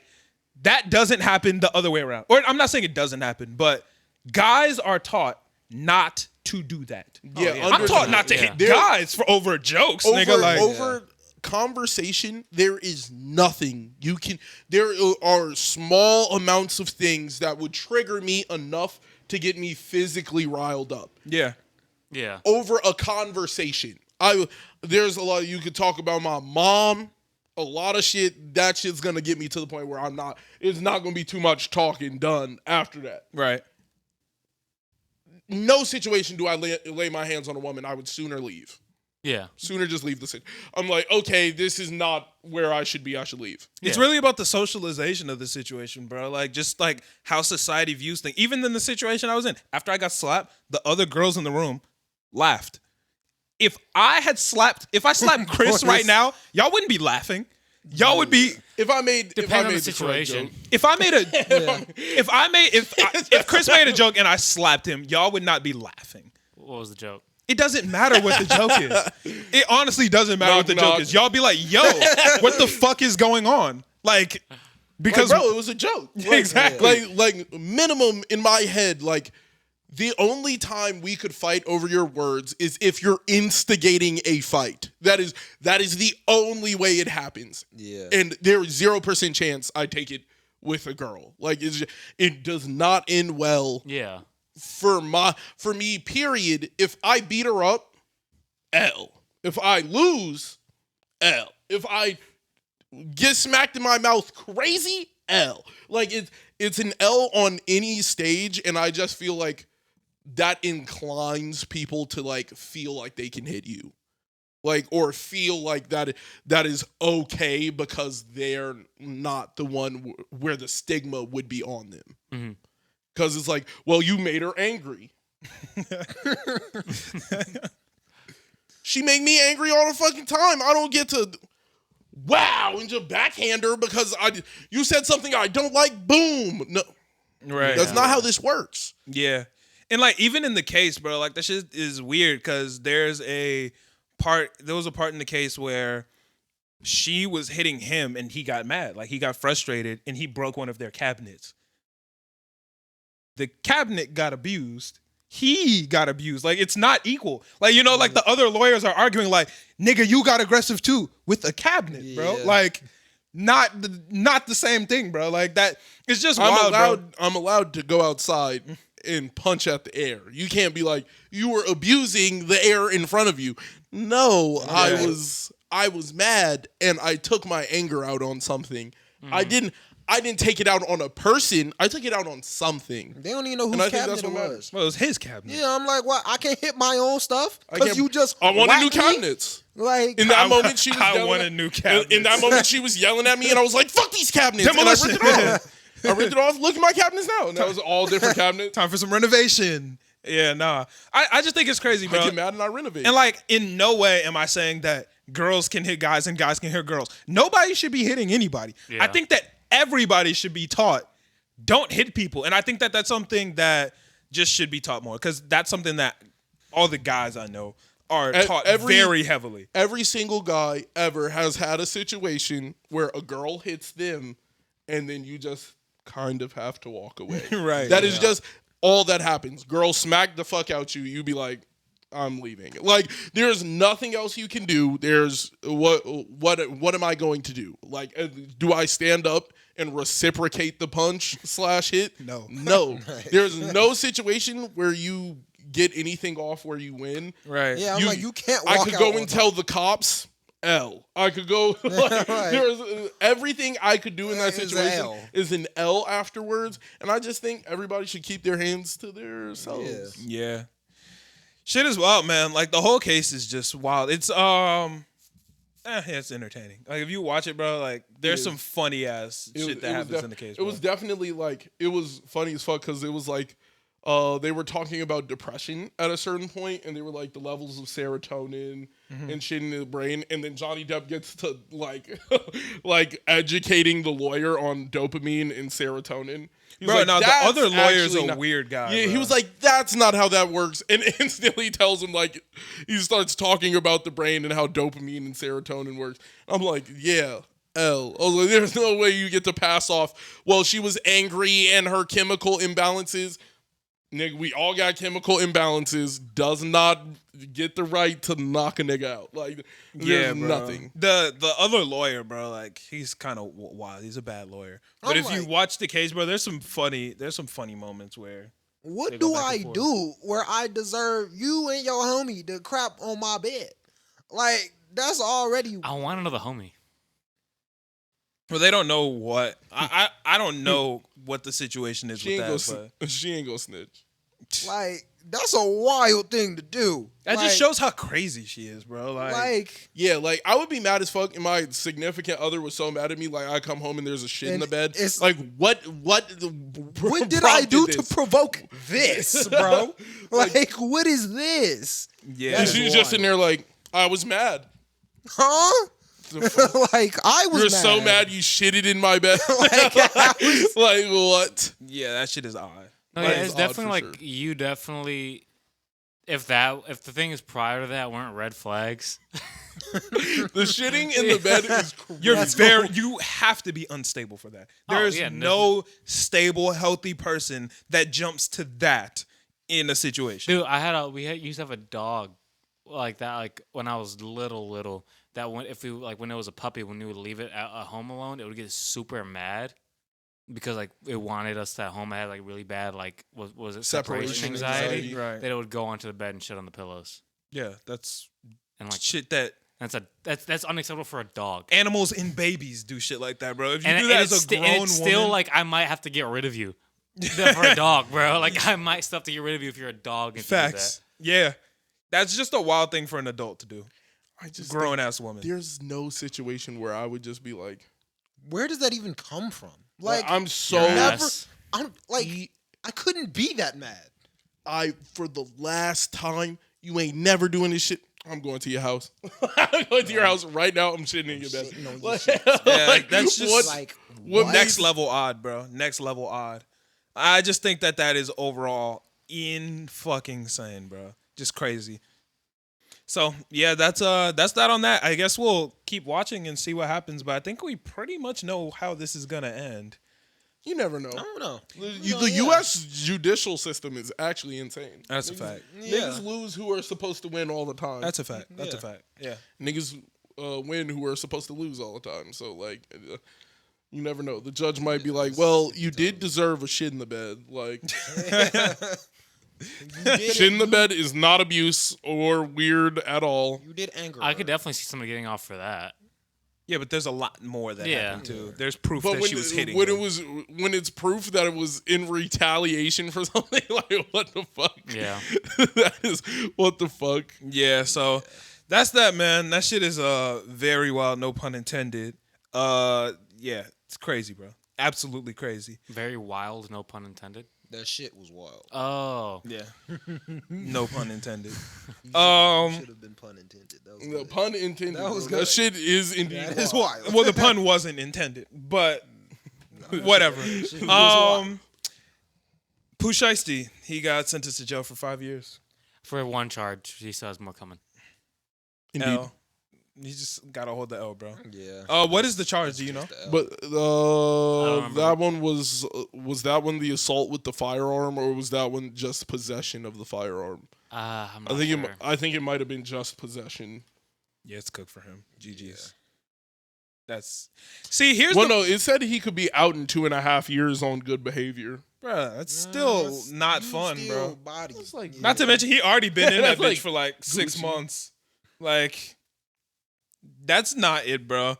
that doesn't happen the other way around. Or I'm not saying it doesn't happen, but guys are taught not to do that. Yeah, I'm taught not to hit guys for over jokes, nigga. Like, over conversation, there is nothing you can. There are small amounts of things that would trigger me enough to get me physically riled up. yeah. Yeah. Over a conversation. There's a lot you could talk about my mom. A lot of shit. That shit's gonna get me to the point where it's not gonna be too much talking done after that. Right. No situation do I lay my hands on a woman. I would sooner leave. Yeah. Sooner just leave the city. I'm like, okay, this is not where I should be. I should leave. It's really about the socialization of the situation, bro. Like, just like how society views things. Even in the situation I was in, after I got slapped, the other girls in the room laughed. If I slapped Chris right now, y'all wouldn't be laughing. Y'all would be. If Depending on the situation. If Chris made a joke and I slapped him, y'all would not be laughing. What was the joke? It doesn't matter what the joke is. It honestly doesn't matter what the joke is. Y'all be like, yo, what the fuck is going on? Like, because bro, it was a joke. Exactly. Like minimum in my head, like the only time we could fight over your words is if you're instigating a fight. That is the only way it happens. Yeah. And there's 0% chance I take it with a girl. Like it does not end well. Yeah. For me, period. If I beat her up, L. If I lose, L. If I get smacked in my mouth crazy, L. Like it's an L on any stage, and I just feel like that inclines people to like feel like they can hit you. Like, or feel like that is okay because they're not the one where the stigma would be on them. Mm-hmm. Because it's like, well, you made her angry. She made me angry all the fucking time. I don't get to, wow, and just backhand her because you said something I don't like, boom. No, right. That's not how this works. Yeah. And like, even in the case, bro, like that shit is weird because there was a part in the case where she was hitting him and he got mad. Like, he got frustrated and he broke one of their cabinets. The cabinet got abused. He got abused. Like, it's not equal. Like, you know, like the other lawyers are arguing like, nigga, you got aggressive too with a cabinet, bro. Yeah. Like, not the same thing, bro. Like, that, it's just wild, bro. I'm allowed to go outside and punch at the air. You can't be like, you were abusing the air in front of you. No, yeah. I was mad and I took my anger out on something. I didn't take it out on a person. I took it out on something. They don't even know whose cabinet it was. Well, it was his cabinet. Yeah, I'm like, what? I can't hit my own stuff because you just. I wanted new whacked me? cabinets. Like in that moment, she was. I wanted new cabinets. In that moment, she was yelling at me, and I was like, "Fuck these cabinets!" Demolition. And I ripped it off. Look at my cabinets now, and that was all different cabinets. Time for some renovation. Yeah, nah. I just think it's crazy, bro. I get mad and I renovate. And like, in no way am I saying that girls can hit guys and guys can hit girls. Nobody should be hitting anybody. Yeah. I think that everybody should be taught, don't hit people. And I think that that's something that just should be taught more, because that's something that all the guys I know are taught very heavily. Every single guy ever has had a situation where a girl hits them and then you just kind of have to walk away. Right. That is just all that happens. Girl smack the fuck out you be like, I'm leaving. Like, there's nothing else you can do. There's what am I going to do? Like, do I stand up and reciprocate the punch / hit? No. Right. There's no situation where you get anything off where you win. Right. Yeah, I'm like, you can't walk I could out go on and tell the cops L. I could go like, Right. there's everything I could do in that Is situation L. is an L afterwards. And I just think everybody should keep their hands to themselves. Yeah. Shit is wild, man. Like, the whole case is just wild. It's it's entertaining. Like, if you watch it, bro, like, there's some funny ass shit that happens in the case. It was definitely like, it was funny as fuck because it was like they were talking about depression at a certain point, and they were like the levels of serotonin and shit in the brain, and then Johnny Depp gets to like like educating the lawyer on dopamine and serotonin. He was Bro, like, now the "That's other lawyer's actually a not-" weird guy. Yeah, bro. he was like, that's not how that works. And instantly tells him, like, he starts talking about the brain and how dopamine and serotonin works. I'm like, yeah, L. I was like, there's no way you get to pass off, well, she was angry and her chemical imbalances. Nigga, we all got chemical imbalances. Does not get the right to knock a nigga out. Like, there's bro. nothing. The other lawyer, bro, like, he's kind of wild. He's a bad lawyer. But I'm if you like- watch the case, bro, there's some funny moments where What They go do back I and forth. do where I deserve you and your homie to crap on my bed? Like, that's already. I want another homie. well, they don't know what I don't know what the situation is She with ain't, that. she ain't gonna snitch. Like, that's a wild thing to do. That Like- just shows how crazy she is, bro. Like, Yeah, like, I would be mad as fuck, and my significant other was so mad at me. Like, I come home and there's a shit in And the bed. it's- Like, what what did I do to provoke this, bro? Like, what is this? yeah, And she's just in there like, I was mad. Huh? Like, I was You're so mad you shitted in my bed. Like, I was- like, what? yeah, that shit is odd. No, That yeah, is it's odd definitely for like sure. you definitely. If the thing is prior to that weren't red flags, The shitting in the bed is crazy. You have to be unstable for that. There's yeah, no stable, healthy person that jumps to that in a situation. dude, used to have a dog like that. Like when I was little, that when when it was a puppy, when we would leave it at home alone, it would get super mad because like it wanted us at home. I had like really bad like was it separation anxiety? Right. That it would go onto the bed and shit on the pillows, Yeah, that's and like shit that that's unacceptable for a dog. animals and babies do shit like that, bro. If you And, do that and as a it's grown and it's still woman, like I might have to get rid of you for a dog, bro. Like I might still have to get rid of you if you're a dog. And facts. Yeah, that's just a wild thing for an adult to do. I just Grown think ass woman. there's no situation where I would just be like, Where does that even come from? Like, I'm so Your never. ass. I'm like, I couldn't be that mad. for the last time, you ain't never doing this shit. I'm going to your house. I'm going to your house right now. I'm shitting in your bed. Shitting on your Like, shit. Yeah, like, that's just what- Like, what Next made- level odd, bro. Next level odd. I just think that is overall in fucking insane, bro. Just crazy. So yeah, that's that on that. I guess we'll keep watching and see what happens, but I think we pretty much know how this is gonna end. You never know. I don't know. The U.S. judicial system is actually insane. That's a fact. Niggas lose who are supposed to win all the time. That's a fact. That's a fact. Yeah. Niggas win who are supposed to lose all the time. So, like, you never know. The judge might be like, well, you did deserve a shit in the bed. Like, shit in the bed is not abuse or weird at all. You did anger. I could her. definitely see somebody getting off for that. Yeah, but there's a lot more that Yeah. happened too. There's proof But that when, she was hitting when him. it was when it's proof that it was in retaliation for something, like, what the fuck? Yeah. That is, what the fuck? Yeah, so that's that, man. That shit is very wild, no pun intended. Yeah, it's crazy, bro. Absolutely crazy. Very wild, no pun intended. That shit was wild. Oh. Yeah. No pun intended. Should have been pun intended. That was The good. pun intended. That was Bro. good. That shit is indeed That is wild. wild. Well, the pun wasn't intended, but whatever. Shit was wild. Pooh Shiesty, he got sentenced to jail for 5 years. For one charge, he still has more coming. Indeed. L. He just gotta hold the L, bro. Yeah. What is the charge? Do you know? But remember. that one was that one the assault with the firearm, or was that one just possession of the firearm? I'm not I think sure. I think it might have been just possession. Yeah, it's cooked for him. GG's. That's here's Well, the no, it said he could be out in 2.5 years on good behavior. bruh. That's still That's- not you fun, steal bro. Bodies. It's like- Not to mention he already been in that That's bitch like for like 6 Gucci. months. Like, that's not it, bro.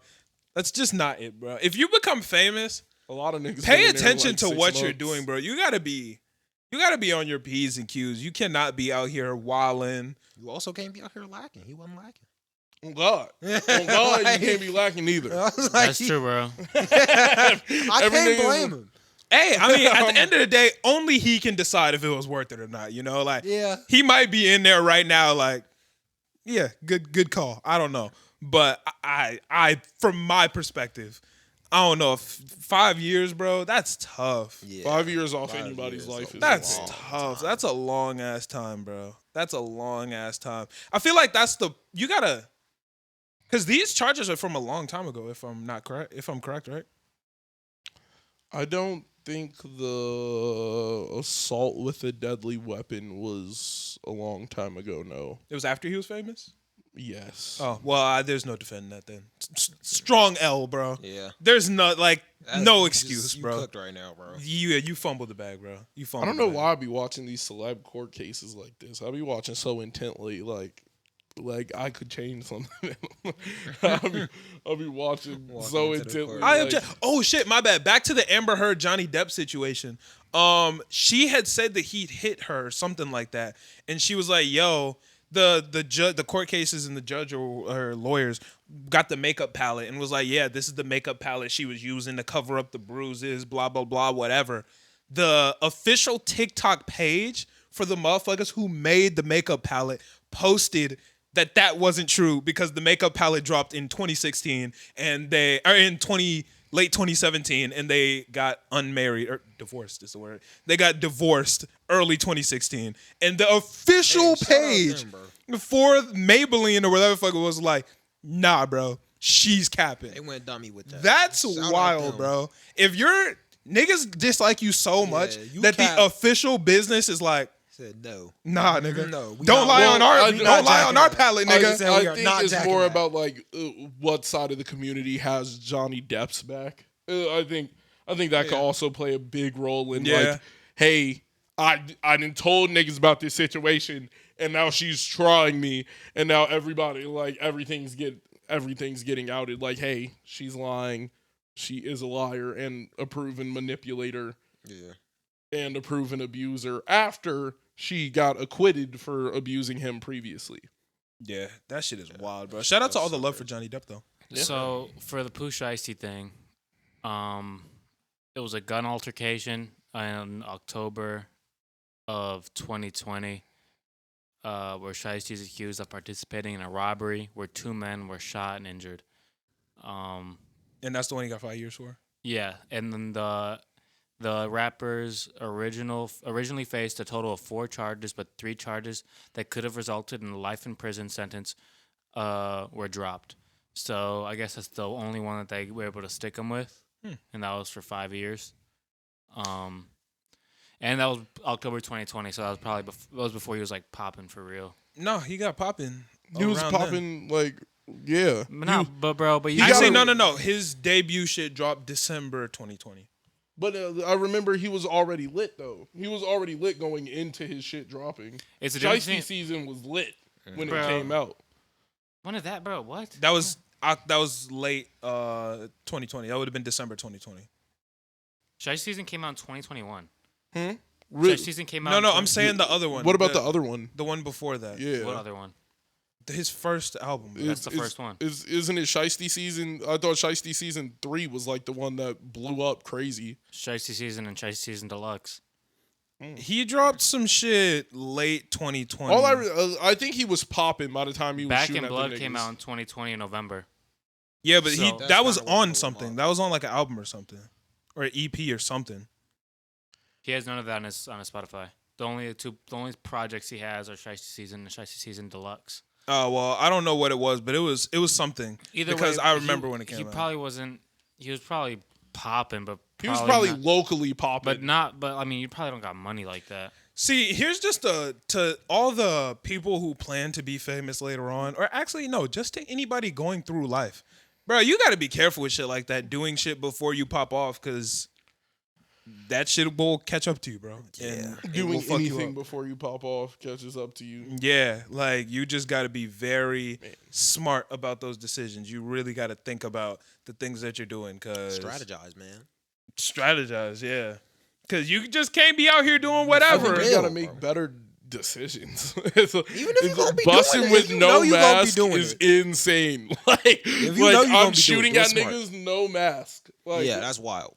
That's just not it, bro. If you become famous, A lot of niggas. pay been in there attention like to 6 what you're months. doing, bro. You gotta be on your P's and Q's. You cannot be out here wilding. You also can't be out here lacking. He wasn't lacking. Oh God, oh God, Like- you can't be lacking either. I was like, That's true, bro. I Every can't nigga- blame him. Hey, I mean, at the end of the day, only he can decide if it was worth it or not. You know, like Yeah. he might be in there right now, like, yeah, good call. I don't know, but I from my perspective, I don't know. If 5 years, bro, that's tough. Yeah. 5 years off 5 anybody's years life is is That's long. tough. That's a long ass time, bro. That's a long ass time. I feel like you gotta, because these charges are from a long time ago. If I'm not correct, right? I don't think the assault with a deadly weapon was a long time ago. No. It was after he was famous. Yes. Oh well, there's no defending that then. Strong L, bro. Yeah. There's no That's- no you excuse, just- you bro. cooked right now, bro. You fumbled the bag, bro. You I fumbled. don't know the bag. why I be watching these celeb court cases like this. I be watching so intently, like I could change something. I'll be watching Walking so into the intently. court. I like, object. Oh shit, my bad. Back to the Amber Heard Johnny Depp situation. She had said that he'd hit her, something like that, and she was like, "Yo, the court cases and the judge or her lawyers got the makeup palette and was like, yeah, this is the makeup palette she was using to cover up the bruises, blah blah blah, whatever." The official TikTok page for the motherfuckers who made the makeup palette posted that wasn't true because the makeup palette dropped in 2016 and they are in late 2017 and they got unmarried or divorced is the word. They got divorced early 2016 and the official Hey, shout out page them, bro. for Maybelline or whatever the fuck it was like, nah, bro, she's capping. They went dummy with that. That's Shout out wild, them. bro. If you're niggas dislike you so much you that cap. the official business is like, Said no. nah, nigga. No, we don't not- lie well, on our I- don't not lie on jacking our that. palette, I nigga. just said we I are think not it's jacking more that. about like what side of the community has Johnny Depp's back. I think that could also play a big role in Yeah. like, hey, I done told niggas about this situation, and now she's trying me, and now everybody like everything's getting outed. Like, hey, she's lying, she is a liar and a proven manipulator Yeah. and a proven abuser after she got acquitted for abusing him previously. Yeah, that shit is wild, bro. Shout out to that's all the so love for Johnny Depp, though. Yeah. So for the Pooh Shiesty thing, it was a gun altercation in October of 2020, where Shiesty is accused of participating in a robbery where 2 men were shot and injured. And that's the one he got 5 years for. Yeah, and then the rappers originally faced a total of 4 charges, but 3 charges that could have resulted in a life in prison sentence were dropped. So I guess that's the only one that they were able to stick him with, and that was for 5 years. And that was October 2020, so that was probably before he was like popping for real. No, he got popping. He was around popping like, yeah. No, but bro, but you Actually, gotta- no. His debut shit dropped December 2020. But I remember he was already lit though. He was already lit going into his shit dropping. It's a different Shiesty thing. season was lit when Bro. it came out. When did that, bro? What? That was late 2020. That would have been December 2020. Shiesty season came out in 2021. Really? Shiesty season came out. No, in I'm saying the other one. What about the other one? The one before that. Yeah. What other one? His first album. That's the first one. Isn't it Shiesty season? I thought Shiesty season 3 was like the one that blew up crazy. Shiesty season and Shiesty season deluxe. He dropped some shit late 2020. I think he was popping by the time he was Back shooting in at Blood the came niggas. out in 2020 in November. Yeah, but So- that was That's kinda what on blew him something. up. That was on like an album or something, or an EP or something. He has none of that on his Spotify. The only projects he has are Shiesty Season and Shiesty Season Deluxe. Oh well, I don't know what it was, but it was something. Either because way, I remember when it came he out. probably wasn't. He was probably popping, but He was probably not- locally popping. but not. But I mean, you probably don't got money like that. See, here's just to all the people who plan to be famous later on, or actually no, just to anybody going through life, bro. You got to be careful with shit like that, doing shit before you pop off, because that shit will catch up to you, bro. And it will doing fuck you anything up. before you pop off catches up to you. Yeah, like you just got to be very smart about those decisions. You really got to think about the things that you're doing, cause Strategize, man. strategize, yeah. Because you just can't be out here doing I whatever. think you Real, gotta make bro. better decisions. Even if you gonna be busting doing it, with if you no know you gonna be mask doing is it. insane. Like, you know you gonna I'm be shooting doing it, at do it smart. niggas no mask. Like, Yeah, that's wild.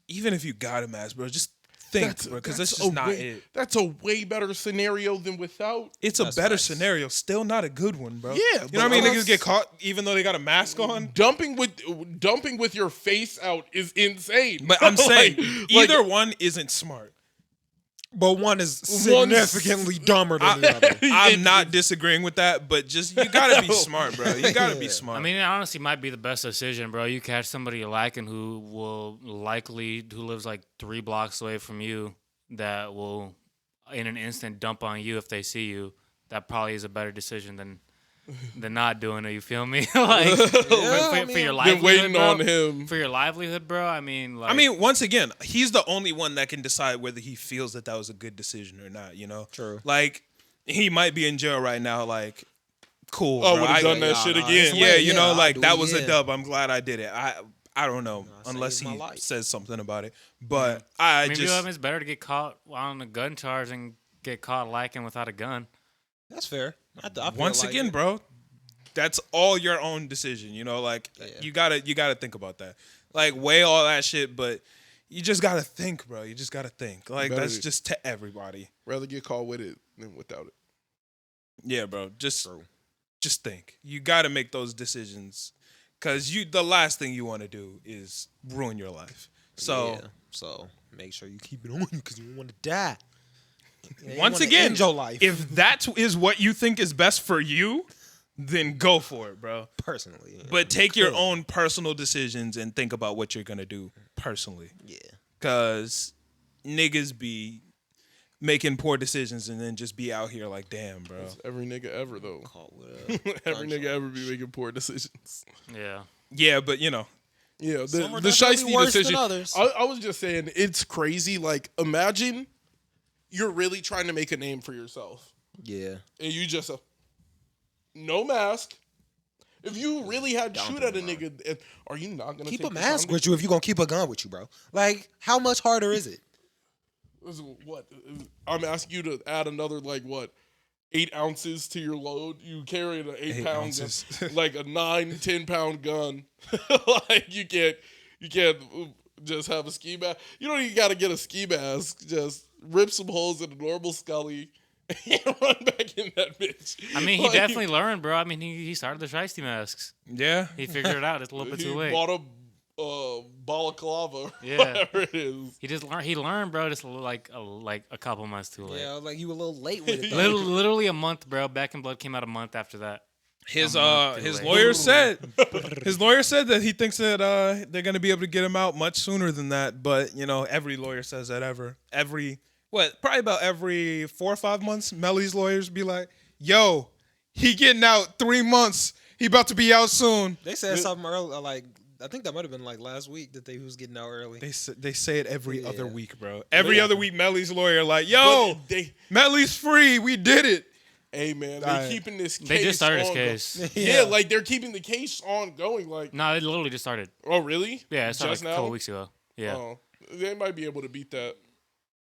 Even if you got a mask, bro, just think, bro, because that's just not it. That's a way better scenario than without. It's a That's better facts. scenario, still not a good one, bro. Yeah, you know what I but mean? let's- Niggas get caught even though they got a mask on. Dumping with your face out is insane. But I'm saying Like- either one isn't smart. But one is significantly dumber than the other. I'm not disagreeing with that, but just you gotta be smart, bro. You gotta be Yeah. smart. I mean, it honestly might be the best decision, bro. You catch somebody you liking who lives like 3 blocks away from you, that will, in an instant, dump on you if they see you. That probably is a better decision than not doing it. You feel me? Like for your been livelihood, waiting bro, on him. for your livelihood, bro. I mean, once again, he's the only one that can decide whether he feels that was a good decision or not. You know, True. Like he might be in jail right now. Like, cool. Oh, bro. would have done that nah, shit nah, again. it's Yeah, Well, you know, I'll like do that it was a again. dub. I'm glad I did it. I don't know unless saved he my life. says something about it. But I maybe just it's better to get caught on a gun charge than get caught liking without a gun. That's fair. I feel once like again, it. bro, that's all your own decision. You know, like Yeah. you gotta think about that. Like weigh all that shit, but you just gotta think, bro. You just gotta think. Like Better that's to- just to everybody. Rather get caught with it than without it. Yeah, bro. Just True. just think. You gotta make those decisions. Cause the last thing you wanna do is ruin your life. So Yeah. So make sure you keep it on you because you don't want to die. Yeah, you once wanna again, end your life. if that is what you think is best for you, then go for it, bro. personally, yeah. But take your Cool. own personal decisions and think about what you're gonna do personally. Yeah. Cause niggas be making poor decisions and then just be out here like, damn, bro. Every nigga ever though. Caught with a Every gun nigga ever be making poor decisions. Yeah. Yeah, but you know, Yeah, Some are the definitely shiesty worse than decision. others. I was just saying, it's crazy. Like, imagine you're really trying to make a name for yourself, Yeah. and you just no mask. If you really had to Don't shoot do at a it, bro. nigga, are you not gonna Keep take a the mask time with you if you're gonna keep a gun with you, bro. Like, how much harder is it? What? I'm asking you to add another 8 ounces to your load. You carry an 8 pound ounces. gun, like a 9-10 pound gun. Like you can't just have a ski mask. You don't even got to get a ski mask. Just rip some holes in a normal scully and run back in that bitch. I mean, he Like, definitely learned, bro. I mean, he started the shiesty masks. yeah. He figured it out. It's a little bit he too late. bought a balaclava. Or Yeah. whatever it is. He just learned. He learned, bro. Just like a couple months too late. Yeah, like you were a little late with it. though. Literally a month, bro. Back in Blood came out a month after that. His I'm too his late. lawyer said that he thinks that they're gonna be able to get him out much sooner than that. But you know, every lawyer says that probably about every 4 or 5 months, Melly's lawyers be like, "Yo, he getting out 3 months. He about to be out soon." They said something earlier, like I think that might have been like last week that they was getting out early. They say it every other Yeah. week, bro. Every other week, Melly's lawyer like, "Yo, But they, Melly's free. We did it." hey man, they're Alright. keeping this case. They just started his ongoing. case. Yeah, like they're keeping the case ongoing. Like, No, it literally just started. oh really? Yeah, it started Just like a couple now? weeks ago. Yeah. Oh, they might be able to beat that.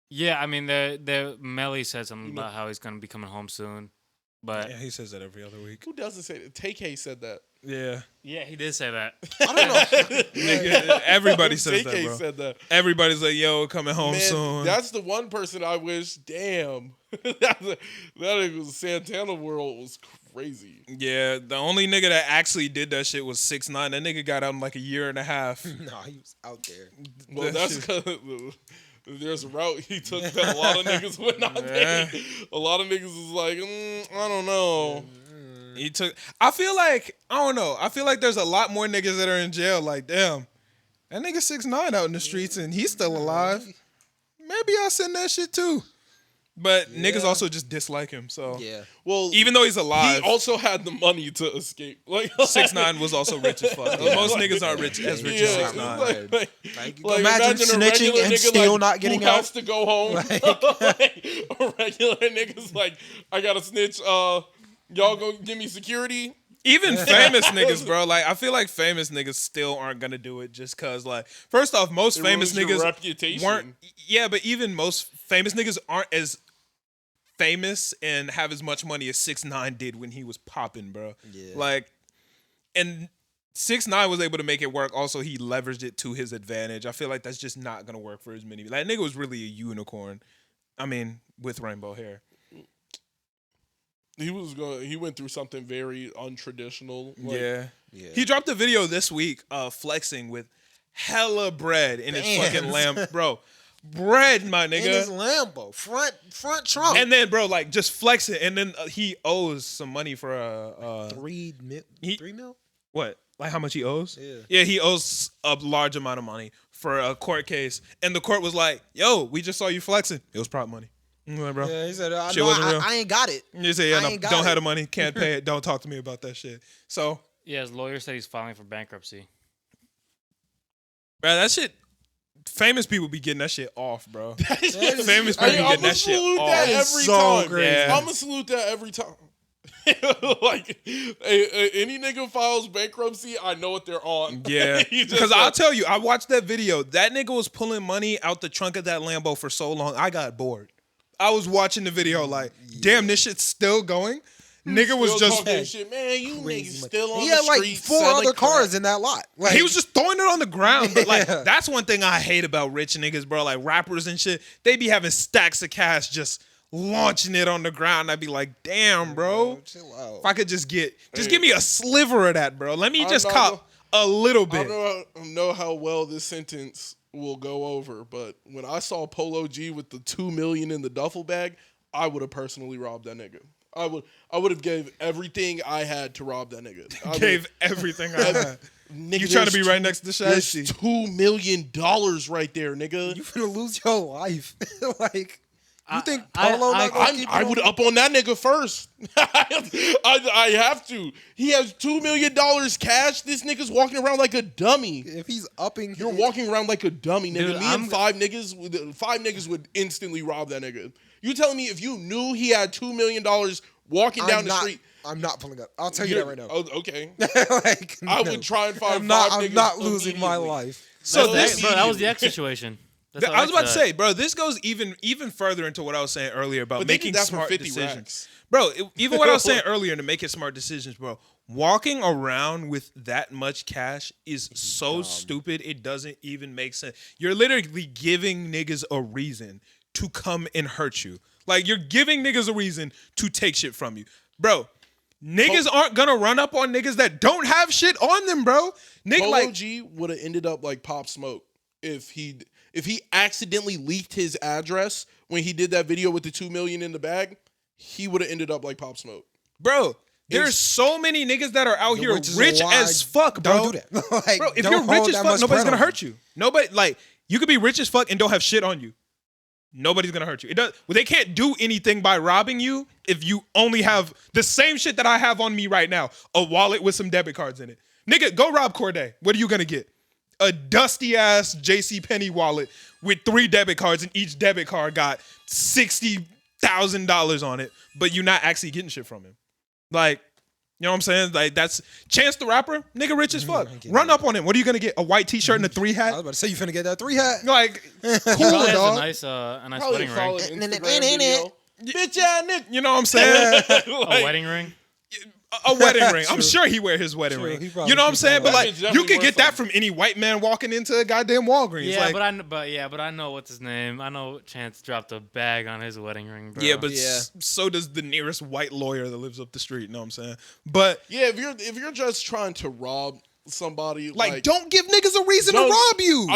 Yeah, I mean, the Melly said something about how he's gonna be coming home soon. But Yeah, he says that every other week. Who doesn't say that? TK said that. Yeah. yeah, he did say that. I don't know. Nigga, everybody says that, TK bro. said that. Everybody's like, yo, coming home Man, soon. that's the one person I wish. Damn, that nigga Santana world was crazy. Yeah, the only nigga that actually did that shit was 6ix9ine. That nigga got out in like a year and a half. Nah, he was out there. Well, That that's shit- because there's a route he took that a lot of niggas would not take. A lot of niggas is like, I don't know. He took. I feel like I don't know. I feel like there's a lot more niggas that are in jail. Like, damn, that nigga 6ix9ine out in the streets and he's still alive. Maybe I'll send that shit too. But niggas also just dislike him. So Yeah. Well, even though he's alive, he also had the money to escape. Like 6ix9ine was also rich as fuck. Most niggas aren't rich as rich as Yeah. 6ix9ine. Like, Imagine a snitching regular and nigga, still like, not getting who out. has to go home. Like, a regular nigga's like, I gotta snitch. Y'all gonna give me security? Even famous niggas, bro. Like, I feel like famous niggas still aren't gonna do it just cause, like, first off, most It famous ruins your niggas reputation. weren't. Yeah, but even most famous niggas aren't as famous and have as much money as 6ix9ine did when he was popping, bro. Yeah. Like, and 6ix9ine was able to make it work. Also, he leveraged it to his advantage. I feel like that's just not gonna work for as many. Like, nigga was really a unicorn. I mean, with rainbow hair. He went through something very untraditional. Like, Yeah. Yeah. He dropped a video this week flexing with hella bread in his Damn. fucking lamp, bro. Bread, my In his nigga. Lambo, front trunk. And then, bro, like, just flex it. And then he owes some money for $3 mil. what? Like, how much he owes? Yeah. Yeah, he owes a large amount of money for a court case. And the court was like, yo, we just saw you flexing. It was prop money. I'm like, bro. Yeah, he said, Shit wasn't real. I ain't got it. You say, yeah, I no, ain't got don't have it. the money, can't pay it, don't talk to me about that shit. So, Yeah, his lawyer said he's filing for bankruptcy. bro, that shit, famous people be getting that shit off, bro. Famous people Hey, be I'ma getting that shit salute off. that It's every so time. crazy. Yeah. I'm gonna salute that every time. Like, any nigga files bankruptcy, I know what they're on. Yeah, You just because I'll like- tell you, I watched that video. That nigga was pulling money out the trunk of that Lambo for so long, I got bored. I was watching the video like, damn, this shit's still going. Nigga was Still just, talking shit, man. You Crazy niggas much. still on He the had like street 4 selling other cars crack. in that lot. Like, he was just throwing it on the ground. But like, Yeah. that's one thing I hate about rich niggas, bro. Like rappers and shit, they be having stacks of cash just launching it on the ground. I'd be like, damn, bro. chill out. If I could just give me a sliver of that, bro. Let me I'm just not cop a little I bit. don't know how well this sentence will go over, but when I saw Polo G with the $2 million in the duffel bag, I would have personally robbed that nigga. I would have gave everything I had to rob that nigga. I Gave everything I had. Nigga, You trying to there's be right next to There's Shiesty. $2 million right there, nigga. You finna lose your life. Like, you think I- Polo I- not gonna keep I you would on- up on that nigga first. I have to. He has $2 million cash. This nigga's walking around like a dummy. If he's upping, You're walking around like a dummy, nigga. Dude, Me and five niggas would instantly rob that nigga. You telling me if you knew he had $2 million walking down the street? I'm not pulling up. I'll tell you that right now. Oh, okay. Like, I no. would try and find I'm not. five I'm niggas not losing my immediately. life. So That's- this, bro, that was the X situation. That's I what was about to said. say, bro, this goes even further into what I was saying earlier about But they making did that for smart 50 decisions. racks. Bro, even what I was saying earlier to making smart decisions, bro. Walking around with that much cash is so stupid. It doesn't even make sense. You're literally giving niggas a reason to come and hurt you. Like, you're giving niggas a reason to take shit from you. Bro, niggas aren't gonna run up on niggas that don't have shit on them, bro. Nigga, Polo like, G would have ended up like Pop Smoke if he accidentally leaked his address when he did that video with the $2 million in the bag. He would have ended up like Pop Smoke. bro, there's so many niggas that are out here Which is rich why as fuck, bro. Don't do that. Like, Bro, if don't you're rich hold as that fuck, much nobody's bread gonna on hurt you. Nobody, like, you could be rich as fuck and don't have shit on you. Nobody's gonna hurt you. It does. Well, they can't do anything by robbing you if you only have the same shit that I have on me right now: a wallet with some debit cards in it. Nigga, go rob Corday. What are you gonna get? A dusty ass JCPenney wallet with 3 debit cards, and each debit card got $60,000 on it, but you're not actually getting shit from him. Like, you know what I'm saying? Like, that's Chance the Rapper, nigga, rich as fuck. Run up on him. What are you gonna get? A white T-shirt and a 3 I was hat? about to say you finna get that 3 hat. Like, cool, Probably has dog. a nice Probably wedding follow ring. an Instagram video. bitch ass nigga. You know what I'm saying? A wedding ring. A wedding ring. I'm True. sure he wear his wedding True, ring. he probably You know what I'm keep saying? that But up. like, That bitch definitely you can worth get that something. from any white man walking into a goddamn Walgreens. Yeah, like, but I know what's his name. I know Chance dropped a bag on his wedding ring, bro. yeah, but Yeah. so does the nearest white lawyer that lives up the street. You know what I'm saying? But Yeah, if you're just trying to rob somebody, like, don't give niggas a reason to don't- rob you.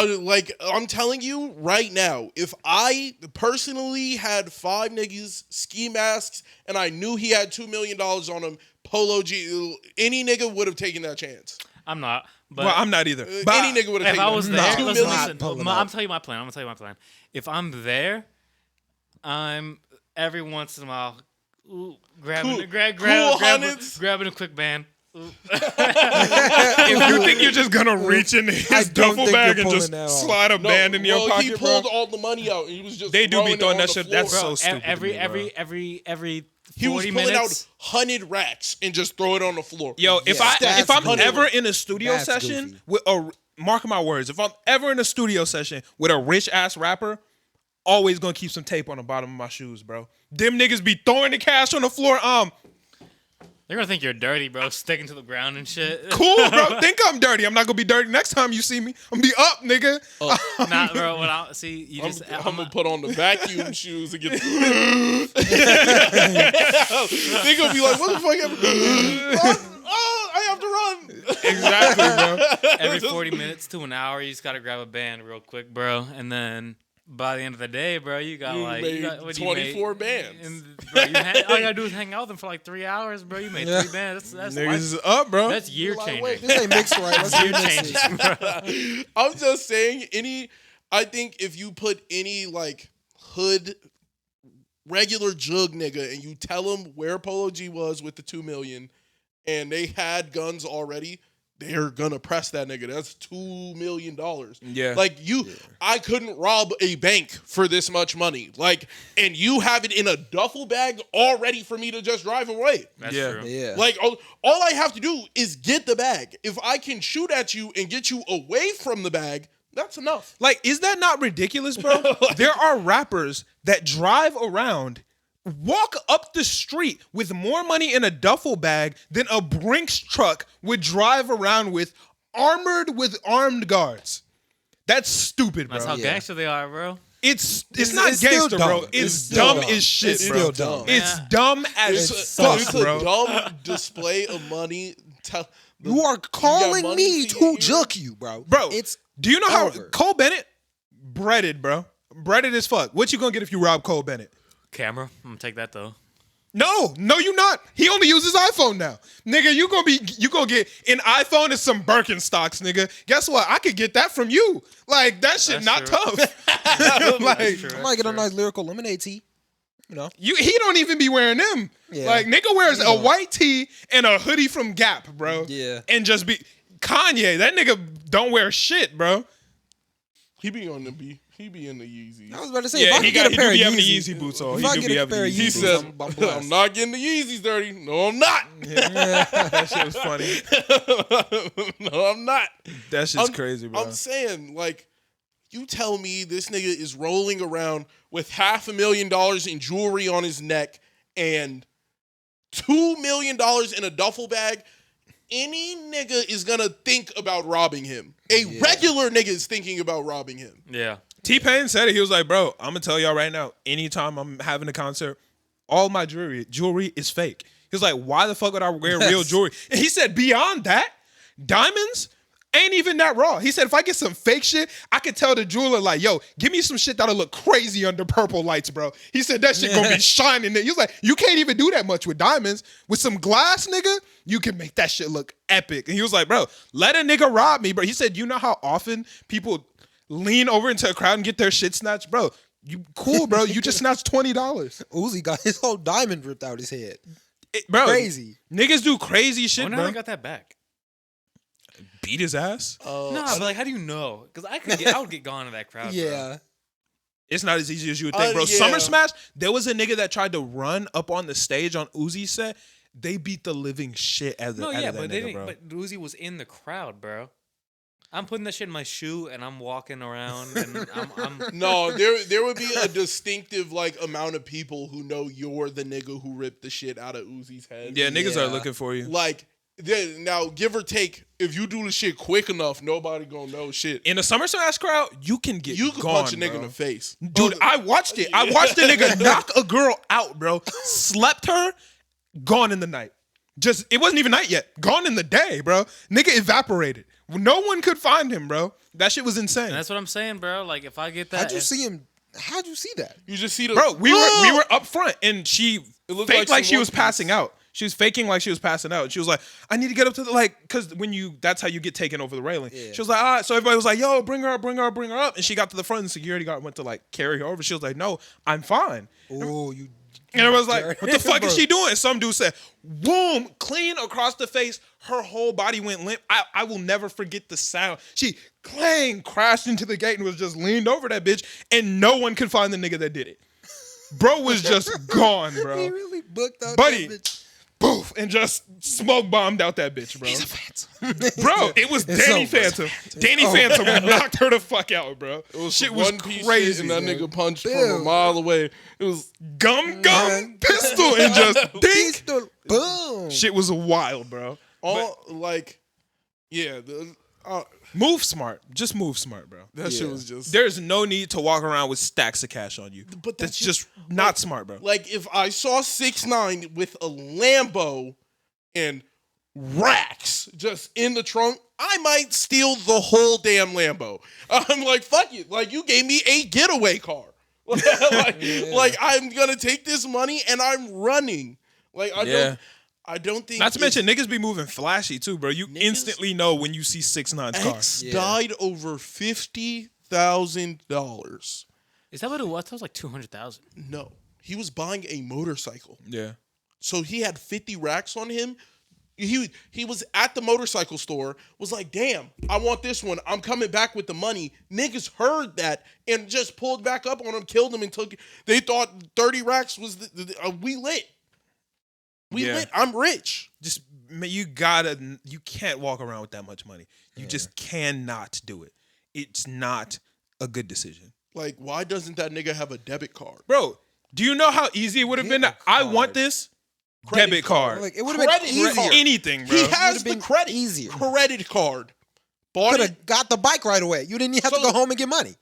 I'm telling you right now, if I personally had 5 niggas, ski masks, and I knew he had $2 million on him, Polo G, any nigga would have taken that chance. I'm not. But Well, I'm not either. But Any nigga would have if taken I was that. there, $2 listen, million. listen, pulling I'm up. telling you my plan. I'm gonna tell you my plan. If I'm there, I'm every once in a while grabbing Cool- grabbing a quick band. if you think you're just gonna reach in I his don't duffel think bag you're and just pulling that off. slide a band in your well, pocket, he pulled bro. all the money out. And he was just They do be throwing it throwing on that the shit. floor. That's so stupid. every to me, bro. every He was 40 pulling minutes. out 100 racks and just throw it on the floor. Yo, if that's I'm goofy. ever in a studio That's session goofy. with a mark my words, if I'm ever in a studio session with a rich ass rapper, always gonna keep some tape on the bottom of my shoes, bro. Them niggas be throwing the cash on the floor. They're gonna think you're dirty, bro, sticking to the ground and shit. Cool, bro. Think I'm dirty. I'm not gonna be dirty next time you see me. I'm gonna be up, nigga. Nah, bro. What I see, you I'm, just I'm gonna put on the vacuum shoes and get. They gonna be like, "What the fuck? I have to run." Exactly, bro. every 40 minutes to an hour, you just gotta grab a band real quick, bro, and then by the end of the day, bro, you got You like made what do 24 bands. And, bro, all you gotta do is hang out with them for like 3 hours, bro. You made 3 bands. That's Niggas life. is up, bro. That's year Like, changing. wait, this ain't mixed right. Let's do Year this. changing, bro. I'm just saying, I think if you put any like hood regular jug nigga and you tell him where Polo G was with the 2 million and they had guns already, they're gonna press that nigga. That's $2 million. Yeah. Like I couldn't rob a bank for this much money. Like, and you have it in a duffel bag already for me to just drive away. That's Yeah. true. Yeah. Like, all I have to do is get the bag. If I can shoot at you and get you away from the bag, that's enough. Like, is that not ridiculous, bro? There are rappers that drive around, walk up the street with more money in a duffel bag than a Brinks truck would drive around with, armored with armed guards. That's stupid, bro. That's how Yeah. gangster they are, bro. It's It's not still gangster, dumb. bro. It's It's still dumb dumb. as shit, It's bro. still dumb. It's Yeah. dumb as It's fuck, a bro. dumb display of money. You are calling money me to to your ear? juke you, bro. Bro, It's do you know how over. Cole Bennett breaded, bro? Breaded as fuck. What you gonna get if you rob Cole Bennett? Camera. I'm gonna take that though. No, you not. He only uses iPhone now. Nigga, you gonna get an iPhone and some Birkenstocks, nigga. Guess what? I could get that from you. Like, that shit That's not true. tough. Like, That's true. I might get a nice lyrical lemonade tee. You know, he don't even be wearing them. Yeah. Like, nigga wears He a don't. white tee and a hoodie from Gap, bro. Yeah. And just be Kanye, that nigga don't wear shit, bro. He be on the B. He be in the Yeezys. I was about to say, Yeah, if I he could get a do pair of be having the Yeezys, Yeezy boots on. if He I do get be a having pair the of He Yeezy Yeezys, boots. said, I'm blessed. I'm not getting the Yeezys dirty. No, I'm not. That shit was funny. No, I'm not. That shit's I'm- crazy, bro. I'm saying, like, you tell me this nigga is rolling around with $500,000 in jewelry on his neck and $2 million in a duffel bag. Any nigga is gonna think about robbing him. A regular nigga is thinking about robbing him. Yeah. T-Pain said it. He was like, bro, I'm gonna tell y'all right now, anytime I'm having a concert, all my jewelry is fake. He was like, why the fuck would I wear real jewelry? And he said, beyond that, diamonds ain't even that raw. He said, if I get some fake shit, I could tell the jeweler, like, yo, give me some shit that'll look crazy under purple lights, bro. He said, that shit gonna be shining. He was like, you can't even do that much with diamonds. With some glass, nigga, you can make that shit look epic. And he was like, bro, let a nigga rob me, bro. He said, you know how often people lean over into a crowd and get their shit snatched? Bro, you cool, bro. You just snatched $20. Uzi got his whole diamond ripped out his head. Bro, Crazy. niggas do crazy I shit, wonder how bro. I got that back. Beat his ass. No, but like, how do you know? Because I would get gone in that crowd. Yeah. It's not as easy as you would think, bro. yeah. Summer Smash, there was a nigga that tried to run up on the stage on Uzi's set. They beat the living shit out of, No, out yeah, of that but nigga, they didn't. bro. But Uzi was in the crowd, bro. I'm putting that shit in my shoe and I'm walking around and I'm No, there would be a distinctive like amount of people who know you're the nigga who ripped the shit out of Uzi's head. Yeah, niggas are looking for you. Like, now give or take, if you do the shit quick enough, nobody gonna know shit. In a Summer Smash crowd, you can get You can gone, punch a nigga bro. in the face, Dude, I watched it. I watched the nigga knock a girl out, bro. Slept her, gone in the night. Just, it wasn't even night yet. Gone in the day, bro. Nigga evaporated. No one could find him, bro. That shit was insane. and that's what I'm saying, bro. Like if I get that, How'd you see him? How'd you see that? You just see the Bro, we were up front and she looked faked like like some she was One Piece. passing out. She was faking like she was passing out. She was like, I need to get up to the, like, because that's how you get taken over the railing. Yeah. She was like, all right. So everybody was like, yo, bring her up, bring her up, bring her up. And she got to the front and security guard went to like carry her over. She was like, no, I'm fine. Oh, you. And everybody was like, dirty. what the fuck is Bro. she doing? And some dude said, boom, clean across the face. Her whole body went limp. I will never forget the sound. She clang crashed into the gate and was just leaned over that bitch. And no one could find the nigga that did it. Bro was just gone, He bro. really booked out Buddy. that bitch. Poof, and just smoke bombed out that bitch, bro. He's a phantom. Bro, it was It's Danny over. Phantom. Danny Phantom knocked her the fuck out, bro. It was Shit was One Piece crazy. shit and that man. nigga punched from Bill. a mile away. It was Gum pistol and just ding. Pistol. Boom. Shit was wild, bro. all like, yeah. Move smart. Just move smart, bro. That shit was just There's no need to walk around with stacks of cash on you. But that's that's just not smart, bro. like if I saw 6ix9ine with a Lambo and racks just in the trunk, I might steal the whole damn Lambo. I'm like, fuck it. Like, you gave me a getaway car. like I'm gonna take this money and I'm running. Like, I don't think. Not to mention, niggas be moving flashy too, bro. You Niggas- instantly know when you see 6ix9ine's car. X Yeah. died over $50,000. is that what it was? That was like 200,000. No, he was buying a motorcycle. Yeah. So he had 50 racks on him. He was at the motorcycle store, was like, damn, I want this one. I'm coming back with the money. Niggas heard that and just pulled back up on him, killed him, and took it. They thought 30 racks was we lit. We Yeah. lit. I'm rich. Just you can't walk around with that much money. You just cannot do it. It's not a good decision. Like, why doesn't that nigga have a debit card? Bro, do you know how easy it would have been? I want this debit card. Like, it would have been Credit easier. card. Anything, bro. He has Would've the been credit easier. credit card. Bought Could it. have got the bike right away. You didn't have to So- go home and get money.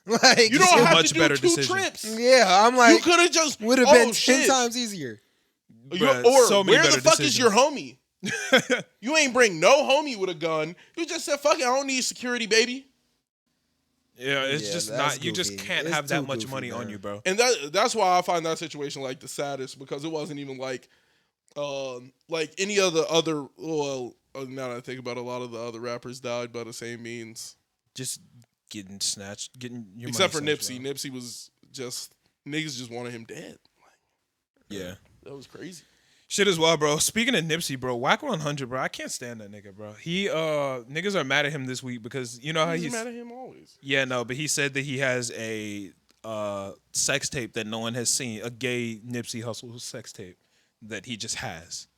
Like, You don't a have much to do better 2 decision. trips. Yeah, I'm You like, could have just would have oh, been 10 shit. times easier. Bruh, Or so many where the better fuck is your decisions. homie? You ain't bring no homie with a gun. You just said, fuck it, I don't need security, baby. Yeah, it's Yeah, just that's not. You just goofy. can't It's have that too much goofy, money on man. you, bro. And that's why I find that situation like the saddest, because it wasn't even like any other well, now that I think about it, a lot of the other rappers died by the same means. Just getting snatched, getting your Except for money Nipsey. snatched, bro. Nipsey was just niggas just wanted him dead. Yeah. That was crazy. Shit as well, bro. Speaking of Nipsey, bro, Whack 100, bro. I can't stand that nigga, bro. He niggas are mad at him this week because you know how He's he's mad at him always. Yeah, no, but he said that he has a sex tape that no one has seen, a gay Nipsey Hussle sex tape that he just has.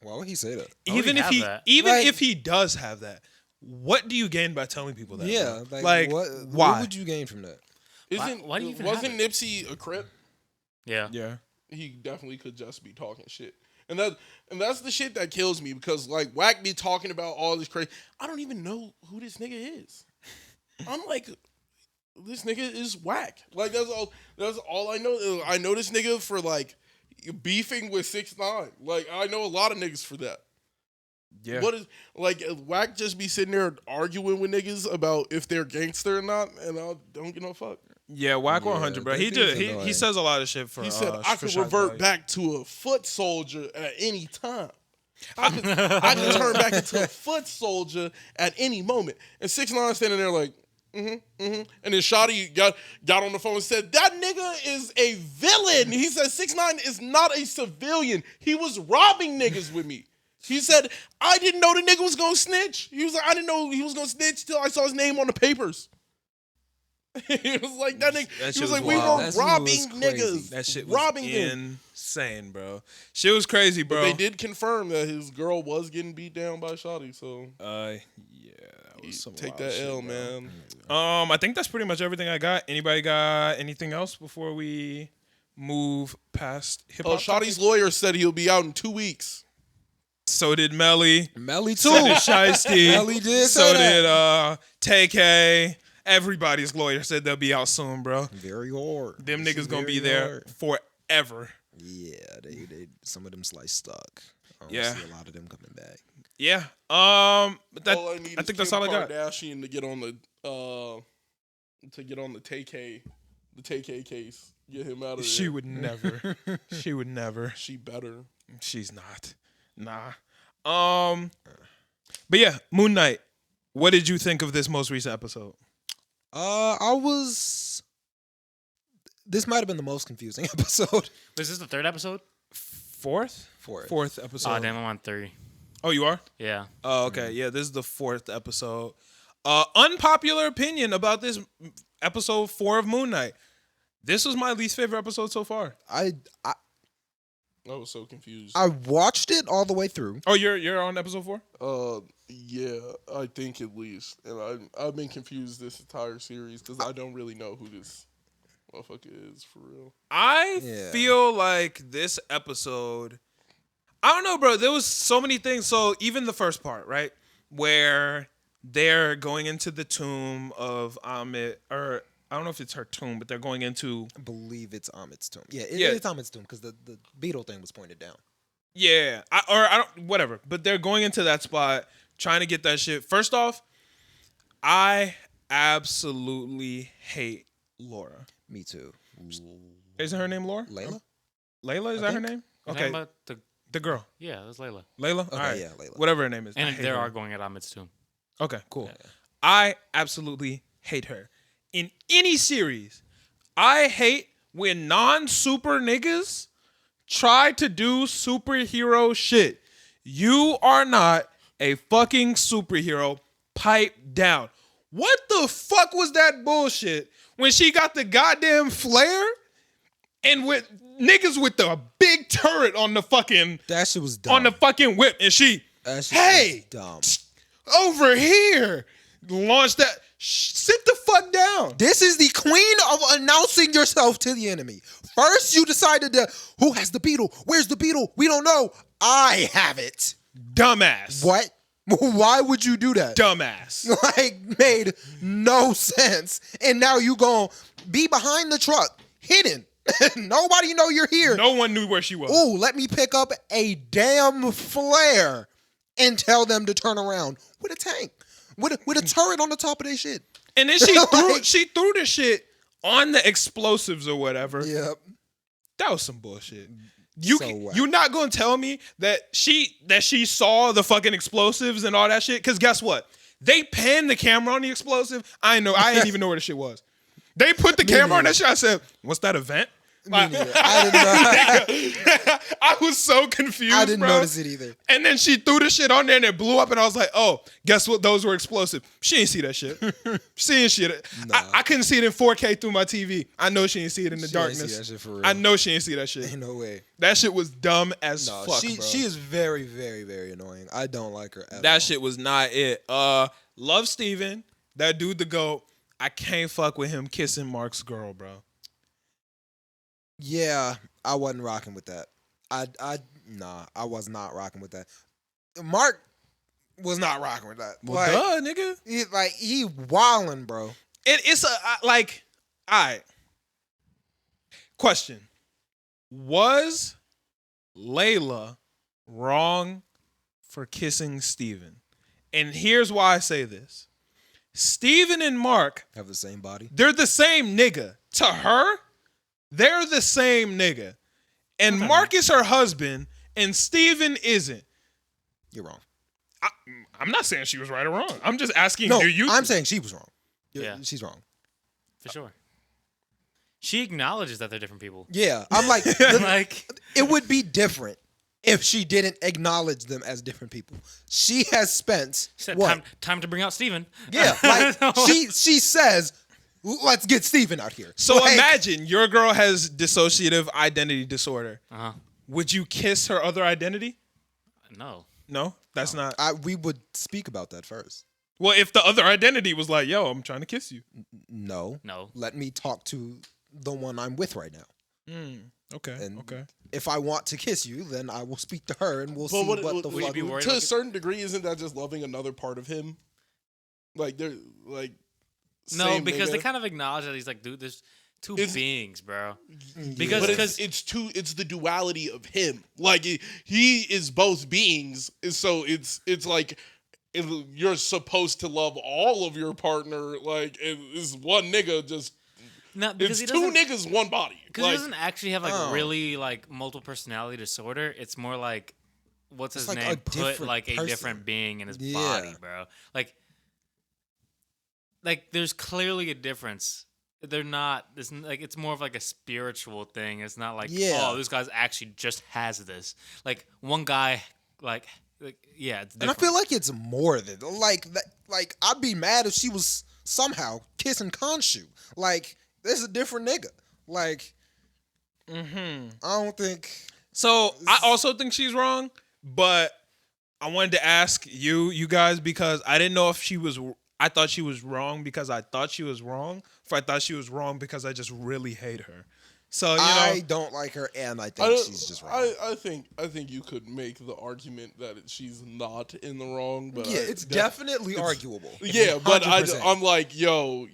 Why would he say that? Why would he have that? even Like- if he does have that, what do you gain by telling people that? Yeah, bro? like, why? what would you gain from that? Why do you even wasn't have Nipsey a Crip? Yeah. Yeah. He definitely could just be talking shit. And that's the shit that kills me, because like Wack be talking about all this crazy. I don't even know who this nigga is. I'm like, this nigga is Wack. Like that's all I know. I know this nigga for like beefing with 6ix9ine. Like I know a lot of niggas for that. Yeah. What is like Wack just be sitting there arguing with niggas about if they're gangster or not, and I don't give no fuck. Yeah, Whack Yeah, 100, bro. that He dude's just he annoying. says a lot of shit for. He said I for could shock revert value. back to a foot soldier at any time. I could turn back into a foot soldier at any moment. And 6ix9ine standing there like, and then Shotty got on the phone and said, that nigga is a villain. He said 6ix9ine is not a civilian. He was robbing niggas with me. He said, I didn't know the nigga was gonna snitch. He was like, I didn't know he was gonna snitch till I saw his name on the papers. He was like that nigga. That He shit was was like, we wild. were That shit robbing was crazy. niggas. That shit was robbing them. insane, bro. Shit was crazy, bro. But they did confirm that his girl was getting beat down by Shotty. So Yeah. some Take wild that shit, L, bro. man. I think that's pretty much everything I got. Anybody got anything else before we move past hip Oh, hop? Shotty's lawyer said he'll be out in 2 weeks. So did Melly. Melly too. So did Shiesty. Melly did So say did that. TK. Everybody's lawyer said they'll be out soon, bro. Very hard. Them This niggas is gonna be very there hard. forever. Yeah, they some of them slice stuck. I don't Yeah. see a lot of them coming back. Yeah. But that, All I need I is think that's Kim all I got. Kardashian to get on the TK case. Get him out of there. She would never. She would never. She better. She's not. Nah. But yeah, Moon Knight. What did you think of this most recent episode? This might have been the most confusing episode. Was this the third episode? Fourth episode. Oh, damn, I'm on 3. Oh, you are? Yeah. Oh, okay. Yeah, this is the 4th episode. Unpopular opinion about this episode 4 of Moon Knight. This was my least favorite episode so far. I was so confused. I watched it all the way through. Oh, you're on episode 4? Yeah, I think at least. And I've been confused this entire series because I don't really know who this motherfucker is for real. I Yeah. feel like this episode, I don't know, bro. There was so many things. So even the first part, right, where they're going into the tomb of Amit, or I don't know if it's her tomb, but they're going into. I believe it's Amit's tomb. Yeah, Yeah. it's Amit's tomb because the beetle thing was pointed down. Yeah, I don't, whatever. But they're going into that spot, trying to get that shit. First off, I absolutely hate Laura. Me too. Isn't her name Laura? Layla? Layla, is I that her think. name? You're Okay, talking about the girl. yeah, that's Layla. Layla? Okay, All right. yeah, Layla. Whatever her name is. I And hate they her. are going at Amit's tomb. Okay, cool. Yeah. I absolutely hate her. In any series, I hate when non-super niggas try to do superhero shit. You are not a fucking superhero. Pipe down. What the fuck was that bullshit when she got the goddamn flare and with niggas with the big turret on the fucking That shit was dumb. on the fucking whip and she That shit hey, was dumb. over here. Launch that. Sit the fuck down. This is the queen of announcing yourself to the enemy. First, you decided to, who has the beetle? Where's the beetle? We don't know. I have it. Dumbass. What? Why would you do that? Dumbass. Like, made no sense. And now you gonna be behind the truck, hidden. Nobody know you're here. No one knew where she was. Ooh, let me pick up a damn flare and tell them to turn around with a tank, with a turret on the top of their shit. And then she threw the shit on the explosives or whatever. Yep. That was some bullshit. So whack. You're not gonna tell me that she saw the fucking explosives and all that shit? Cause guess what? They panned the camera on the explosive. I didn't even know where the shit was. They put the camera on that shit. I said, "What's that event?" I didn't know. I was so confused. I didn't bro. notice it either. And then she threw the shit on there and it blew up. And I was like, "Oh, guess what? Those were explosive." She didn't see that shit. She didn't see it. Nah. I couldn't see it in 4K through my TV. I know she didn't see it in the She ain't see darkness. that shit for real. I know she didn't see that shit. Ain't no way. That shit was dumb as No, fuck, she bro. is very, very, very annoying. I don't like her at all. That shit was not it. Love Steven. That dude the GOAT. I can't fuck with him kissing Mark's girl, bro. Yeah, I wasn't rocking with that. I was not rocking with that. Mark was not rocking with that. Well, duh, nigga. He wildin', bro. It's like, all right. Question. Was Layla wrong for kissing Steven? And here's why I say this. Steven and Mark, Have the same body. they're the same nigga. To her, they're the same nigga. And Okay. Mark is her husband, and Steven isn't. You're wrong. I'm not saying she was right or wrong. I'm just asking, No, do you? I'm saying she was wrong. Yeah. She's wrong. For sure. She acknowledges that they're different people. Yeah, I'm like, Like, it would be different if she didn't acknowledge them as different people. She has spent she said, what? time to bring out Steven. Yeah, like she says, let's get Steven out here. So Like, imagine your girl has dissociative identity disorder. Uh-huh. Would you kiss her other identity? No. No, that's not. we would speak about that first. Well, if the other identity was like, yo, I'm trying to kiss you. No. No. Let me talk to the one I'm with right now. Okay. And okay. if I want to kiss you, then I will speak to her and we'll But see what the would you fuck. be worried? To a certain degree, isn't that just loving another part of him? Like they're like. No, same because they nigga. kind of acknowledge that he's like, dude, there's two It's- beings, bro. But it's the duality of him. Like he is both beings, so it's like you're supposed to love all of your partner. Like it's one nigga just. No, because It's he two doesn't. niggas, one body. Because Like, he doesn't actually have like Oh. really like multiple personality disorder. It's more like what's It's his like a name? Put different like a person. different being in his Yeah. body, bro. Like there's clearly a difference. They're not. It's more of like a spiritual thing. It's not like Yeah. oh, this guy's actually just has this. Like one guy, like yeah, it's And I different. feel like it's more than like that. Like I'd be mad if she was somehow kissing Khonshu. Like this is a different nigga. Like I don't think. So I also think she's wrong, but I wanted to ask you guys because I didn't know if she was. I thought she was wrong because I thought she was wrong, or I thought she was wrong because I just really hate her. So I don't like her, and I think she's just wrong. I think you could make the argument that she's not in the wrong, but yeah, it's definitely arguable. Yeah, but 100%. I'm like, yo,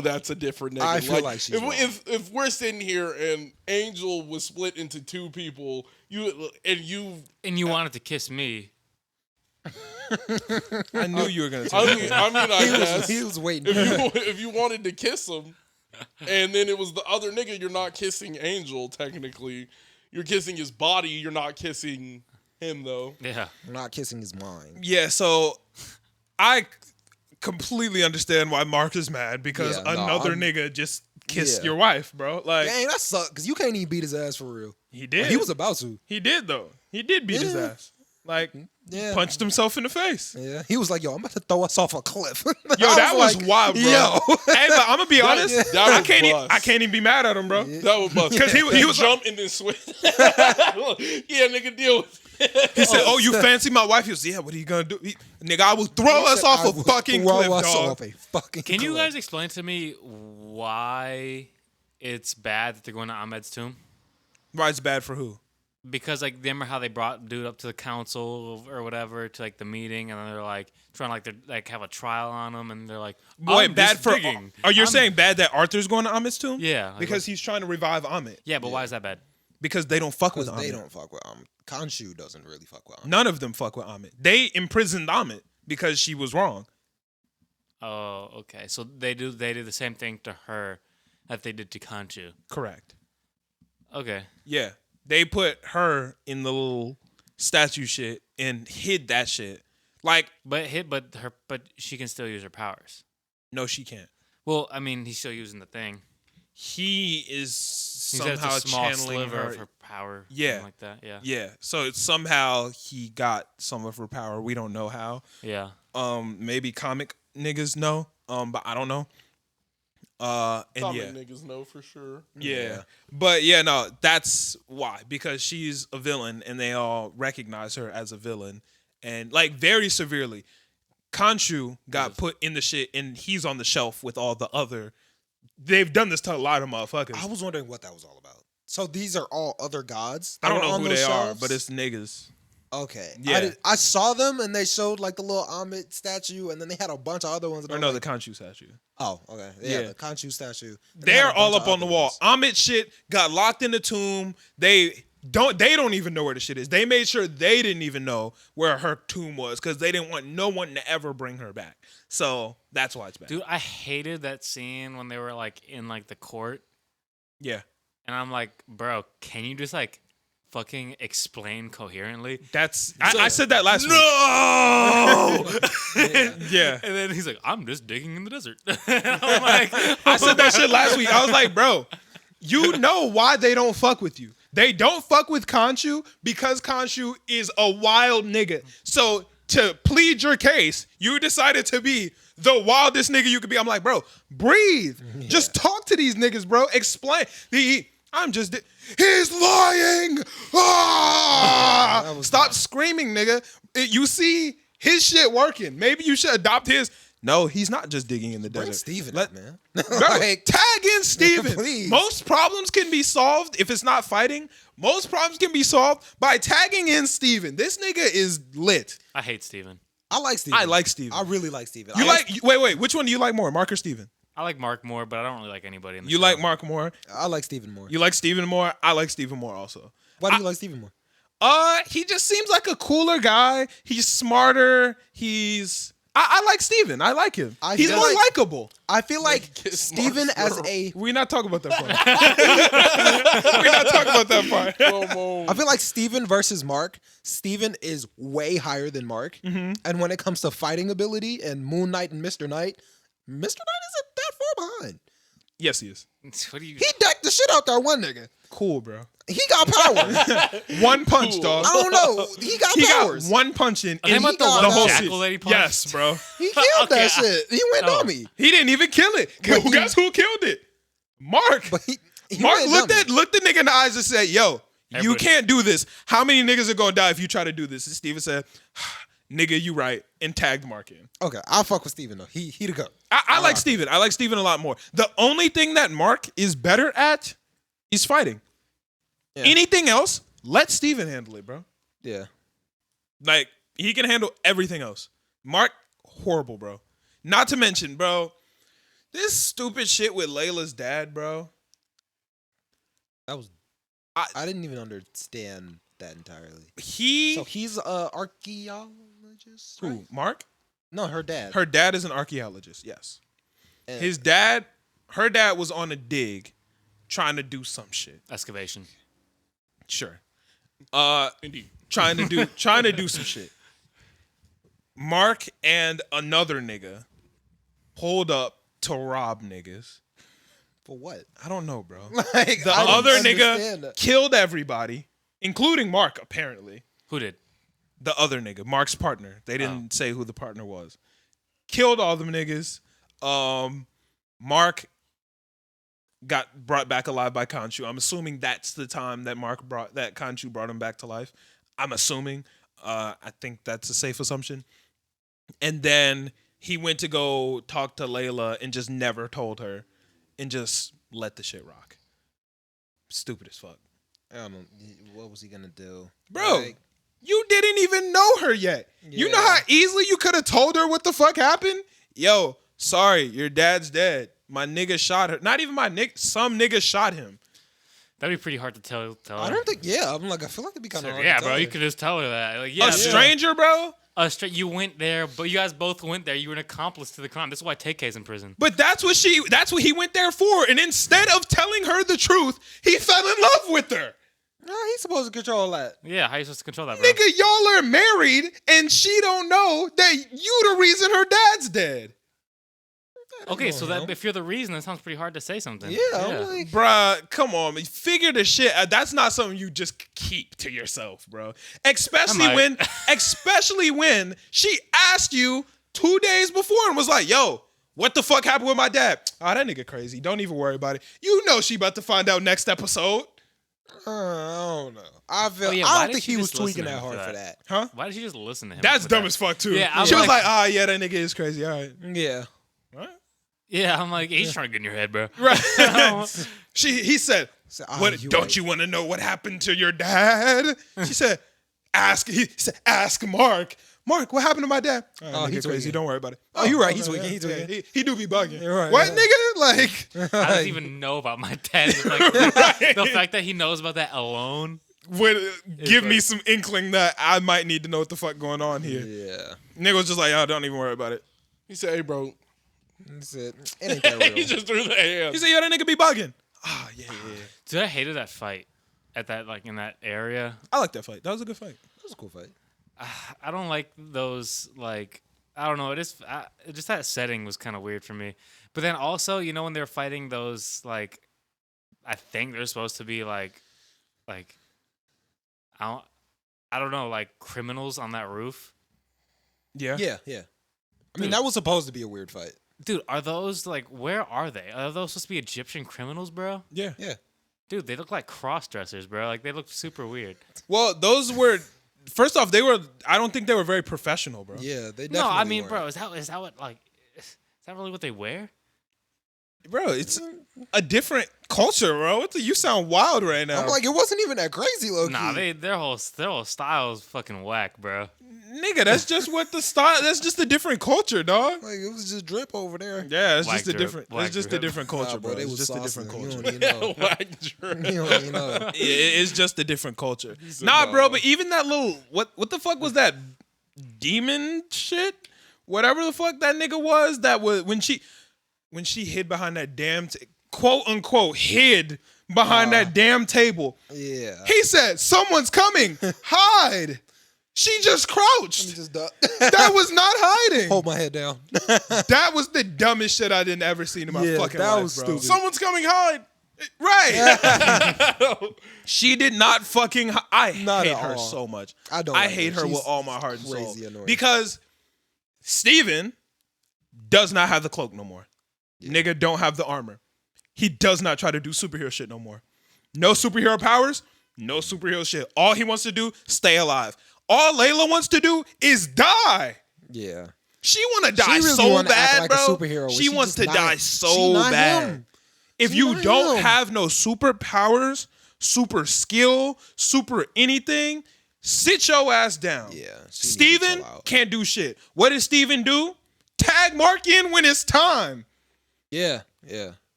that's a different nigga. I feel like she's wrong. if we're sitting here and Angel was split into two people, you wanted to kiss me. I knew you were gonna say that. I guess he was waiting. if you wanted to kiss him, and then it was the other nigga, you're not kissing Angel. Technically, you're kissing his body. You're not kissing him though. Yeah. I'm not kissing his mind. Yeah, so I completely understand why Mark is mad because Yeah, no, another I'm- nigga just kissed Yeah. your wife, bro. Like Dang, that sucks because you can't even beat his ass for real. he did. He was about to. He did though. He did beat his Yeah. ass. Like Yeah. punched himself in the face. Yeah, he was like, "Yo, I'm about to throw us off a cliff." Yo, that was wild, bro. Yo, Hey, but I'm gonna be honest. that I was can't. bust. I can't even be mad at him, bro. That was bust. 'Cause he was jump and then switch. Yeah, nigga, deal with it. He said, "Oh, you fancy my wife?" He was, "Yeah, what are you gonna do?" Nigga, I will throw us off a fucking cliff, dog. Can you guys explain to me why it's bad that they're going to Ahmed's tomb? Why it's bad for who? Because like remember how they brought dude up to the council or whatever to like the meeting, and then they're like trying to have a trial on him, and they're like, Boy, I'm bad just for. digging. Are you I'm- saying bad that Arthur's going to Amit's tomb? Yeah, like, because he's trying to revive Amit. yeah, but why is that bad? Because they don't fuck with Because Amit. they don't fuck with Khonshu doesn't really fuck with None of them fuck with Amit. They imprisoned Amit because she was wrong. Oh, okay. So they do the same thing to her that they did to Khonshu. Correct. Okay. Yeah. They put her in the little statue shit and hid that shit. Like, But she can still use her powers. no, she can't. Well, I mean, he's still using the thing. He is He's somehow just a small channeling sliver her. of her power. Yeah. Something like that. Yeah. Yeah. So it's somehow he got some of her power. We don't know how. Yeah. Maybe comic niggas know. But I don't know. And Common yeah. niggas know for sure. Yeah. But yeah, no, that's why. Because she's a villain and they all recognize her as a villain. And like very severely. Khonshu got put in the shit and he's on the shelf with all the other. They've done this to a lot of motherfuckers. I was wondering what that was all about. So these are all other gods? I don't that were know on who those they are, shelves? but it's niggas. Okay. Yeah. I saw them and they showed like the little Amit statue and then they had a bunch of other ones. And Or I'm no, like, the Khonshu statue. oh, okay. Yeah, Yeah. the Khonshu statue. And they They're had a all bunch up of on the other wall. ones. Amit shit got locked in the tomb. They don't even know where the shit is. They made sure they didn't even know where her tomb was because they didn't want no one to ever bring her back. So that's why it's bad. Dude, I hated that scene when they were like in like the court, Yeah. and I'm like, bro, can you just like fucking explain coherently? That's I said that last week. No. Yeah. And then he's like, I'm just digging in the desert. I'm like, I said that shit last week. I was like, bro, you know why they don't fuck with you. They don't fuck with Khonshu because Khonshu is a wild nigga. So to plead your case, you decided to be the wildest nigga you could be. I'm like, bro, breathe. Yeah. Just talk to these niggas, bro. Explain. He's lying. Ah! That was Stop screaming, nigga. You see his shit working. Maybe you should adopt his. No, he's not just digging in the Bring desert. Steven Let- up, man. Bro, Like, tag in Steven. Please. Most problems can be solved if it's not fighting. Most problems can be solved by tagging in Steven. This nigga is lit. I hate Steven. I like Steven. I like Steven. I really like Steven. You wait, which one do you like more, Mark or Steven? I like Mark more, but I don't really like anybody in the You show. like Mark more. I like Steven more. You like Steven more. I like Steven more also. Why do you like Steven more? He just seems like a cooler guy. He's smarter. I like Steven. I like him. He's feel more like- likable. I feel like Kiss Steven Mark's as girl. a We're not talking about that part. We're not talking about that part. Come on. I feel like Steven versus Mark. Steven is way higher than Mark. Mm-hmm. And when it comes to fighting ability and Moon Knight and Mr. Knight isn't that far behind. Yes, he is. What do you? He decked the shit out that one nigga. Cool, bro. He got power. One punch, Cool. dog. I don't know. He got He powers. got one punch in. Are they and about he the got one the whole jackal shit. that he punched? Yes, bro. He killed Okay, that shit. He went Oh. dummy. He didn't even kill it. But he- Guess who killed it? Mark. But he Mark went looked dummy. the nigga in the eyes and said, "Yo, you Everybody- can't do this. How many niggas are gonna die if you try to do this?" And Steven said, "Nigga, you right," and tagged Mark in. Okay, I'll fuck with Steven though. He the go. I like Steven. I like Steven a lot more. The only thing that Mark is better at is fighting. Yeah. Anything else, let Steven handle it, bro. Yeah. Like, he can handle everything else. Mark, horrible, bro. Not to mention, bro, this stupid shit with Layla's dad, bro. That was I didn't even understand that entirely. He So he's a archaeologist, who? right? Mark? No, her dad. Her dad is an archaeologist, yes. And- Her dad was on a dig trying to do some shit. Excavation. Sure. Indeed. Trying to do some shit. Mark and another nigga pulled up to rob niggas. For what? I don't know, bro. Like The I didn't other understand nigga that. killed everybody, including Mark, apparently. Who did? The other nigga, Mark's partner. They didn't say who the partner was. Killed all them niggas. Mark got brought back alive by Khonshu. I'm assuming that's the time that Khonshu brought him back to life. I'm assuming. I think that's a safe assumption. And then he went to go talk to Layla and just never told her and just let the shit rock. Stupid as fuck. I don't know. What was he gonna do, Bro, Like, you didn't even know her yet. You know Yeah. how easily you could have told her what the fuck happened? Yo, sorry, your dad's dead. My nigga shot her. Not even my nigga. Some nigga shot him. That'd be pretty hard to tell. I don't think. Yeah, I'm like I feel like it'd be kind of hard. Yeah, to bro, tell you her. could just tell her that. Like, yeah, A stranger, bro? You went there, but you guys both went there. You were an accomplice to the crime. That's why TK's in prison. But that's what he went there for. And instead of telling her the truth, he fell in love with her. Nah, he's supposed to control that. Yeah, how are you supposed to control that, bro? Nigga, y'all are married and she don't know that you the reason her dad's dead. Okay, so know. that if you're the reason, that sounds pretty hard to say something. Yeah, I'm like, Bruh, come on, man. Figure the shit out. That's not something you just keep to yourself, bro. Especially when she asked you 2 days before and was like, yo, what the fuck happened with my dad? Oh, that nigga crazy. Don't even worry about it. You know she about to find out next episode. I don't know. I feel. Oh, yeah, I why don't did think she he was just listen tweaking to that him hard for for that? that. Huh? Why did you just listen to him? That's for dumb that? as fuck, too. Yeah, I'm she was like- like, yeah, that nigga is crazy. All right. Yeah. Right? Yeah, I'm like, he's trying to get in your head, bro. Right. He said, So, "What? Don't you want to know what happened to your dad?" She said, He said, ask Mark. Mark, what happened to my dad? Oh, he's he's crazy. tweaking. Don't worry about it. Oh, you're right. He's okay, tweaking. He's yeah, tweaking. He do be bugging. You're right, What, yeah. nigga? Like, I don't even know about my dad. It's like, the fact that he knows about that alone. give me like- some inkling that I might need to know what the fuck going on here. Yeah. Nigga was just like, oh, don't even worry about it. He said, "Hey, bro." That's it. It ain't that He real. just threw the hand. He said, yo, that nigga be bugging. Ah, yeah. Dude, I hated that fight at that in that area. I like that fight. That was a good fight. That was a cool fight. I don't like those I don't know. Just that setting was kind of weird for me. But then also, when they're fighting those I think they're supposed to be I don't know, like criminals on that roof. Yeah. Yeah, yeah. I mean, that was supposed to be a weird fight. Dude, are those where are they? Are those supposed to be Egyptian criminals, bro? Yeah. Yeah. Dude, they look like cross dressers, bro. Like they look super weird. Well, those were, first off, I don't think they were very professional, bro. Yeah, they definitely No, I mean, weren't. bro, is that what that really what they wear? Bro, it's a different culture, bro. You sound wild right now. I'm like, it wasn't even that crazy, low Nah, key. their whole style is fucking whack, bro. Nigga, that's just what the style. That's just a different culture, dog. Like, it was just drip over there. Yeah, it's Black just a drip, different. black It's just a drip. different culture, Nah, bro. they It's was just a saucing. different You culture. don't even know. Whack drip. You don't even know. It's just a different culture. said Nah, no. bro, but even that little what the fuck was that demon shit? Whatever the fuck that nigga was, that was when she hid behind that damn quote unquote hid behind that damn table. Yeah. He said, "Someone's coming. Hide." She just Let me crouched. just duck. That was not hiding. Hold my head down. That was the dumbest shit I didn't ever seen in my Yeah, fucking that life, was bro. stupid. Someone's coming. Hide. Right. She did not fucking. I Not hate at her all. so much. I don't I like hate her. her with She's all my heart and soul. crazy annoying. Because Steven does not have the cloak no more. Nigga don't have the armor. He does not try to do superhero shit no more. No superhero powers. No superhero shit. All he wants to do, stay alive. All Layla wants to do is die. Yeah. She want to She die really so wanna act bad, like bro. a superhero when She she wants just to not- die she so not bad. him. If She you not don't him. have no superpowers, super skill, super anything, sit your ass down. Yeah. she need to Steven chill out. can't do shit. What does Steven do? Tag Mark in when it's time. Yeah. Yeah.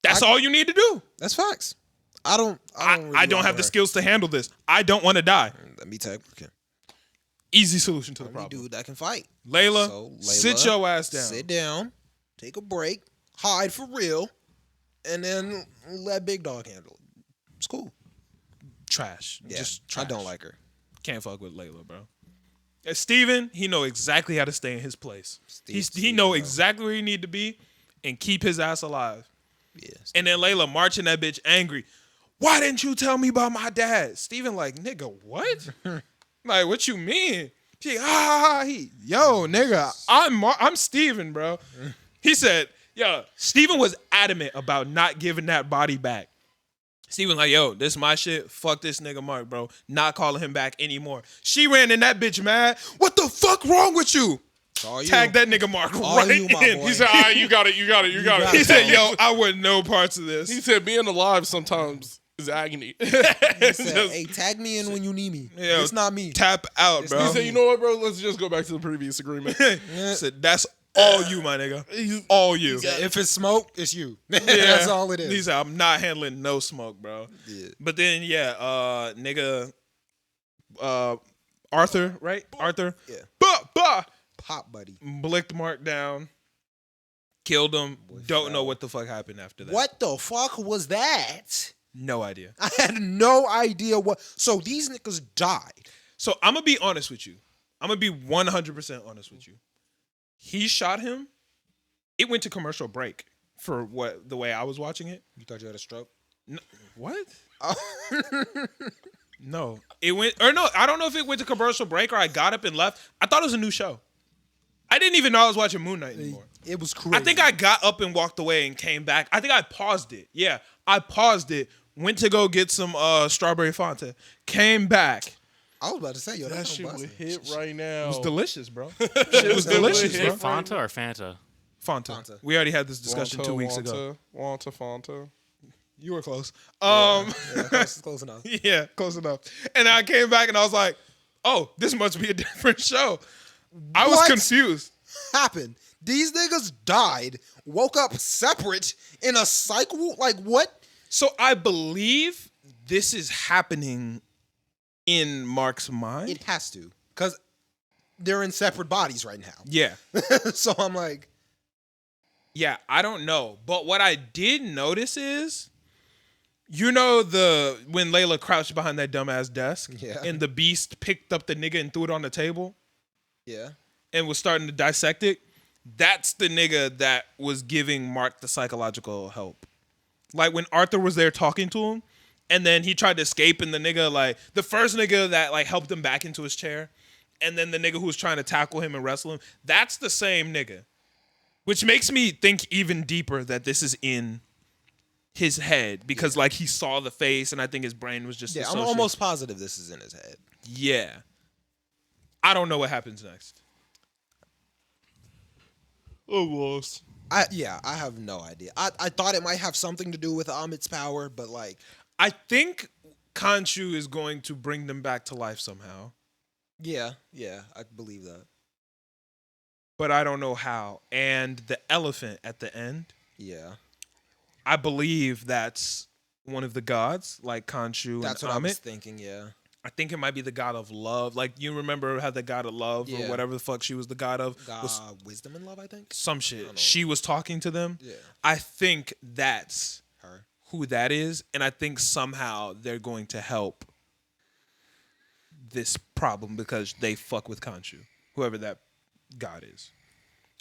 That's all you need to do. That's facts. I don't I don't have the skills to handle this. I don't want to die. Let me tag him. Easy solution to the Any problem. dude that can fight. Layla, So, sit Layla, your ass down. Sit down, take a break, hide for real, and then let Big Dog handle it. It's cool. Trash. Yeah, Just trash. I don't like her. Can't fuck with Layla, bro. Steven, he know exactly how to stay in his place. He Steven, know bro. exactly where he need to be and keep his ass alive. Yeah. And then Layla marching that bitch angry. Why didn't you tell me about my dad? Steven like, nigga, what? Like, what you mean? She, yo, nigga, I'm Steven, bro. He said, yo, Steven was adamant about not giving that body back. Steven like, yo, this my shit. Fuck this nigga Mark, bro. Not calling him back anymore. She ran in that bitch mad. What the fuck wrong with you? All you. Tag that nigga Mark All right you, my in. boy. He said, you got it. You got it. You got it. got He it. said, yo, I want no parts of this. He said, being alive sometimes is agony. He said, Just hey, tag me in when you need me. Yeah, It's not me. tap out, bro. He said, you know what, bro? Let's just go back to the previous agreement. He said, that's all you, my nigga. All you. If it's smoke, it's you. Yeah. That's all it is. He said, I'm not handling no smoke, bro. Yeah. But then, nigga, Arthur, right? Arthur. Yeah. Bah. Pop buddy. Blicked Mark down. Killed him. Don't fell. know what the fuck happened after that. What the fuck was that? No idea. I had no idea what. So these niggas died. So I'm going to be honest with you. I'm going to be 100% honest with you. He shot him. It went to commercial break for the way I was watching it. You thought you had a stroke? No, what? Oh. No. It went, or no, I don't know if it went to commercial break or I got up and left. I thought it was a new show. I didn't even know I was watching Moon Knight anymore. It was crazy. I think I got up and walked away and came back. I think I paused it. Yeah, I paused it. Went to go get some strawberry Fanta. Came back. I was about to say, yo, That that's shit no would busting. hit right now. It was delicious, bro. It was delicious, Is bro. it Fanta or Fanta? Fanta. Fanta. We already had this discussion 2 weeks ago. Wanta Fanta. You were close. Yeah, close enough. Yeah, close enough. And I came back and I was like, oh, this must be a different show. I was What? confused. Happened. These niggas died, woke up separate in a cycle. Like what? So I believe this is happening in Mark's mind. It has to, because they're in separate bodies right now. Yeah. So I'm like, Yeah, I don't know. But what I did notice is, you know, when Layla crouched behind that dumbass desk Yeah. and the beast picked up the nigga and threw it on the table yeah, and was starting to dissect it, that's the nigga that was giving Mark the psychological help. Like when Arthur was there talking to him and then he tried to escape and the nigga, like the first nigga that like helped him back into his chair and then the nigga who was trying to tackle him and wrestle him, that's the same nigga. Which makes me think even deeper that this is in his head because like he saw the face and I think his brain was just yeah. I'm associated. almost positive this is in his head. Yeah. I don't know what happens next. I'm lost. I have no idea. I thought it might have something to do with Amit's power, but like, I think Khonshu is going to bring them back to life somehow, yeah, I believe that. but I don't know how. And the elephant at the end, Yeah, I believe that's one of the gods, like Khonshu that's and what I was Amit. thinking. Yeah, I think it might be the god of love. Like, you remember how the god of love or Yeah. whatever the fuck she was the god of was wisdom and love. I think some I shit. don't know. She was talking to them. Yeah, I think that's her. who that is, and I think somehow they're going to help this problem because they fuck with Khonshu, whoever that god is.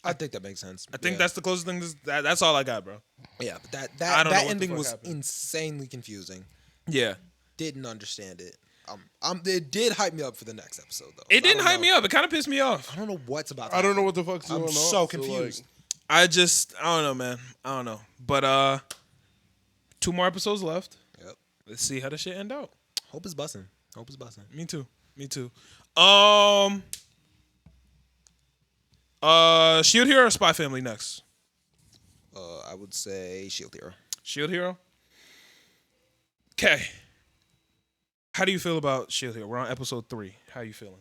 I think that makes sense. I think that's the closest thing. That's all I got, bro. yeah, but I that don't know what the ending fuck was happened. insanely confusing. Yeah, Didn't understand it. It did hype me up for the next episode though. it didn't hype me up. It kind of pissed me off. I don't know what's about. To I don't know happen. what the fuck's going I'm on. so confused. I don't know, man. I don't know. But 2 more episodes left. Yep. Let's see how the shit end out. Hope is busting. Hope is busting. Me too. Shield Hero or Spy Family next? I would say Shield Hero. Shield Hero. Okay. How do you feel about Shield Hero? We're on episode 3. How you feeling?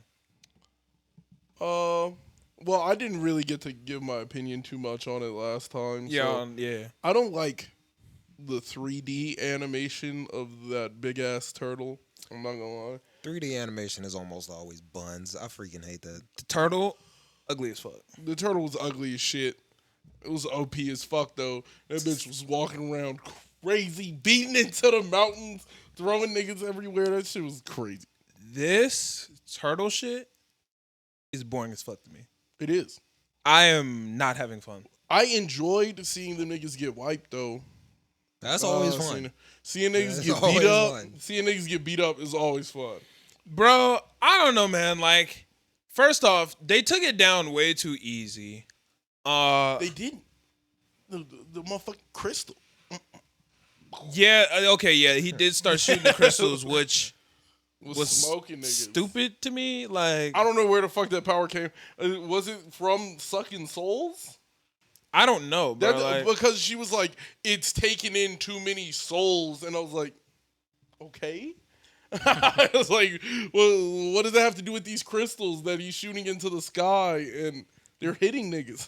Well, I didn't really get to give my opinion too much on it last time. So Yeah. I don't like the 3D animation of that big ass turtle. I'm not gonna lie. 3D animation is almost always buns. I freaking hate that. The turtle, ugly as fuck. The turtle was ugly as shit. It was OP as fuck though. That bitch was walking around crazy, beating into the mountains, throwing niggas everywhere. That shit was crazy. This turtle shit is boring as fuck to me. It is. I am not having fun. I enjoyed seeing the niggas get wiped though. That's always fun. Seeing niggas That's get always beat up. fun. Seeing niggas get beat up is always fun. Bro, I don't know, man. Like, first off, they took it down way too easy. They didn't. The motherfucking crystal. Yeah, okay, yeah, he did start shooting the crystals, which was smoking niggas. stupid to me. Like, I don't know where the fuck that power came. Was it from sucking souls? I don't know, bro. That, Like, because she was like, it's taking in too many souls, and I was like, okay. I was like, well, what does that have to do with these crystals that he's shooting into the sky and they're hitting niggas?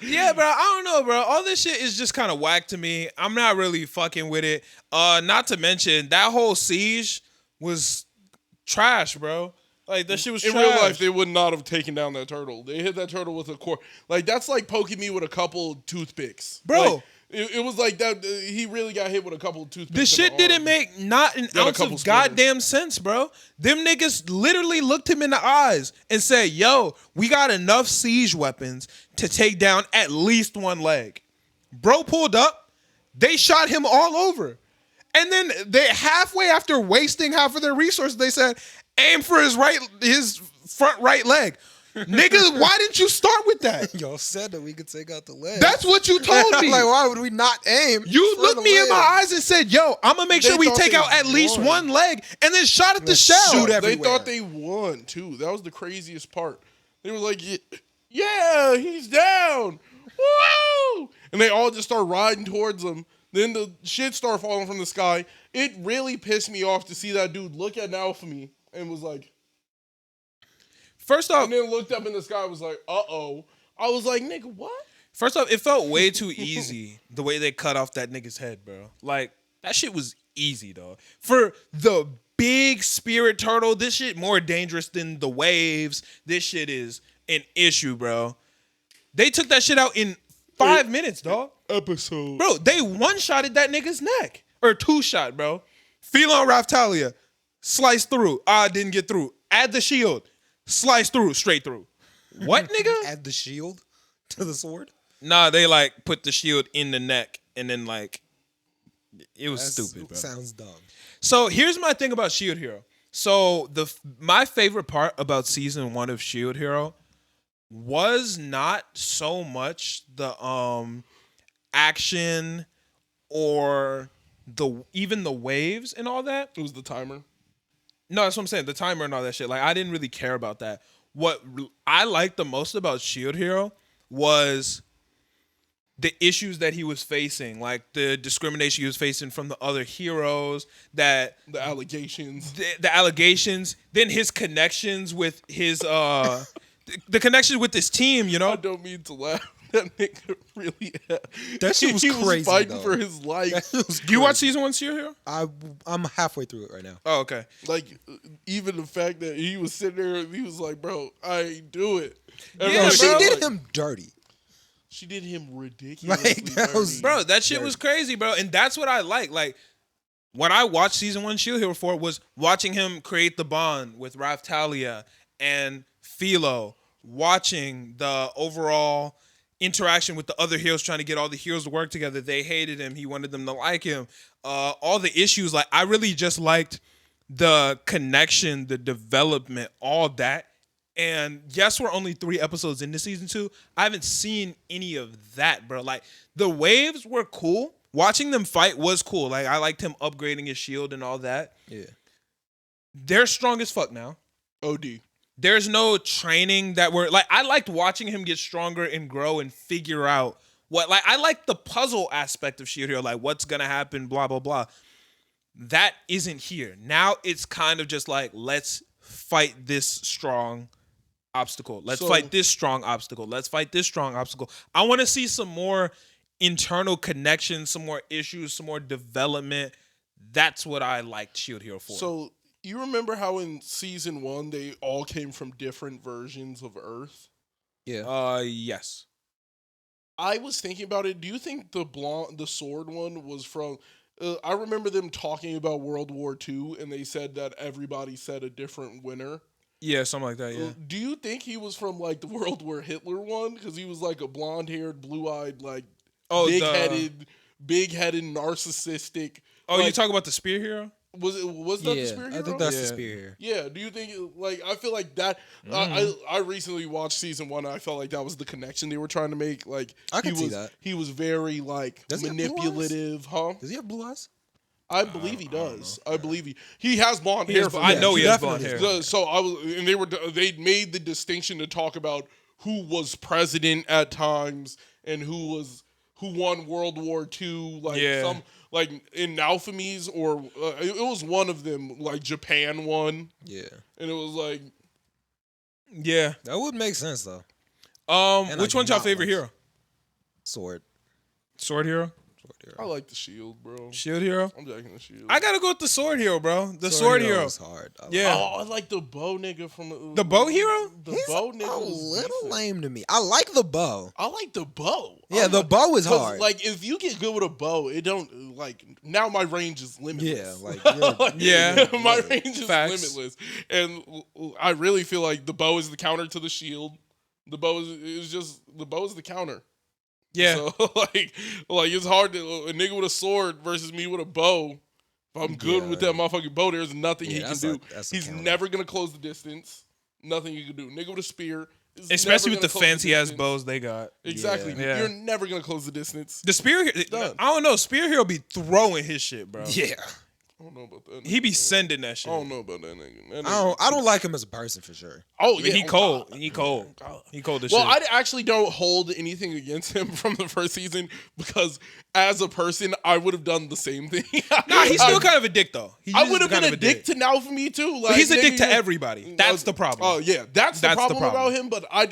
yeah, bro, I don't know, bro. All this shit is just kind of whack to me. I'm not really fucking with it. Not to mention that whole siege was trash, bro. Like, that shit was in trash. real life, they would not have taken down that turtle. They hit that turtle with a core. Like, that's like poking me with a couple toothpicks. Bro. Like, it was like that. He really got hit with a couple toothpicks. This shit didn't make not an ounce couple of splinters. goddamn sense, bro. Them niggas literally looked him in the eyes and said, yo, we got enough siege weapons to take down at least one leg. Bro pulled up. They shot him all over. And then they halfway after wasting half of their resources, they said, aim for his front right leg. Nigga, why didn't you start with that? Y'all said that we could take out the leg. That's what you told me. Like, why would we not aim? You for looked the me in leg? my eyes and said, yo, I'm going to make They sure we thought take they out at least won. one leg, and then shot at the shell. shoot They everywhere. thought they won too. That was the craziest part. They were like, "Yeah, he's down, woo!" And they all just start riding towards him. Then the shit started falling from the sky. It really pissed me off to see that dude look at Naofumi and was like, First off, and then looked up in the sky and was like, "Uh-oh." I was like, "Nigga, what?" it felt way too easy the way they cut off that nigga's head, bro. Like, that shit was easy, dog. For the big spirit turtle, this shit more dangerous than the waves. This shit is an issue, bro. They took that shit out in 5 minutes, dog. Episode. Bro, they one-shotted that nigga's neck. Or two-shot, bro. Phelon Raftalia, slice through. Didn't get through. Add the shield. Slice through, straight through. What, nigga? Add the shield to the sword. Nah, they like put the shield in the neck and then like it was That's- stupid, bro. Sounds dumb. So here's my thing about Shield Hero. So my favorite part about season 1 of Shield Hero was not so much the action or even the waves and all that. It was the timer. No, that's what I'm saying. The timer and all that shit. Like, I didn't really care about that. What I liked the most about Shield Hero was the issues that he was facing, like the discrimination he was facing from the other heroes, that The allegations. the allegations, then his connections with his the connections with his team, you I know. don't mean to laugh. That nigga really. That shit was he crazy, was fighting though. for his life. Do you watch season 1 Shield Hero? I'm halfway through it right now. Oh, okay. Like, even the fact that he was sitting there, he was like, "Bro, I ain't do it." And Yeah, I was She bro. did like, him dirty. She did him ridiculously. Like, that was- dirty. Bro, that shit was crazy, bro. And that's what I like. Like, what I watched season 1 Shield Hero for was watching him create the bond with Raftalia and Philo, watching the overall interaction with the other heroes, trying to get all the heroes to work together. They hated him. He wanted them to like him. All the issues, like, I really just liked the connection, the development, all that. And yes, we're only 3 episodes into season 2. I haven't seen any of that, bro. Like, the waves were cool. Watching them fight was cool. Like, I liked him upgrading his shield and all that. Yeah. They're strong as fuck now. OD. There's no training that we're like. I liked watching him get stronger and grow and figure out what. Like, I like the puzzle aspect of Shield Hero. Like, what's gonna happen? Blah blah blah. That isn't here now. It's kind of just like, let's fight this strong obstacle. Let's fight this strong obstacle. Let's fight this strong obstacle. I want to see some more internal connections, some more issues, some more development. That's what I liked Shield Hero for. So you remember how in season 1 they all came from different versions of Earth? Yeah. Yes. I was thinking about it. Do you think the sword one was from? I remember them talking about World War II, and they said that everybody said a different winner. Yeah, something like that. Yeah. Do you think he was from like the World War Hitler one? Because he was like a blonde-haired, blue-eyed, like big-headed, narcissistic. Oh, like, you talk about the Spear Hero? Was that the Spear Hero? I think that's Yeah. the spear here. Yeah, do you think, like, I feel like that, I recently watched season 1, and I felt like that was the connection they were trying to make, like, I can he see was, that. he was very, like, Does he have blue eyes? manipulative, huh? Does he have blue eyes? I believe he does. I believe he has blonde hair. I know he has blonde definitely hair. does. So they made the distinction to talk about who was president at times and who won World War II, like some like in Alphamies or it was one of them, like Japan won, Yeah. and it was like Yeah. That would make sense though. And Which I one's do your not favorite like- hero? Sword. Sword Hero? I like the shield, bro. Shield Hero? I'm jacking the shield. I gotta go with the Sword Hero, bro. The Sword Hero. is hard. I like Yeah. Oh, I like the bow nigga from The bow hero? The He's bow nigga a was little decent. lame to me. I like the bow. I like the bow. Yeah, the bow is 'Cause, hard. Like, if you get good with a bow, it don't, like, now my range is limitless. Yeah, like, you're- Yeah. my range is Facts. limitless. And I really feel like the bow is the counter to the shield. The bow is the counter. Yeah. So, like it's hard to, a nigga with a sword versus me with a bow. If I'm good with that motherfucking bow, there's nothing he can that's do. that's a He's counter. never going to close the distance. Nothing you can do. Nigga with a spear. is Especially never with the gonna close fancy ass distance. bows they got. Exactly. Yeah. You're never going to close the distance. The Spear Hero, Done. I don't know. Spear Hero be throwing his shit, bro. yeah. I don't know about that. He be nigga. sending that shit. I don't know about that nigga. That I don't like him as a person for sure. Oh, He oh, cold. God. He cold. He cold as Well, shit. I actually don't hold anything against him from the first season because as a person, I would have done the same thing. Nah, he's still kind of a dick though. He I is would have kind been of a dick to now for me too. Like, He's a dick nigga, to you- everybody. That's the problem. Oh yeah, that's the That's the problem problem. about him. But I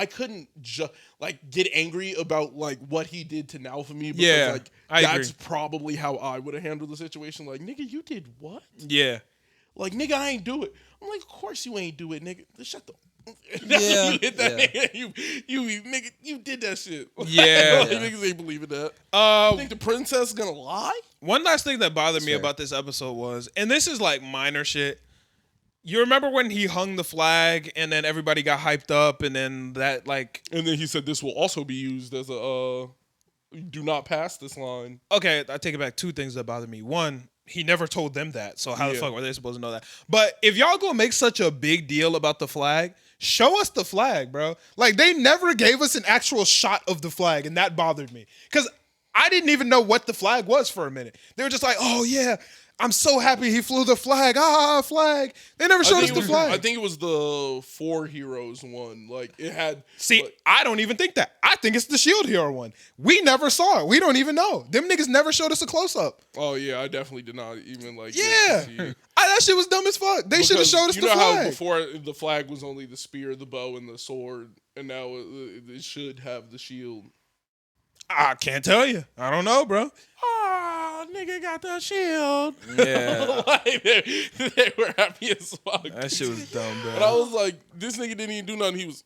couldn't get angry about like what he did to now for me. Because, Yeah, like I that's agree. probably how I would have handled the situation. Like, nigga, you did what? Yeah. Like, nigga, I ain't do it. I'm like, of course you ain't do it, nigga. Shut the. Yeah, you hit that yeah. nigga. You nigga, you did that shit. Yeah. Like, niggas ain't believing that. You think the princess is gonna lie? One last thing that bothered me fair. about this episode was, and this is like minor shit. You remember when he hung the flag and then everybody got hyped up and then that like And then he said this will also be used as a do not pass this line. okay, I take it back. 2 things that bother me. One, he never told them that. So how the Yeah. fuck were they supposed to know that? But if y'all gonna make such a big deal about the flag, show us the flag, bro. Like they never gave us an actual shot of the flag, and that bothered me. Cause I didn't even know what the flag was for a minute. They were just like, oh yeah, I'm so happy he flew the flag. Ah, flag. They never showed us the flag. I think it was the 4 Heroes one. Like it had. See, like, I don't even think that. I think it's the Shield Hero one. We never saw it. We don't even know. Them niggas never showed us a close up. oh yeah, I definitely did not even like. Yeah, get to see it. that shit was dumb as fuck. They should have Because showed us you the know how flag. before the flag was only the spear, the bow, and the sword, and now it should have the shield. I can't tell you. I don't know, bro. Ah, nigga got the shield. Yeah, Like, they were happy as fuck. that shit was dumb, bro. And I was like, this nigga didn't even do nothing. He was,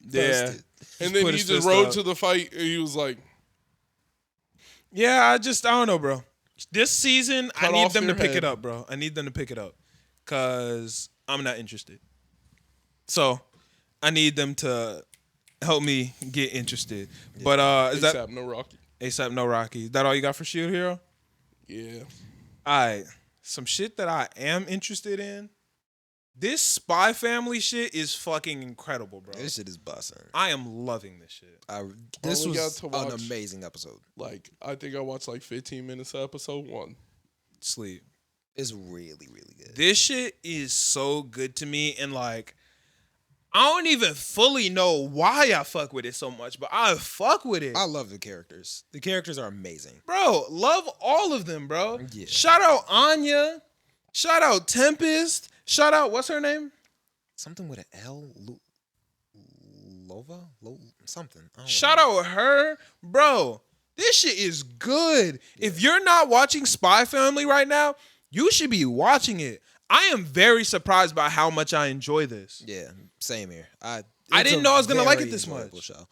Yeah, and then put he his just fist rode up. to the fight, and he was like, yeah. I don't know, bro. This season, I Cut need off them to your pick head. it up, bro. I need them to pick it up because I'm not interested. So I need them to help me get interested. But is that ASAP, no Rocky. ASAP No Rocky? Is that all you got for Shield Hero? Yeah. All right, some shit that I am interested in. This Spy Family shit is fucking incredible, bro. This shit is busting. I am loving this shit. This only was got to an watch- amazing episode. Like, I think I watched like 15 minutes of episode 1. Sleep. It's really, really good. This shit is so good to me, and like, I don't even fully know why I fuck with it so much, but I fuck with it. I love the characters. The characters are amazing. Bro, love all of them, bro. Yeah. Shout out Anya. Shout out Tempest. Shout out, what's her name? Something with an L. Lova? Something. I don't Shout know. out her. Bro, this shit is good. If you're not watching Spy Family right now, you should be watching it. I am very surprised by how much I enjoy this. Yeah, same here. I it's didn't a know I was gonna like it very this enjoyable much. Show. I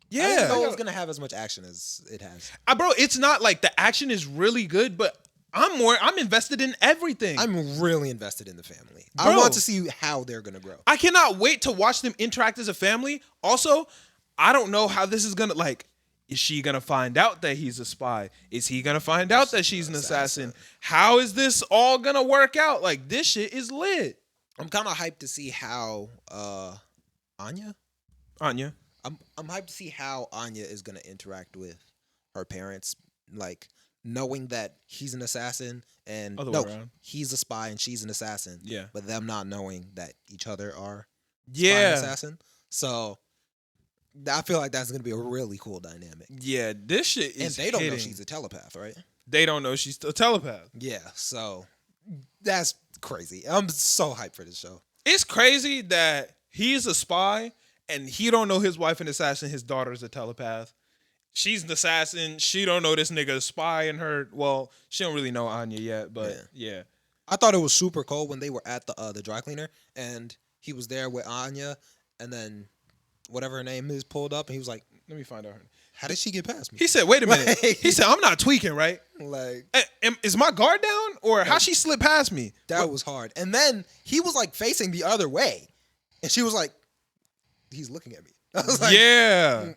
Yeah. didn't know it was gonna have as much action as it has. Bro, it's not like the action is really good, but I'm invested in everything. I'm really invested in the family. I Bro. want to see how they're gonna grow. I cannot wait to watch them interact as a family. Also, I don't know how this is gonna like. Is she gonna find out that he's a spy? Is he gonna find out that she's an assassin? How is this all gonna work out? Like, this shit is lit. I'm kind of hyped to see how Anya. Anya. I'm hyped to see how Anya is gonna interact with her parents, like knowing that he's an assassin and Other way around. he's a spy and she's an assassin. Yeah. But them not knowing that each other are spy and Yeah. assassin. So I feel like that's gonna be a really cool dynamic. Yeah. This shit is And they don't know hitting. she's a telepath, right? They don't know she's a telepath. Yeah. So that's crazy. I'm so hyped for this show. It's crazy that he's a spy and he don't know his wife an assassin. His daughter's a telepath. She's an assassin. She don't know this nigga a spy and her. Well, she don't really know Anya yet, but yeah. I thought it was super cool when they were at the dry cleaner and he was there with Anya, and then whatever her name is pulled up, and he was like, Let me find out her name. "How did she get past me?" He said, "Wait a minute." Like- He said, "I'm not tweaking, right? Like Is my guard down or how she slipped past me?" that was hard. And then he was like facing the other way, and she was like, "He's looking at me." I was like, Yeah.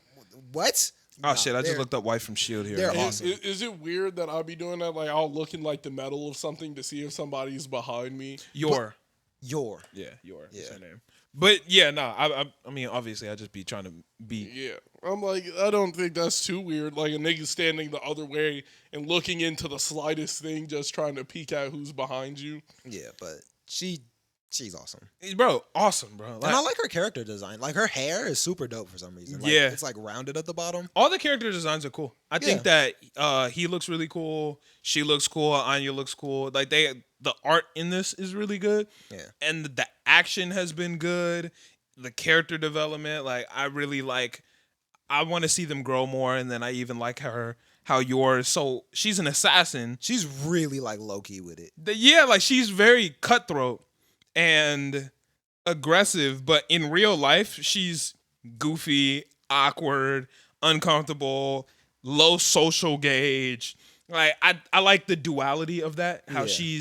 "What?" Oh shit! I just they're- looked up wife from Shield here. they're Yeah. awesome. Is it weird that I'll be doing that? Like, I'll look in like the metal of something to see if somebody's behind me. Your. Your Yeah, your. Is Yeah. her name. But yeah, no. I mean, obviously, I just be trying to be. Yeah. I'm like, I don't think that's too weird. Like, a nigga standing the other way and looking into the slightest thing, just trying to peek at who's behind you. yeah, but she's awesome. Bro, awesome, bro. And I like her character design. Like her hair is super dope for some reason. Like, Yeah. it's like rounded at the bottom. all the character designs are cool. I think that he looks really cool. She looks cool. Anya looks cool. Like the art in this is really good. Yeah. And the action has been good. The character development, like I really like. I want to see them grow more, and then I even like how yours. So she's an assassin. She's really like low key with it. Yeah, like she's very cutthroat and aggressive, but in real life, she's goofy, awkward, uncomfortable, low social gauge. Like I like the duality of that. How Yeah.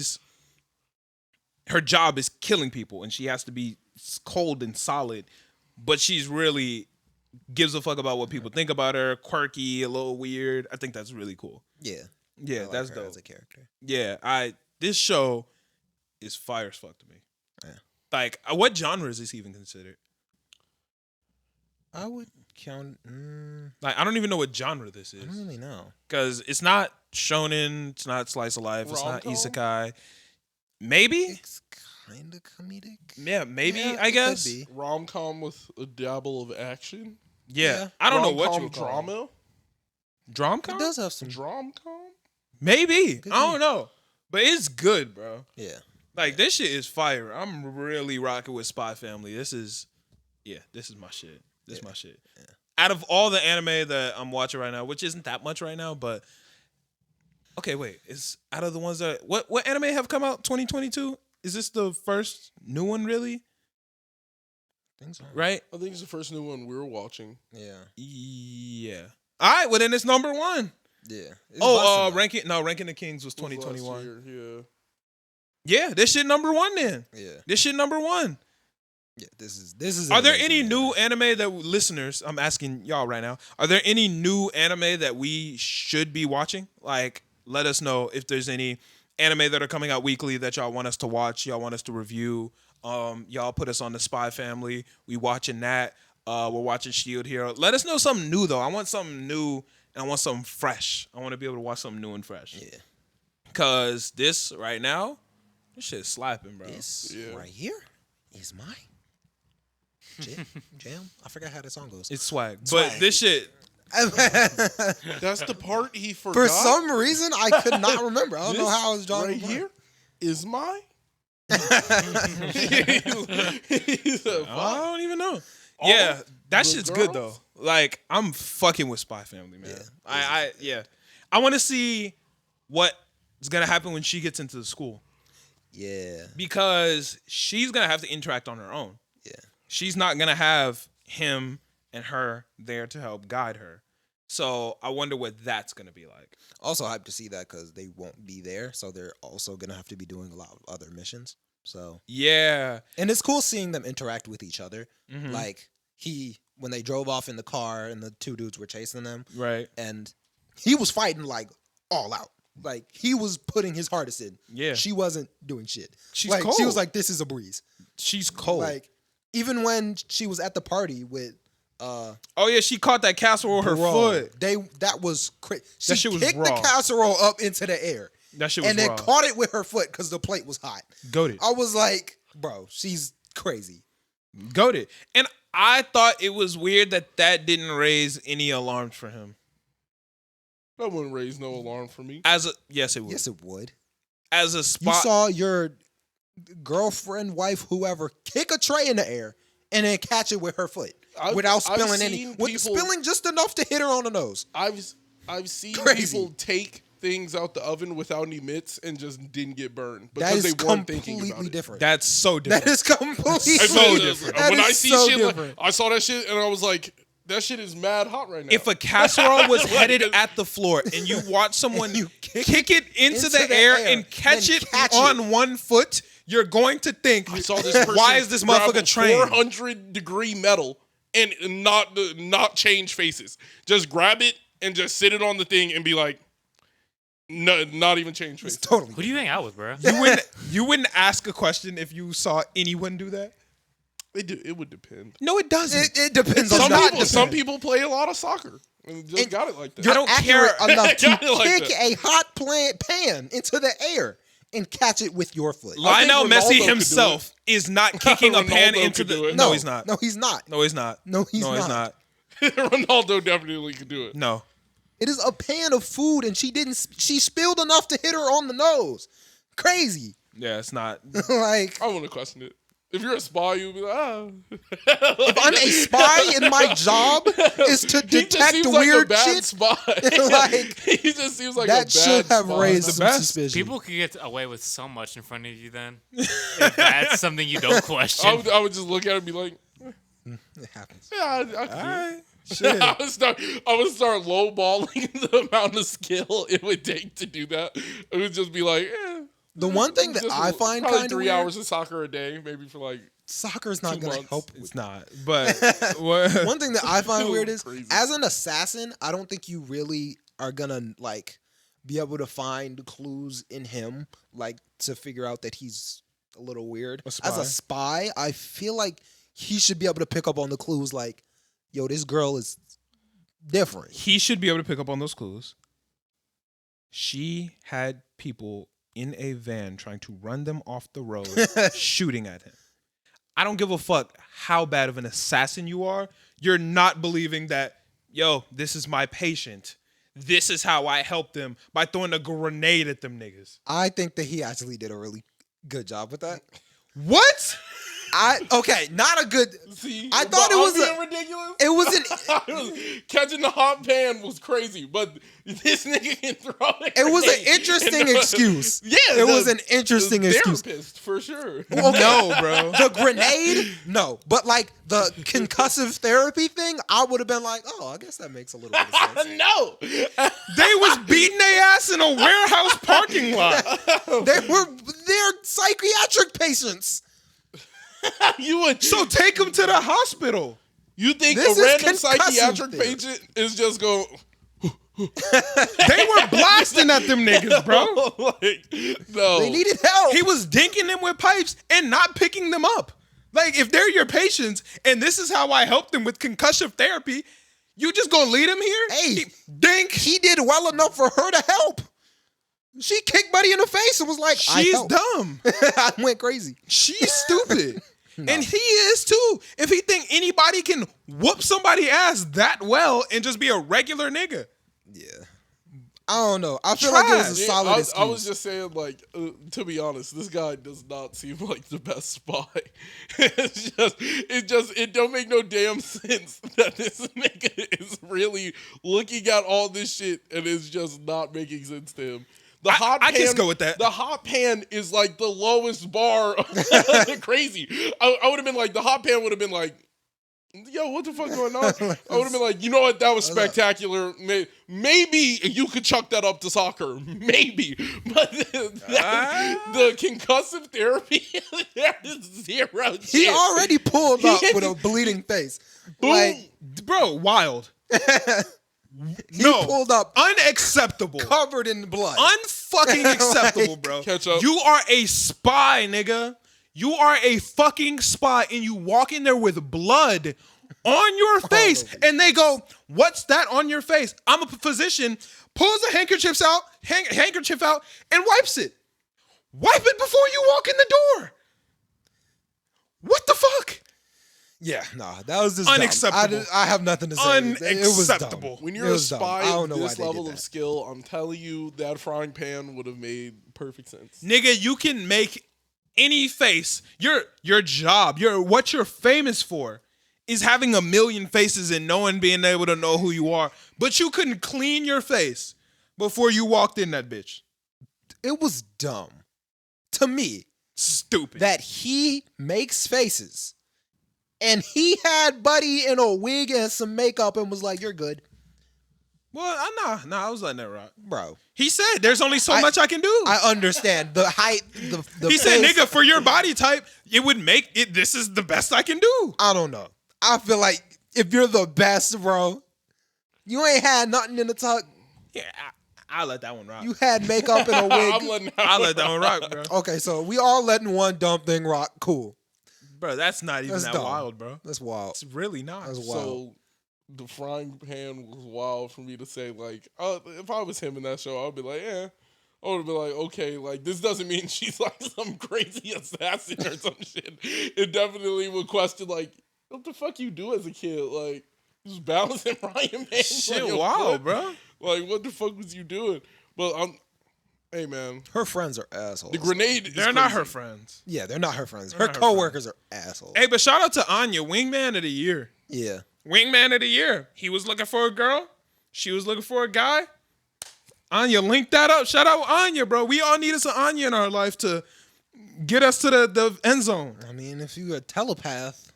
her job is killing people, and she has to be cold and solid, but she's really gives a fuck about what people think about her. Quirky, a little weird. I think that's really cool. Yeah. Yeah, I like that's her dope. as a character. Yeah, this show is fire as fuck to me. Yeah. Like, what genres is even considered? I would count. Like, I don't even know what genre this I don't is really know. because it's not shonen. It's not slice of life. It's not Rom-com? isekai. Maybe. It's kind of comedic. Yeah, maybe. Yeah, I it guess. could be. Rom-com with a dabble of action. Yeah. Yeah. I don't know what you Rom-com would call it. drama. Drom-com? It does have some. Drom-com. Maybe. Could I don't be. know. But it's good, bro. Yeah. Like, this shit is fire. I'm really rocking with Spy Family. This is my shit. This is my shit. Yeah. Out of all the anime that I'm watching right now, which isn't that much right now, but okay, wait. It's out of the ones that what anime have come out 2022? Is this the first new one, really? Things are Right? I think it's the first new one we're watching. Yeah. Yeah. All right, well then it's number 1. Yeah. It's Oh, busting, Ranking the Kings was It was last 2021. year, Yeah, this shit number 1 then. though. Yeah. This shit number 1. Yeah. This is. Are there amazing, any man. new anime that listeners? I'm asking y'all right now. Are there any new anime that we should be watching? Like, let us know if there's any anime that are coming out weekly that y'all want us to watch. Y'all want us to review. Y'all put us on the Spy Family. We watching that. We're watching Shield Hero. Let us know something new though. I want something new and I want something fresh. I want to be able to watch something new and fresh. Yeah. Cause this right now, this shit's slapping, bro. This Yeah. right here is mine. Jam. I forgot how the song goes. It's swag. Swag. But this shit. That's the part he forgot. For some reason, I could not remember. I don't know This how I was drawing right the blank. here is mine. I don't even know. Yeah, that the shit's good though. girls? Like I'm fucking with Spy Family, man. Yeah. I want to see what's gonna happen when she gets into the school Yeah. because she's gonna have to interact on her own. Yeah. She's not gonna have him and her there to help guide her. So I wonder what that's gonna be like. Also hyped to see that because they won't be there, so they're also gonna have to be doing a lot of other missions. So, Yeah, and it's cool seeing them interact with each other. Mhm. Like when they drove off in the car and the two dudes were chasing them, right. and he was fighting like all out. Like he was putting his hardest in. Yeah, She wasn't doing shit. she's like cold. she was like, "This is a breeze." she's cold. Like even when she was at the party with oh yeah, she caught that casserole with her bro, foot. that was crazy. She That shit was kicked raw. the casserole up into the air That shit was and then raw. caught it with her foot because the plate was hot. Goated. I was like, bro, she's crazy. Goated. And I thought it was weird that didn't raise any alarms for him. That wouldn't raise no alarm for me. Yes, it would. Yes, it would. As a You spot. saw your girlfriend, wife, whoever, kick a tray in the air and then catch it with her foot without spilling any, spilling just enough to hit her on the nose. I've seen Crazy. people take things out the oven without any mitts and just didn't get burned That because is they weren't thinking about completely it. different. That's so different. That is completely So different. That When is I see so shit, different. I saw that shit and I was like, that shit is mad hot right now. If a casserole was headed at the floor and you watch someone You kick it into the air and catch then it catch on one foot, you're going to think, I saw this person why is this grab motherfucker a trained? 400-degree metal and not change faces. Just grab it and just sit it on the thing and be like, no, not even change It's faces. totally. Who do you hang out with, bro? You wouldn't ask a question if you saw anyone do that? It would depend. No, it doesn't. It depends on Some people play a lot of soccer and just got it like that. I don't care. accurate enough to Got it like kick that. a hot pan into the air and catch it with your foot. Lionel Ronaldo Messi could himself is not kicking a pan Ronaldo into could do the. it. No, he's not. No, he's not. No, he's not. No, he's no, he's not. not. Ronaldo definitely could do it. No. It is a pan of food, and she didn't. She spilled enough to hit her on the nose. Crazy. Yeah, it's not. Like I want to question it. If you're a spy, you'd be like, ah. if I'm a spy and my job is to He just detect seems like a weird bad shit, spy. like, he just seems like a that bad should have spy. raised The some best. suspicion. People could get away with so much in front of you then. If that's something you don't question. I would just look at it and be like, It happens. yeah, I can All do it. right. Shit. I would start lowballing the amount of skill it would take to do that. It would just be like, The one thing that just I find probably kind of 3 weird, hours of soccer a day, maybe for like soccer's not 2 going to months. help. It's not. But what? One thing that I find weird is, Crazy. as an assassin, I don't think you really are gonna like be able to find clues in him, like to figure out that he's a little weird. A spy. As a spy, I feel like he should be able to pick up on the clues, like, yo, this girl is different. He should be able to pick up on those clues. She had people in a van trying to run them off the road, shooting at him. I don't give a fuck how bad of an assassin you are. You're not believing that, yo, this is my patient. This is how I help them by throwing a grenade at them niggas. I think that he actually did a really good job with that. What? Not a good. See, I thought it was ridiculous. It was an. Catching the hot pan was crazy, but this nigga can throw it. It was an interesting excuse. Yeah, it was an interesting excuse. Therapist for sure. Okay. No, bro. The grenade, no, but like the concussive therapy thing, I would have been like, oh, I guess that makes a little bit of sense. No, They was beating their ass in a warehouse parking lot. They're psychiatric patients. you would. So take them to the hospital. You think This a is random concussive psychiatric therapy. patient is just going? They were blasting at them niggas, bro. Like, no, They needed help. He was dinking them with pipes and not picking them up. Like, if they're your patients and this is how I help them with concussive therapy, you just gonna lead them here? Hey, Dink. he did well enough for her to help. She kicked Buddy in the face and was like, She's I helped. dumb. I went crazy. She's stupid. And he is too. If he think anybody can whoop somebody ass that well and just be a regular nigga. Yeah. I don't know. I feel like it was a Yeah, solid excuse. I was just saying, like, to be honest, this guy does not seem like the best spy. It don't make no damn sense that this nigga is really looking at all this shit and it's just not making sense to him. I can just go with that. The hot pan is like the lowest bar. Crazy. I would have been like, the hot pan would have been like, yo, what the fuck going on? I would have been like, you know what? That was spectacular. Maybe you could chuck that up to soccer. Maybe. But the concussive therapy, there is zero chance. He already pulled up with a bleeding face. Like, Bro, wild. he pulled up Unacceptable. covered in blood. Unfucking acceptable, bro. Catch up. You are a spy, nigga. You are a fucking spy, and you walk in there with blood on your face, and they go, "What's that on your face?" I'm a physician. Pulls the handkerchief out, and wipes it. Wipe it before you walk in the door. What the fuck? Yeah, nah, that was just Unacceptable. dumb. I have nothing to say. It was Unacceptable. dumb. When It you're a was dumb. spy I don't of know why this they did level of that. skill, I'm telling you, that frying pan would have made perfect sense. Nigga, you can make any face. Your job, what you're famous for is having a million faces and no one being able to know who you are. But you couldn't clean your face before you walked in that bitch. It was dumb to me Stupid. that he makes faces and he had Buddy in a wig and some makeup and was like, "You're good, Well, I was letting that rock. bro." He said, "There's only so much I can do." I understand the height. The He said, face, "Nigga, for your body type, it would make it. This is the best I can do." I don't know. I feel like if you're the best, bro, you ain't had nothing in the tuck. Yeah, I'll let that one rock. You had makeup and a I'm wig. letting I'll let that one rock, bro. Okay, so we all letting one dumb thing rock. Cool. Bro, that's not even That's that dumb. wild, bro. That's wild. It's really not. That's wild. So the frying pan was wild for me to say. Like, if I was him in that show, I'd be like, yeah. I would be like, okay, like this doesn't mean she's like some crazy assassin or some shit. It definitely would question like, what the fuck you do as a kid? Like, just balancing frying pans. Shit, on your wild, foot? bro. Like, what the fuck was you doing? But hey man, Her friends are assholes. the grenade. They're not her friends. Yeah, they're not her friends. They're Her not her coworkers are assholes. Hey, but shout out to Anya, wingman of the year. Yeah. Wingman of the year. He was looking for a girl. She was looking for a guy. Anya, link that up. Shout out Anya, bro. We all need us an Anya in our life to get us to the end zone. I mean, if you're a telepath,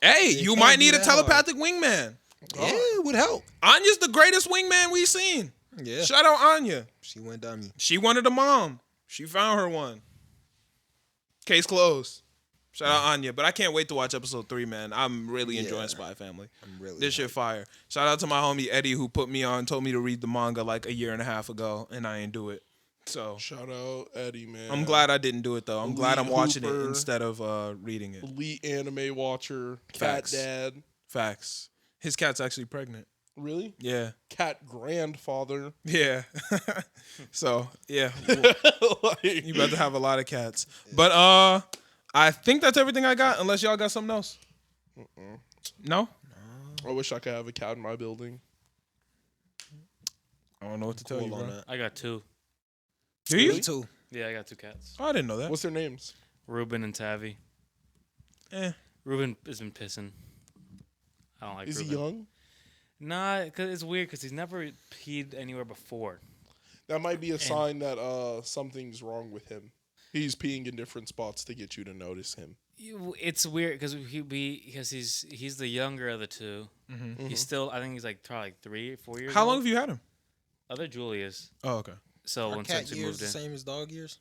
Hey, It you can't might be need a that hard. telepathic wingman. yeah, it would help. Anya's the greatest wingman we've seen. Yeah. Shout out Anya. She went dummy. She wanted a mom. She found her one. Case closed. Shout out Anya. But I can't wait to watch episode 3, man. I'm really enjoying Spy Family. I'm really This shit fire. Shout out to my homie Eddie who put me on, told me to read the manga like a year and a half ago, and I ain't do it. So Shout out Eddie, man. I'm glad I didn't do it though. I'm glad I'm Elite watching it Hooper. instead of reading it. Elite anime watcher, Facts. cat dad. Facts. His cat's actually pregnant. Really? Yeah. Cat grandfather. Yeah. So, yeah. Like, You about to have a lot of cats. But I think that's everything I got, unless y'all got something else. No? I wish I could have a cat in my building. I don't know what to tell you, Cool on bro. that. I got 2. Do you? Me too. Yeah, I got 2 cats. Oh, I didn't know that. What's their names? Ruben and Tavi. Ruben has been pissing. I don't like Is Ruben. he young? Nah, cause it's weird because he's never peed anywhere before. That might be a sign that something's wrong with him. He's peeing in different spots to get you to notice him. It's weird because he's the younger of the 2. He's still, I think he's like probably like 3 or 4 years. How old. long have you had him? Other Julius. Oh, okay. So Are when cat since he years moved the in, same as dog years?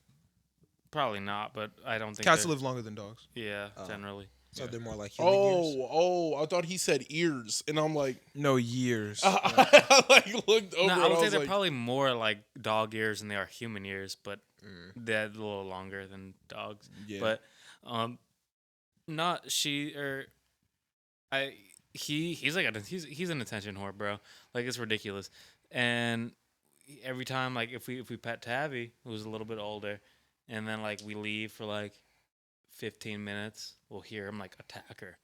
probably not, but I don't think Cats they're- live longer than dogs. Yeah, Oh. generally. So they're more like human years? I thought he said ears, and I'm like, No, years. I like looked over. No, and I would I say was they're like, probably more like dog years than they are human years, but they're a little longer than dogs. Yeah. But not she or I. He's like he's an attention whore, bro. Like it's ridiculous. And every time, like if we pet Tabby, who's a little bit older, and then like we leave for like 15 minutes, we'll hear him like attack her,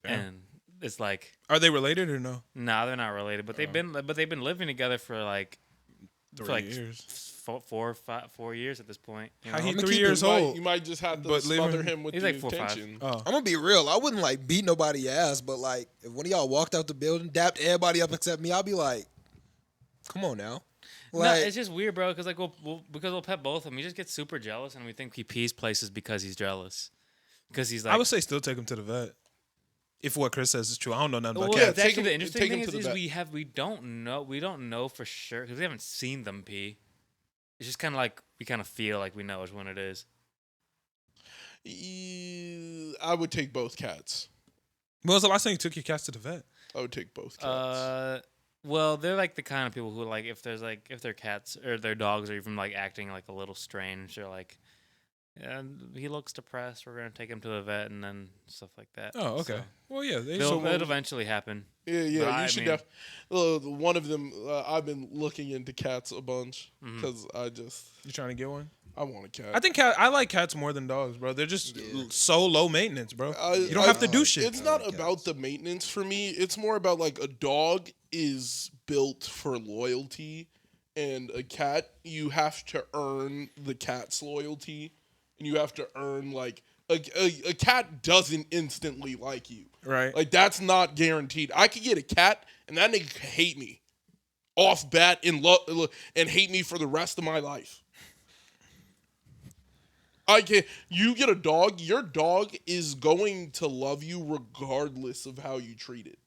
and it's like, Are they related or no? nah, they're not related, but they've been living together for like 3 years. 4 years at this point. You How know? he I'ma 3 keep years you might, old? you might just have to But smother living- him with He's the like 4 or 5. attention. Oh. I'm gonna be real. I wouldn't like beat nobody ass, but like if one of y'all walked out the building, dapped everybody up except me, I'll be like, "Come on now." No, Like, it's just weird, bro. Because like we'll pet both of them. He just gets super jealous, and we think he pees places because he's jealous. Because he's like, I would say still take him to the vet. If what Chris says is true. I don't know nothing about well, Yeah, cats. it's take actually him- the interesting take him thing to the is vet. we don't know for sure because we haven't seen them pee. It's just kind of like we kind of feel like we know which one it is. I would take both cats. When was the last time you took your cats to the vet? I would take both cats. Well, they're like the kind of people who like if their cats or their dogs are even like acting like a little strange or like, he looks depressed. We're gonna take him to the vet and then stuff like that. Oh, okay. So Well, yeah. it'll eventually happen. Yeah, But I you should mean- one of them. I've been looking into cats a bunch Mm-hmm. because You trying to get one? I want a cat. I think I like cats more than dogs, bro. They're just so low maintenance, bro. you don't I- have to do shit. It's not about the maintenance for me. It's more about like a dog is built for loyalty, and a cat you have to earn the cat's loyalty, and you have to earn like a cat doesn't instantly like you. Right. Like that's not guaranteed. I could get a cat and that nigga could hate me off bat and hate me for the rest of my life. You get a dog, your dog is going to love you regardless of how you treat it.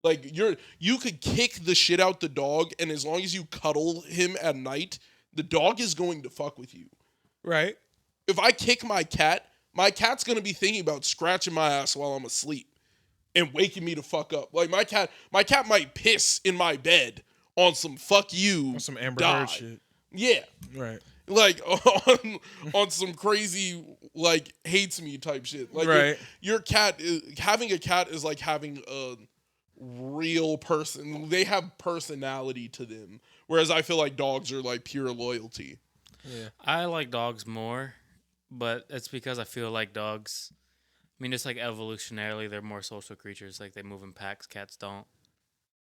Like you could kick the shit out the dog, and as long as you cuddle him at night, the dog is going to fuck with you. Right. If I kick my cat's gonna be thinking about scratching my ass while I'm asleep and waking me to fuck up. Like my cat might piss in my bed on some fuck you, Some Amber die. Heard shit. Yeah, Right. like on some crazy like hates me type shit. Like Right. your cat having a cat is like having a real person. They have personality to them, whereas I feel like dogs are like pure loyalty. yeah. I like dogs more, but it's because I feel like dogs. I mean, just like evolutionarily, they're more social creatures. Like they move in packs. Cats don't.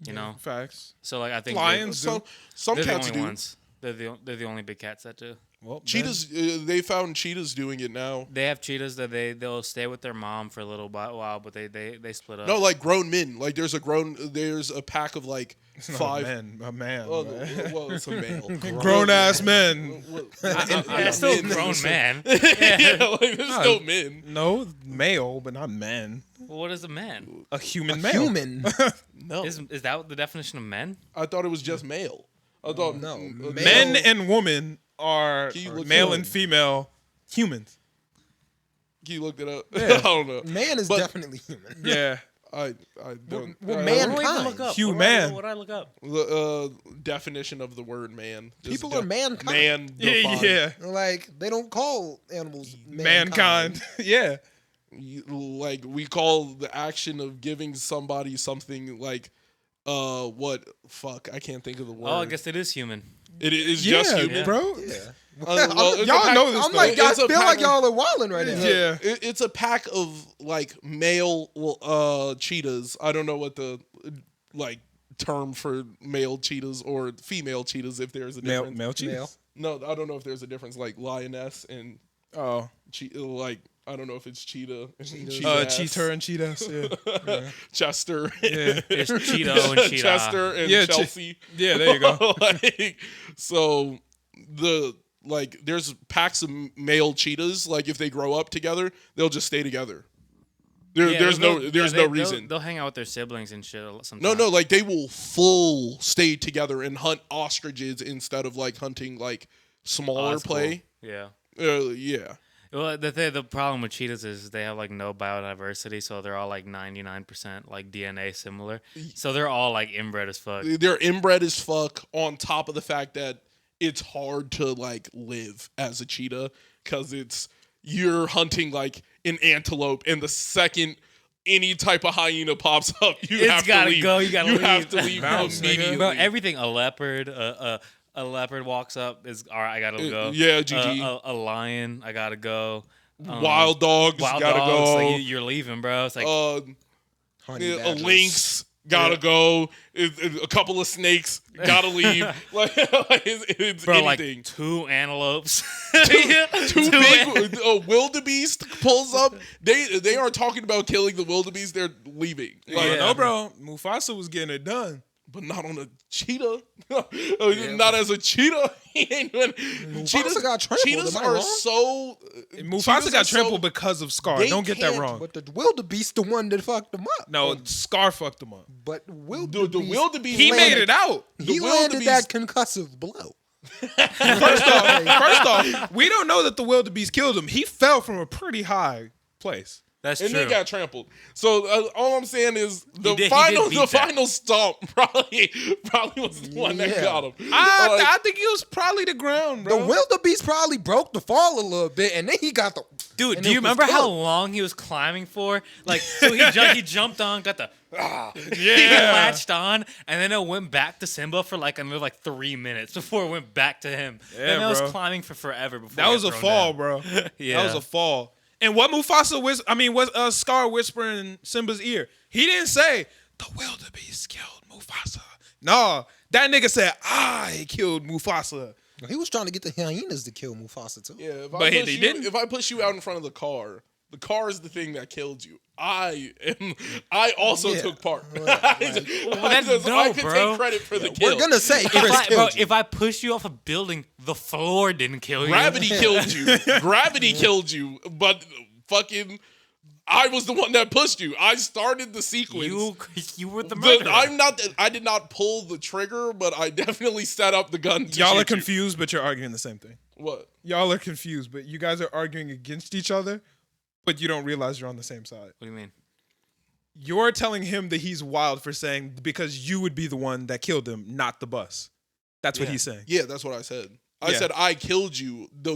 You know. Facts. So like I think Lions Some do. they're the cats only do. ones. They're the only big cats that do. Well, Cheetahs, they found cheetahs doing it now. They have cheetahs that they'll stay with their mom for a little while, but they split up. No, like grown men. Like there's a pack of like It's not 5. a man. Well, man. well, it's a male. Grown ass men. Yeah, still a grown man. Yeah, like there's still men. No, male, but not men. Well, what is a man? A human male. Human. No, Is that the definition of men? I thought it was just male. I thought No, male- Men and women are Can you look male it and up? female humans. Can you look it up? I don't know. Man is But- definitely human. Yeah. I don't. well, I- man- What do I even Mankind. look up? Human. What do I look up? The definition of the word man. Just People are mankind. Man. Yeah. defined. Yeah. Like they don't call animals Mankind. Yeah. Like we call the action of giving somebody something like what? Fuck, I can't think of the word. Oh, I guess it is human. It is just human. bro. Yeah. Well, it's a Y'all pack- know this. I'm like, It's I a feel pack like of- y'all are wilding right now. Yeah. It's a pack of like male cheetahs. I don't know what the like term for male cheetahs or female cheetahs if there's a difference. Male cheetahs. No, I don't know if there's a difference like lioness and Oh, like I don't know if it's cheetah. cheater and cheetahs. Yeah. Chester. Yeah. It's Cheeto and Cheetah. Chester and Yeah, Chelsea. Yeah, there you go. Like, so there's packs of male cheetahs. Like if they grow up together, they'll just stay together. There's no reason. They'll hang out with their siblings and shit sometimes. No, like they will full stay together and hunt ostriches instead of like hunting like smaller that's play. cool. Yeah. Yeah. Well, the problem with cheetahs is they have like no biodiversity, so they're all like 99% like DNA similar. So they're all like inbred as fuck. They're inbred as fuck on top of the fact that it's hard to like live as a cheetah because you're hunting like an antelope and the second any type of hyena pops up, you have to leave. Go. You gotta leave. have to leave Bounce, nigga. immediately. Bro, everything. A leopard, a leopard walks up. Is all right. I gotta go. Yeah, GG. A lion. I gotta go. Wild dogs Wild gotta dogs, go. like, you're leaving, bro. It's like Honey A badgers. lynx gotta go. A couple of snakes gotta leave. Like it's bro, anything. like 2 antelopes. Two big wildebeest pulls up. They aren't talking about killing the wildebeest. They're leaving. Like, Yeah. No, bro. Mufasa was getting it done. but not on a cheetah. Not as a cheetah. He ain't doing- Mufasa got trampled, cheetahs am I are wrong? so. Mufasa cheetahs got are so- trampled because of Scar. they Don't get that can't- wrong. But the wildebeest, the one that fucked him up. No, Scar fucked him up. But The wildebeest, wildebeest. He landed- made it out. he the landed that wildebeest- concussive blow. First off, we don't know that the wildebeest killed him. He fell from a pretty high place. That's And true. then got trampled. So all I'm saying is the did final beat that. final stomp probably was the one that Yeah. got him. I think it was probably the ground, The bro. wildebeest probably broke the fall a little bit, and then he got the. Dude, and do it you was remember how good. long he was climbing for? Like, so he jumped on, got the he Yeah. latched on, and then it went back to Simba for like another 3 minutes before it went back to him. Yeah, and it was bro. climbing for forever before That he was got a thrown fall, down. bro. Yeah. That was a fall. And what Mufasa was Scar whispering in Simba's ear. He didn't say the wildebeest killed Mufasa. No, that nigga said I killed Mufasa. He was trying to get the hyenas to kill Mufasa too. Yeah, But he didn't. If I push you out in front of the car is the thing that killed you. I also Yeah. took part. Well, that's I dope, could bro. take credit for the We're kill. gonna say Chris killed you. If I push you off a building, the floor didn't kill you. Gravity killed you. Gravity killed you. But fucking, I was the one that pushed you. I started the sequence. You were the murderer. I did not pull the trigger, but I definitely set up the gun. To Y'all shoot are you. confused, but you're arguing the same thing. What? Y'all are confused, but you guys are arguing against each other, but you don't realize you're on the same side. What do you mean? You're telling him that he's wild for saying because you would be the one that killed him, not the bus. That's what Yeah. he's saying. Yeah, that's what I said. I Yeah. said I killed you. The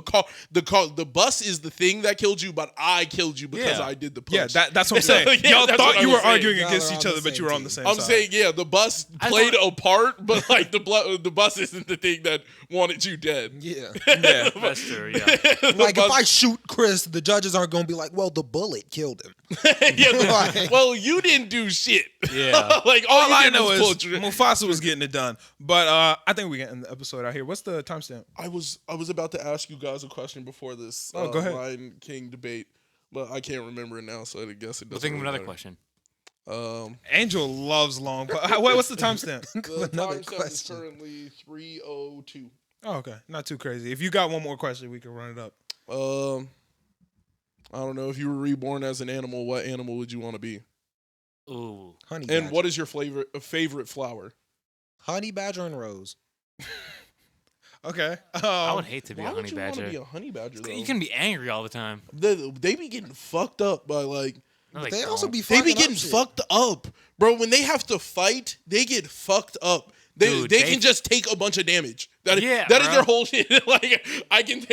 bus is the thing that killed you, but I killed you because Yeah. I did the push. Yeah, that's what I'm saying. Yeah, Y'all that's thought what I you was were saying. arguing Y'all against are each on other, the but you were same on the team. same I'm side. saying, yeah, the bus I played thought- a part, but like the bus isn't the thing that wanted you dead. Yeah. Yeah. That's true. Yeah. Like if bus- I shoot Chris, the judges aren't gonna be like, "Well, the bullet killed him." Yeah, Like- well, you didn't do shit. Yeah. Like All you I did know was is pull trigger. Mufasa was getting it done. But I think we can end the episode out here. What's the timestamp? I was about to ask you guys a question before this Oh, go ahead. Lion King debate, but I can't remember it now, so I guess it doesn't. We'll think of really another matter. question. Angel loves long. What's the timestamp? The Another timestamp is question. currently 3:02. Oh, okay. Not too crazy. If you got one more question, we can run it up. I don't know if you were reborn as an animal. What animal would you want to be? Ooh. Honey And badger. what is your favorite flower? Honey badger and rose. Okay. I would hate to be Why a would honey you want to badger. be a honey badger? Though? You can be angry all the time. They be getting fucked up by like. No, they They also don't. be They fucking be up getting shit. fucked up, bro. When they have to fight, they get fucked up. Dude, They they- can just take a bunch of damage. That is Yeah, that is bro. their whole shit. Like I could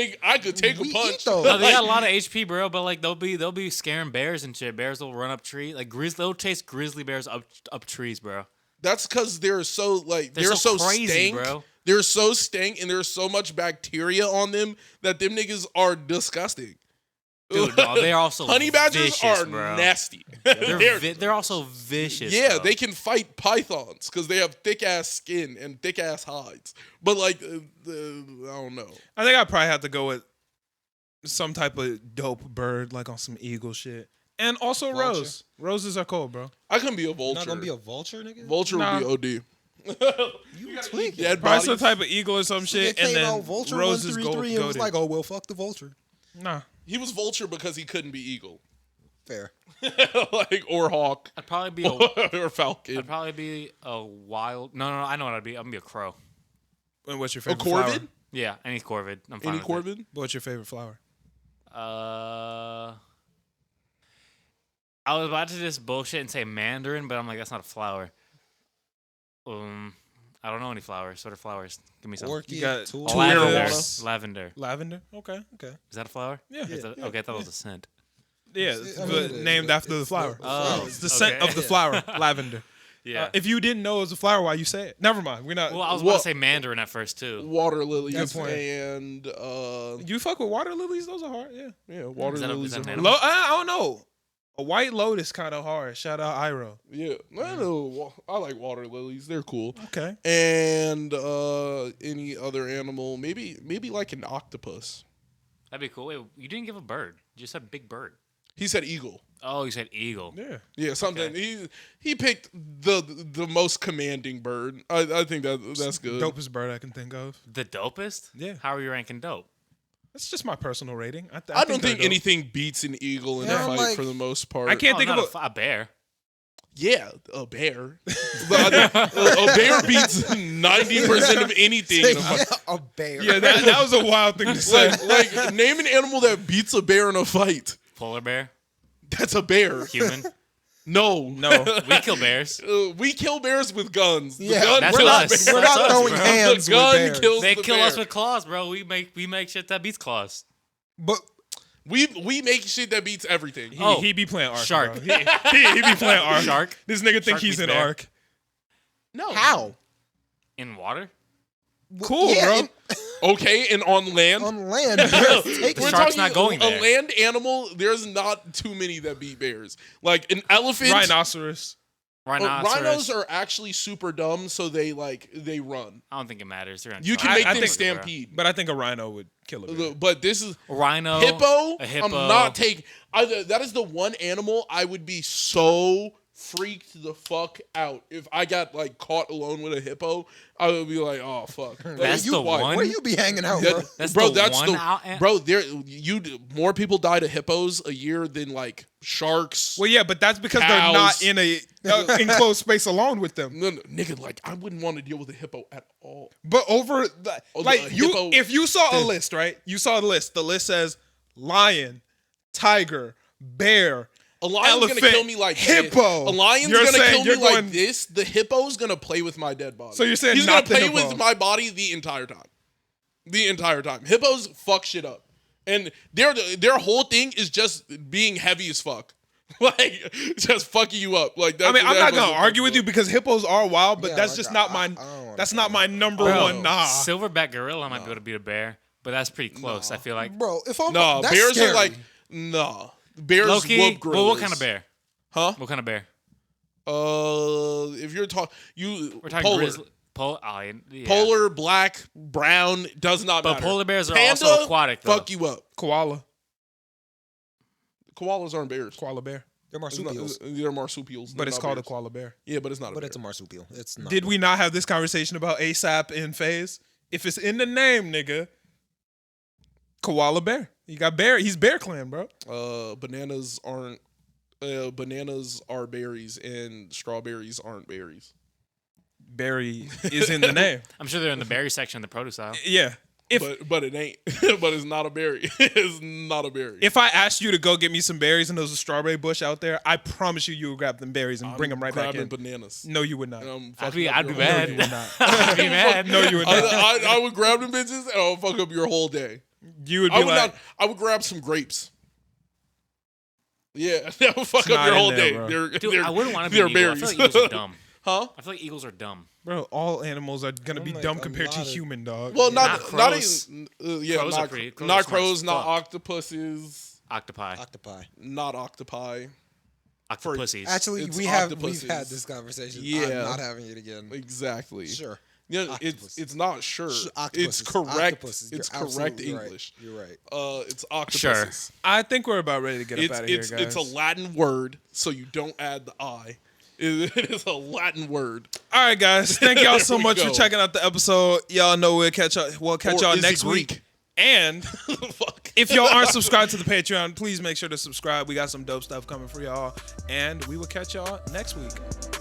take We a punch. eat those. No, they got a lot of HP, bro. But like they'll be scaring bears and shit. Bears will run up tree. Like they'll chase grizzly bears up trees, bro. That's because they're so They're so crazy, stank. bro. They're so stank and there's so much bacteria on them that them niggas are disgusting. Dude, no, they're also honey badgers vicious, are bro. nasty. They're also vicious. Yeah, bro. they can fight pythons because they have thick ass skin and thick ass hides. But I don't know. I think I probably have to go with some type of dope bird, like on some eagle shit, and also Vulture. rose. Roses are cool, bro. I couldn't be a vulture. Not gonna be a vulture, nigga. Vulture Nah. would be OD. You tweaking. Dead Probably bodies. some type of eagle or some shit, It and came then out vulture roses go 133 and was goated. like, oh well, fuck the vulture. Nah, He was vulture because he couldn't be eagle. Fair. Or hawk. I'd probably be Or falcon. I'd probably be a wild. No, I know what I'd be. I'm gonna be a crow. and what's your A favorite flower? corvid? Yeah, any corvid. I'm fine Any with corvid? What's your favorite flower? it. I was about to just bullshit and say mandarin, but I'm like, that's not a flower. I don't know any flowers. What are flowers? Give me some. Orchid, You got tool. two Lavender. marijuana. Lavender. Lavender. Okay. Okay. Is that a flower? Yeah. Yeah. Okay, I thought it was a scent. Yeah, I but mean, named after the it's flower. Oh, It's the scent okay. of the flower, lavender. Yeah. If you didn't know it was a flower, why you say it? Never mind. We're not. Well, I was about What- to say mandarin at first too. Water lilies. Good point. And you fuck with water lilies? Those are hard. Yeah. water Is that a- lilies is that an are animal? I don't know. A white lotus kind of hard. Shout out Iro. Yeah, I know. I like water lilies. They're cool. Okay. And any other animal, maybe like an octopus. That'd be cool. Wait, you didn't give a bird. You just said big bird. He said eagle. Oh, you said eagle. Yeah. Yeah, something. Okay. He picked the most commanding bird. I think that's good. Dopest bird I can think of. The dopest? Yeah. How are you ranking dope? That's just my personal rating. I don't think they're dope. anything beats an eagle in Yeah, a fight like- for the most part. I can't Oh, think not of a bear. Yeah, a bear. A bear beats 90% of anything. In a fight. a bear. Yeah, that was a wild thing to say. Like name an animal that beats a bear in a fight. Polar bear. That's a bear. Human. No, No. We kill bears. We kill bears with guns. The Yeah, gun That's kills us. bears. We're That's not us, throwing bro. hands The gun with bears. kills They the kill bear. us with claws, bro. We make shit that beats claws. But We make shit that beats everything. He be playing Ark. Shark. Bro. He be playing Ark. Shark. This nigga think Shark he's beats in bear. Ark. No. how? In water? Cool, bro. Okay, and on land. On land, bears take The it. shark's not going a there. land animal. There's not too many that beat bears. Like an elephant. Rhinoceros. Rhinoceros. Rhinos are actually super dumb, so they run. I don't think it matters. They're gonna You try. can make I them think- stampede. But I think a rhino would kill a bear. But this is Rhino. hippo. A hippo. I'm not taking. That is the one animal I would be so freaked the fuck out if I got like caught alone with a hippo. I would be like, oh fuck. That's you, the why? one. Where you be hanging out, bro? That's bro, the that's one the out. bro. There, more people die to hippos a year than like sharks. Well, yeah, but that's because they're Cows. not in a enclosed space alone with them. No, nigga, like I wouldn't want to deal with a hippo at all. But over the, Oh, like the you, hippo- if you saw a list, right? You saw the list. The list says lion, tiger, bear. A lion's Elephant, gonna kill me like hippo. This. A lion's You're gonna saying kill you're me like going- this. The hippo's gonna play with my dead body. So you're saying he's not gonna the play hippo. with my body the entire time. The entire time. Hippos fuck shit up, and their whole thing is just being heavy as fuck, like just fucking you up. Like that, I mean, I'm not that's gonna what argue fucks with you you because hippos are wild, but Yeah, that's like, just not my. I don't wanna That's say not my that. number Bro, one. Nah. Silverback gorilla might be able to beat a bear, but that's pretty close. I feel like. Bro, if I'm No, that's bears scary. are like no. Bears Low-key, whoop gorillas. well, what kind of bear? Huh? What kind of bear? If you're talking, We're talking polar, grizzly. Yeah. polar, black, brown does not But matter. polar bears are Panda, also aquatic, though. fuck you up. Koala, Koalas aren't bears. koala bear, they're marsupials, They're marsupials. but They're it's not called a bears. koala bear. Yeah, but it's not. but a it's a bear. marsupial. It's not. Did we not have this conversation about ASAP in phase? If it's in the name, nigga, koala bear. You got bear. He's Bear Clan, bro. Bananas aren't. Bananas are berries, and strawberries aren't berries. Berry is in the name. I'm sure they're in the berry section of the produce aisle. Yeah. If But it ain't. But it's not a berry. It's not a berry. if I asked you to go get me some berries and there was a strawberry bush out there, I promise you would grab them berries and bring them right back in. bananas. No, you would not. And I'm I'd fucking be, up I'd be your mad. whole you would not. I'd be mad. No, you would not. I would grab them bitches and I'll fuck up your whole day. You would be I would like, not. I would grab some grapes. Yeah, that would fuck It's up not your in whole there, day. bro. They're, Dude, they're, I wouldn't want to be they're an eagle. I berries. feel like eagles are dumb. Huh? I feel like eagles are dumb. Bro, all animals are gonna be like dumb a compared to lot of- human, dog. Well, Not not crows. even. Crows are not pretty- crows not are smart crows, as not fuck. octopuses, Octopi. Octopi. not octopi. Octopussies. Actually, It's we've octopuses. had this conversation. Yeah. I'm not having it again. Exactly. Sure. Yeah, Octopus. it's not sure. Octopuses. It's correct. Octopuses. It's You're correct absolutely right. English. You're right. It's octopuses. I think we're about ready to get up It's out of here, it's guys. it's a Latin word, so you don't add the I. It is a Latin word. All right, guys. Thank y'all so There we much for go. checking out the episode. Y'all know we'll catch y'all Or y'all is next it Greek? week. And Fuck. if y'all aren't subscribed to the Patreon, please make sure to subscribe. We got some dope stuff coming for y'all, and we will catch y'all next week.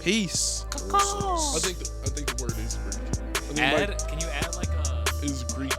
Peace. I think the word is Greek. I think Can you add like a is Greek.